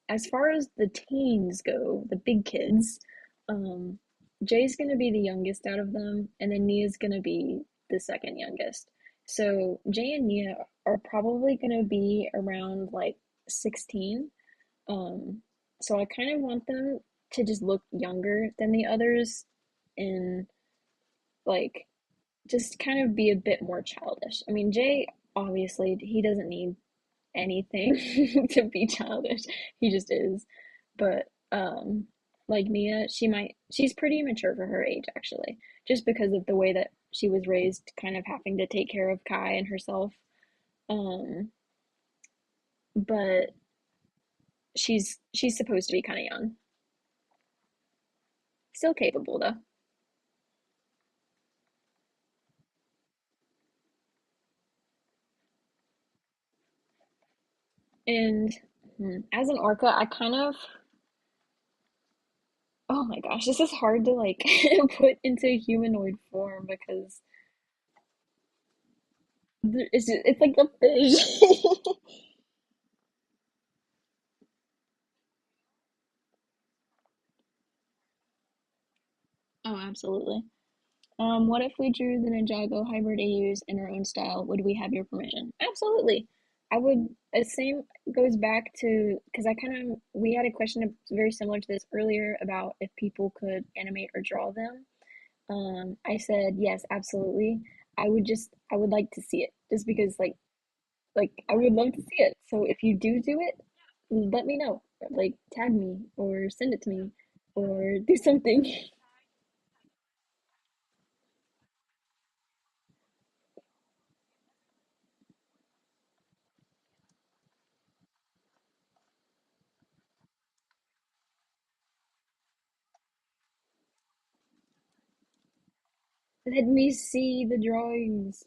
As far as the teens go, the big kids, um, Jay's gonna be the youngest out of them, and then Nia's gonna be the second youngest. So Jay and Nia are probably gonna be around like 16. Um, so I kind of want them to just look younger than the others and like just kind of be a bit more childish. I mean, Jay obviously he doesn't need anything to be childish. He just is. But like Nia, she's pretty mature for her age actually, just because of the way that she was raised, kind of having to take care of Kai and herself. Um, but she's supposed to be kind of young. Still capable though. And as an orca, I kind of, oh my gosh, this is hard to like put into humanoid form because it's like a fish. Oh, absolutely. What if we drew the Ninjago hybrid AUs in our own style? Would we have your permission? Absolutely. I would. The same goes back to because I kind of we had a question very similar to this earlier about if people could animate or draw them. I said yes, absolutely. I would like to see it just because like I would love to see it. So if you do it, let me know. Like tag me or send it to me or do something. Let me see the drawings.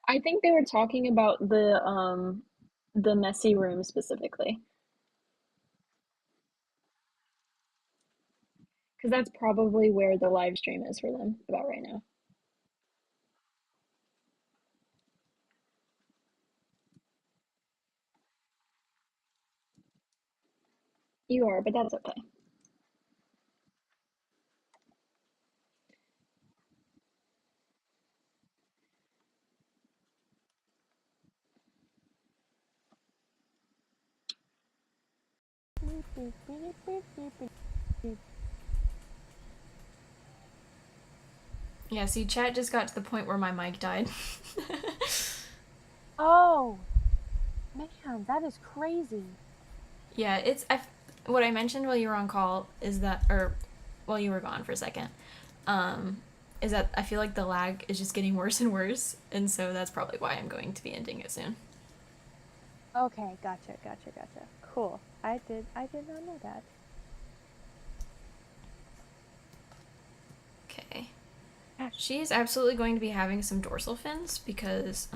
I think they were talking about the messy room specifically because that's probably where the live stream is for them about right now. You are, but that's okay. Yeah, see, chat just got to the point where my mic died. Oh, man, that is crazy. Yeah, what I mentioned while you were on call is that, or while you were gone for a second, um, is that I feel like the lag is just getting worse and worse, and so that's probably why I'm going to be ending it soon. Okay, gotcha. Cool. I did not know that. Okay. She is absolutely going to be having some dorsal fins because,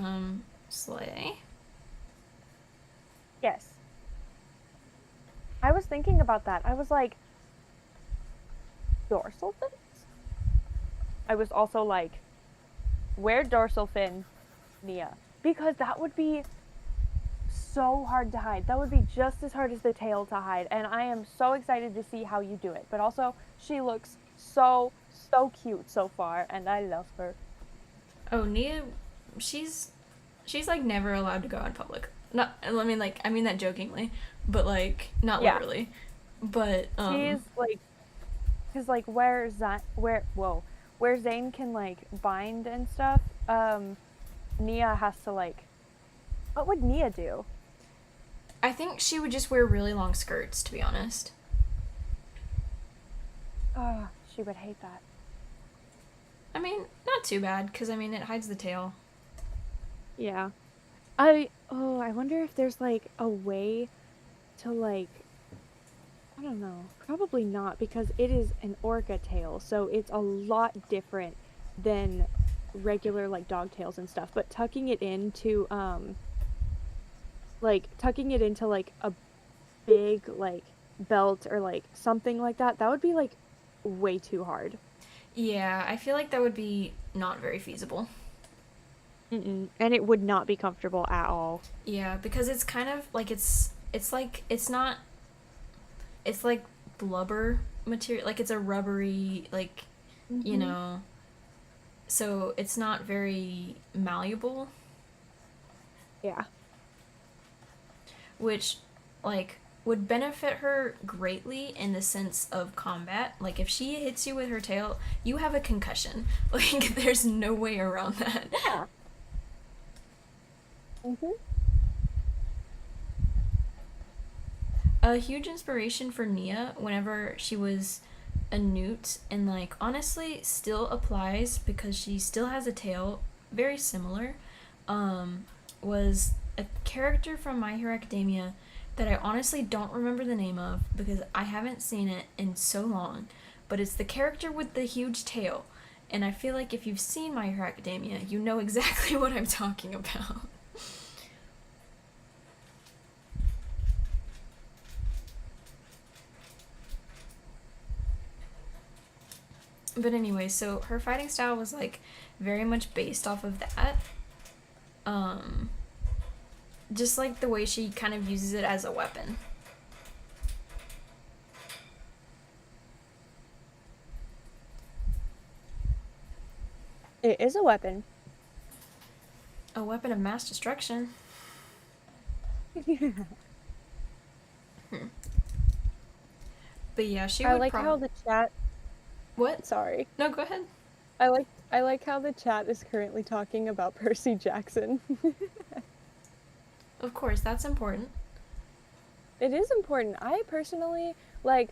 slay. Yes. I was thinking about that. I was like, dorsal fins? I was also like, where dorsal fin, Nia? Because that would be so hard to hide. That would be just as hard as the tail to hide. And I am so excited to see how you do it. But also, she looks so cute so far, and I love her. Oh, Nia, she's like never allowed to go in public. Not, I mean, like, I mean that jokingly, but like not Yeah. literally. But She's like, because like where Zane can like bind and stuff, Nia has to like, what would Nia do? I think she would just wear really long skirts, to be honest. Oh, she would hate that. I mean, not too bad, because I mean, it hides the tail. Yeah. I wonder if there's like a way to like, I don't know, probably not, because it is an orca tail, so it's a lot different than regular like dog tails and stuff, but tucking it into like a big like belt or like something like that, that would be like way too hard. Yeah, I feel like that would be not very feasible. And it would not be comfortable at all. Yeah, because it's kind of like it's like it's not it's like blubber material, like it's a rubbery like you know, so it's not very malleable. Yeah. Which like would benefit her greatly in the sense of combat. Like if she hits you with her tail, you have a concussion. Like there's no way around that. Yeah. A huge inspiration for Nia whenever she was a newt, and like honestly still applies because she still has a tail very similar, was a character from My Hero Academia that I honestly don't remember the name of because I haven't seen it in so long, but it's the character with the huge tail, and I feel like if you've seen My Hero Academia, you know exactly what I'm talking about. But anyway, so her fighting style was like very much based off of that. Um, just like the way she kind of uses it as a weapon. It is a weapon. A weapon of mass destruction. But yeah, she would I like how the chat. What? Sorry. No, go ahead. I like how the chat is currently talking about Percy Jackson. Of course, that's important. It is important. I personally like.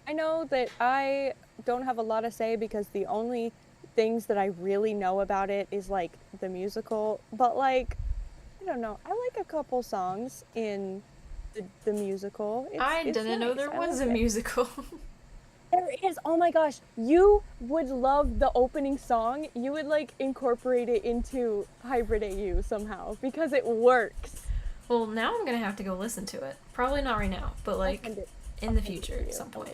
I know that I don't have a lot to say because the only things that I really know about it is like the musical, but like I don't know. I like a couple songs in the musical. I It's didn't know nice. there I was a like it. musical. There is. Oh my gosh. You would love the opening song. You would like incorporate it into Hybrid AU somehow because it works. Well, now I'm gonna have to go listen to it. Probably not right now, but like in the future at some point.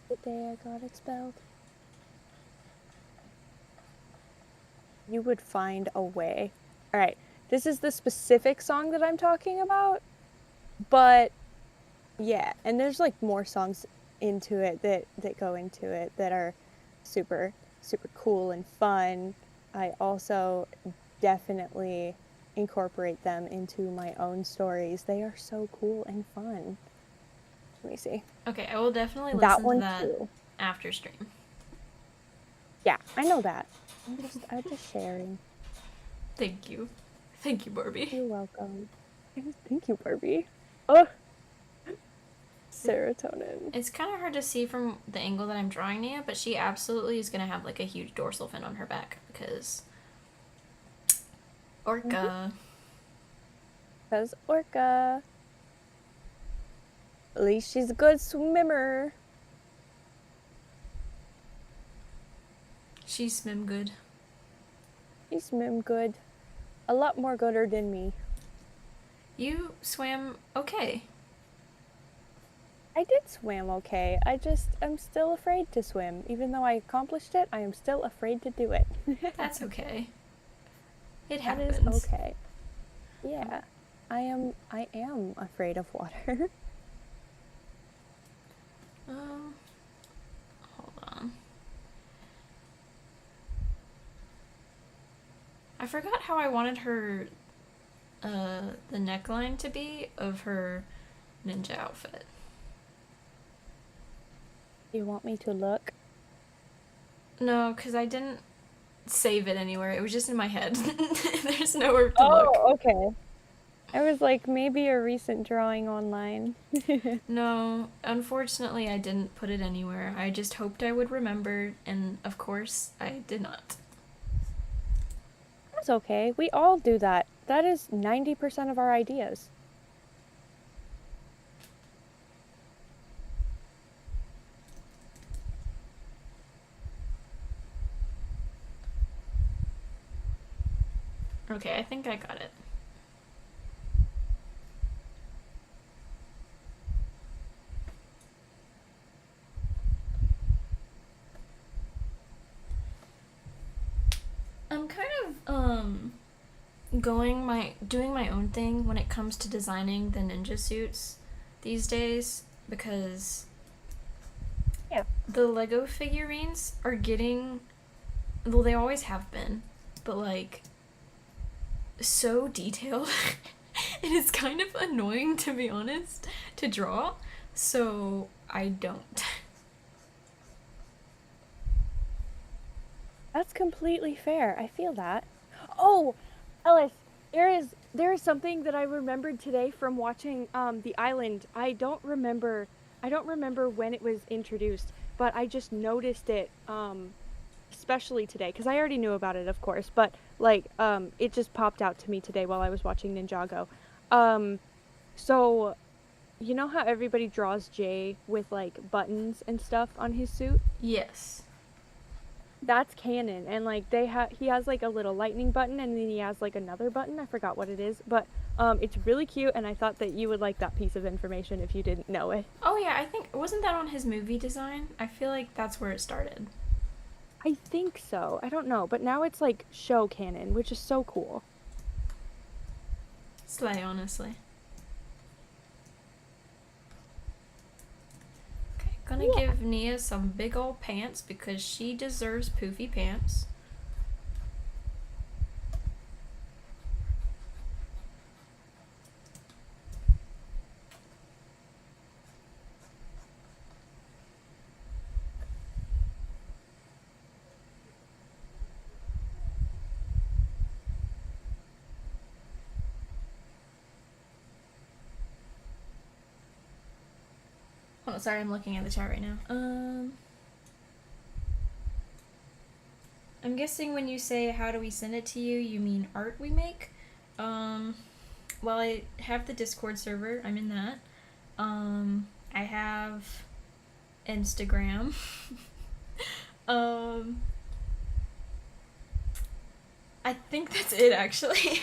The day I got expelled. You would find a way. All right. This is the specific song that I'm talking about. But yeah, and there's like more songs into it that go into it that are super cool and fun. I also definitely incorporate them into my own stories. They are so cool and fun. Let me see. Okay, I will definitely That listen to one that too. after stream. Yeah, I know that. I'm just sharing. Thank you. Thank you, Barbie. You're welcome. Thank you, Barbie. Oh, serotonin. It's kind of hard to see from the angle that I'm drawing Nia, but she absolutely is going to have like a huge dorsal fin on her back because orca. Because orca. At least she's a good swimmer. She swim good. She swim good. A lot more gooder than me. You swam okay. I did swim okay. I'm still afraid to swim. Even though I accomplished it, I am still afraid to do it. That's okay. It That happens. is okay. Yeah. I am afraid of water. Hold on. I forgot how I wanted her, the neckline to be of her ninja outfit. You want me to look? No, because I didn't save it anywhere. It was just in my head. There's nowhere to look. Oh, okay. I was like, maybe a recent drawing online. No, unfortunately, I didn't put it anywhere. I just hoped I would remember, and of course, I did not. That's okay. We all do that. That is 90% of our ideas. Okay, I think I got it. I'm kind of doing my own thing when it comes to designing the ninja suits these days because the Lego figurines are getting, well, they always have been, but like so detailed. It is kind of annoying, to be honest, to draw, so I don't. That's completely fair. I feel that. Oh, Ellis, there is something that I remembered today from watching The Island. I don't remember when it was introduced, but I just noticed it especially today because I already knew about it, of course, but like it just popped out to me today while I was watching Ninjago. So you know how everybody draws Jay with like buttons and stuff on his suit? Yes. That's canon, and like he has like a little lightning button, and then he has like another button. I forgot what it is, but it's really cute, and I thought that you would like that piece of information if you didn't know it. Oh yeah, I think, wasn't that on his movie design? I feel like that's where it started. I think so. I don't know, but now it's like show canon, which is so cool. Slay, honestly. Okay, gonna give Nia some big old pants because she deserves poofy pants. Oh, sorry, I'm looking at the chat right now. I'm guessing when you say how do we send it to you, you mean art we make? Well, I have the Discord server. I'm in that. I have Instagram. I think that's it, actually.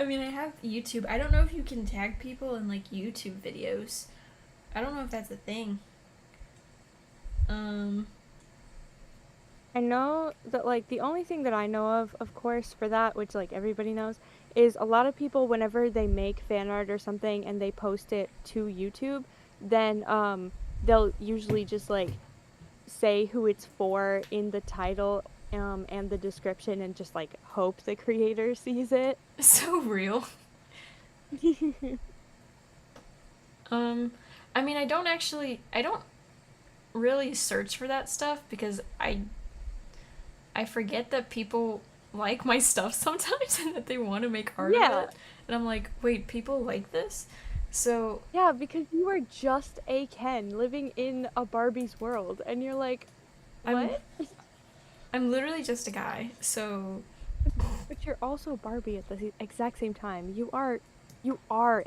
I mean, I have YouTube. I don't know if you can tag people in, like, YouTube videos. I don't know if that's a thing. I know that, like, the only thing that I know of course, for that, which, like, everybody knows, is a lot of people, whenever they make fan art or something and they post it to YouTube, then, they'll usually just, like, say who it's for in the title and the description and just like hope the creator sees it. So real. I mean, I don't really search for that stuff because I forget that people like my stuff sometimes and that they want to make art of Yeah. it. And I'm like, wait, people like this? So, Yeah, because you are just a Ken living in a Barbie's world, and you're like, I'm what? I'm literally just a guy. So, But you're also Barbie at the exact same time. You are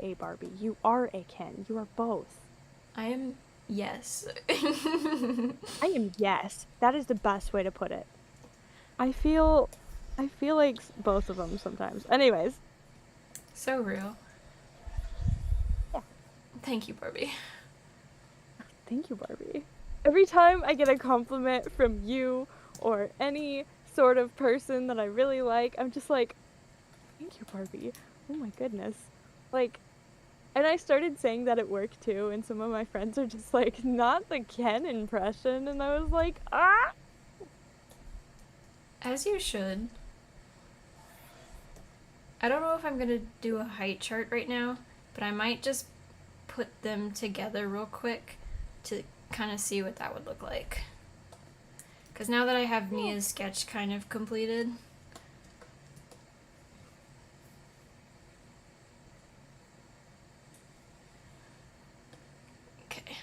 a Barbie. You are a Ken. You are both. I am yes. I am yes. That is the best way to put it. I feel like both of them sometimes. Anyways, So real. yeah. Thank you, Barbie. Thank you, Barbie. Every time I get a compliment from you or any sort of person that I really like, I'm just like, thank you, Barbie. Oh my goodness. Like, and I started saying that at work too, and some of my friends are just like, not the Ken impression, and I was like, ah! As you should. I don't know if I'm gonna do a height chart right now, but I might just put them together real quick to kind of see what that would look like. Because now that I have Mia's sketch kind of completed. Okay,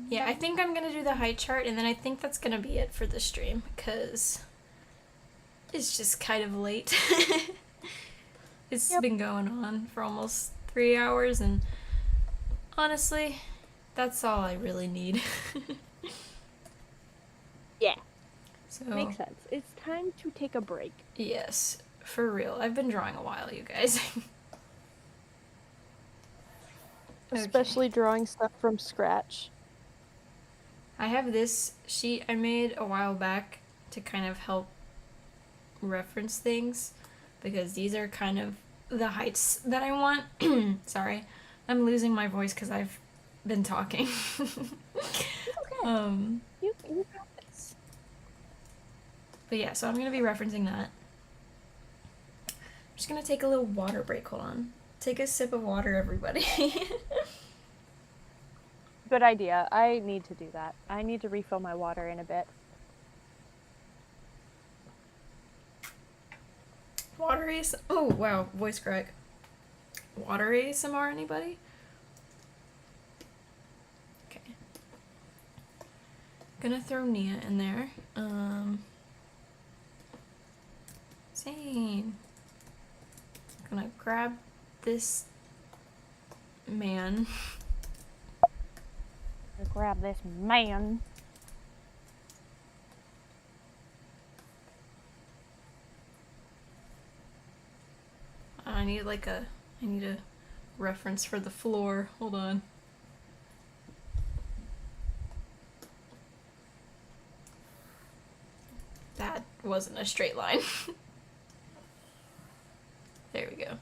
yeah, I think I'm gonna do the height chart, and then I think that's gonna be it for the stream, because it's just kind of late. It's been going on for almost 3 hours, and honestly, that's all I really need. Yeah. So, Makes sense. It's time to take a break. yes, for real. I've been drawing a while, you guys. Especially drawing stuff from scratch. I have this sheet I made a while back to kind of help reference things, because these are kind of the heights that I want. Sorry, I'm losing my voice because I've been talking. Okay. You got this. But yeah, so I'm gonna be referencing that. I'm just gonna take a little water break. Hold on. Take a sip of water, everybody. Good idea. I need to do that. I need to refill my water in a bit. Water ASMR. Oh wow, voice crack. Water ASMR, anybody? Okay. Gonna throw Nia in there. Zane. Gonna grab this man. Grab this man. I need a reference for the floor. Hold on. That wasn't a straight line. There we go.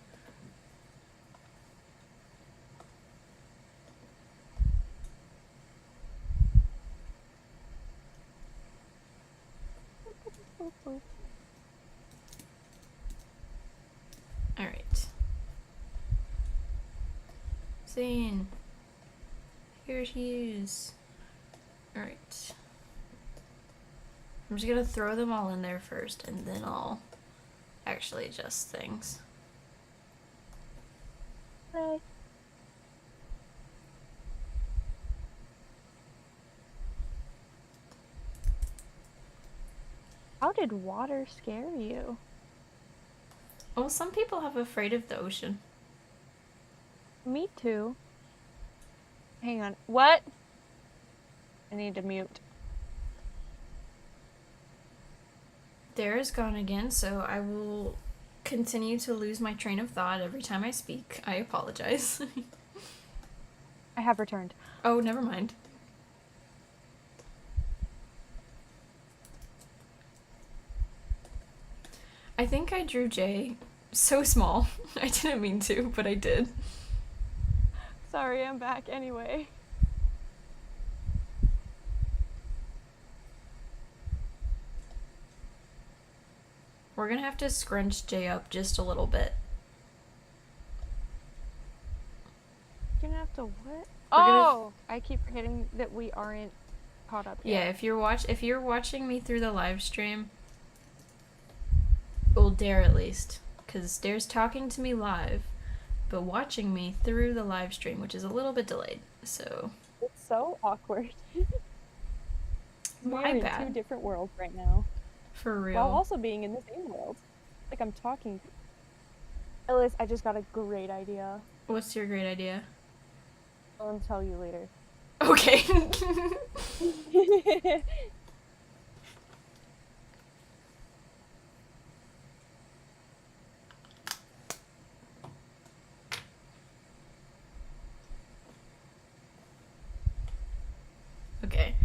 Alright. Zane. Here he is. Alright. I'm just gonna throw them all in there first, and then I'll actually adjust things. Okay. How did water scare you? Well, some people have afraid of the ocean. Me too. Hang on. What? I need to mute. Dare is gone again, so I will continue to lose my train of thought every time I speak. I apologize. I have returned. Oh, never mind. I think I drew Jay so small. I didn't mean to, but I did. Sorry, I'm back anyway. We're gonna have to scrunch Jay up just a little bit. You're gonna have to what? gonna- I keep forgetting that we aren't caught up Yeah, yet. if you're watching me through the live stream, well, Dare at least, because Dare's talking to me live, but watching me through the live stream, which is a little bit delayed. So It's so awkward. my We're in bad. 2 different worlds right now, For real. while also being in the same world. Like I'm talking. Ellis, I just got a great idea. What's your great idea? I'll tell you later. Okay. Okay.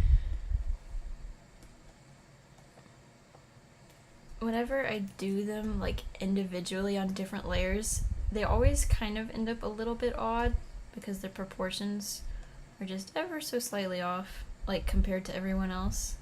Whenever I do them like individually on different layers, they always kind of end up a little bit odd because the proportions are just ever so slightly off, like compared to everyone else.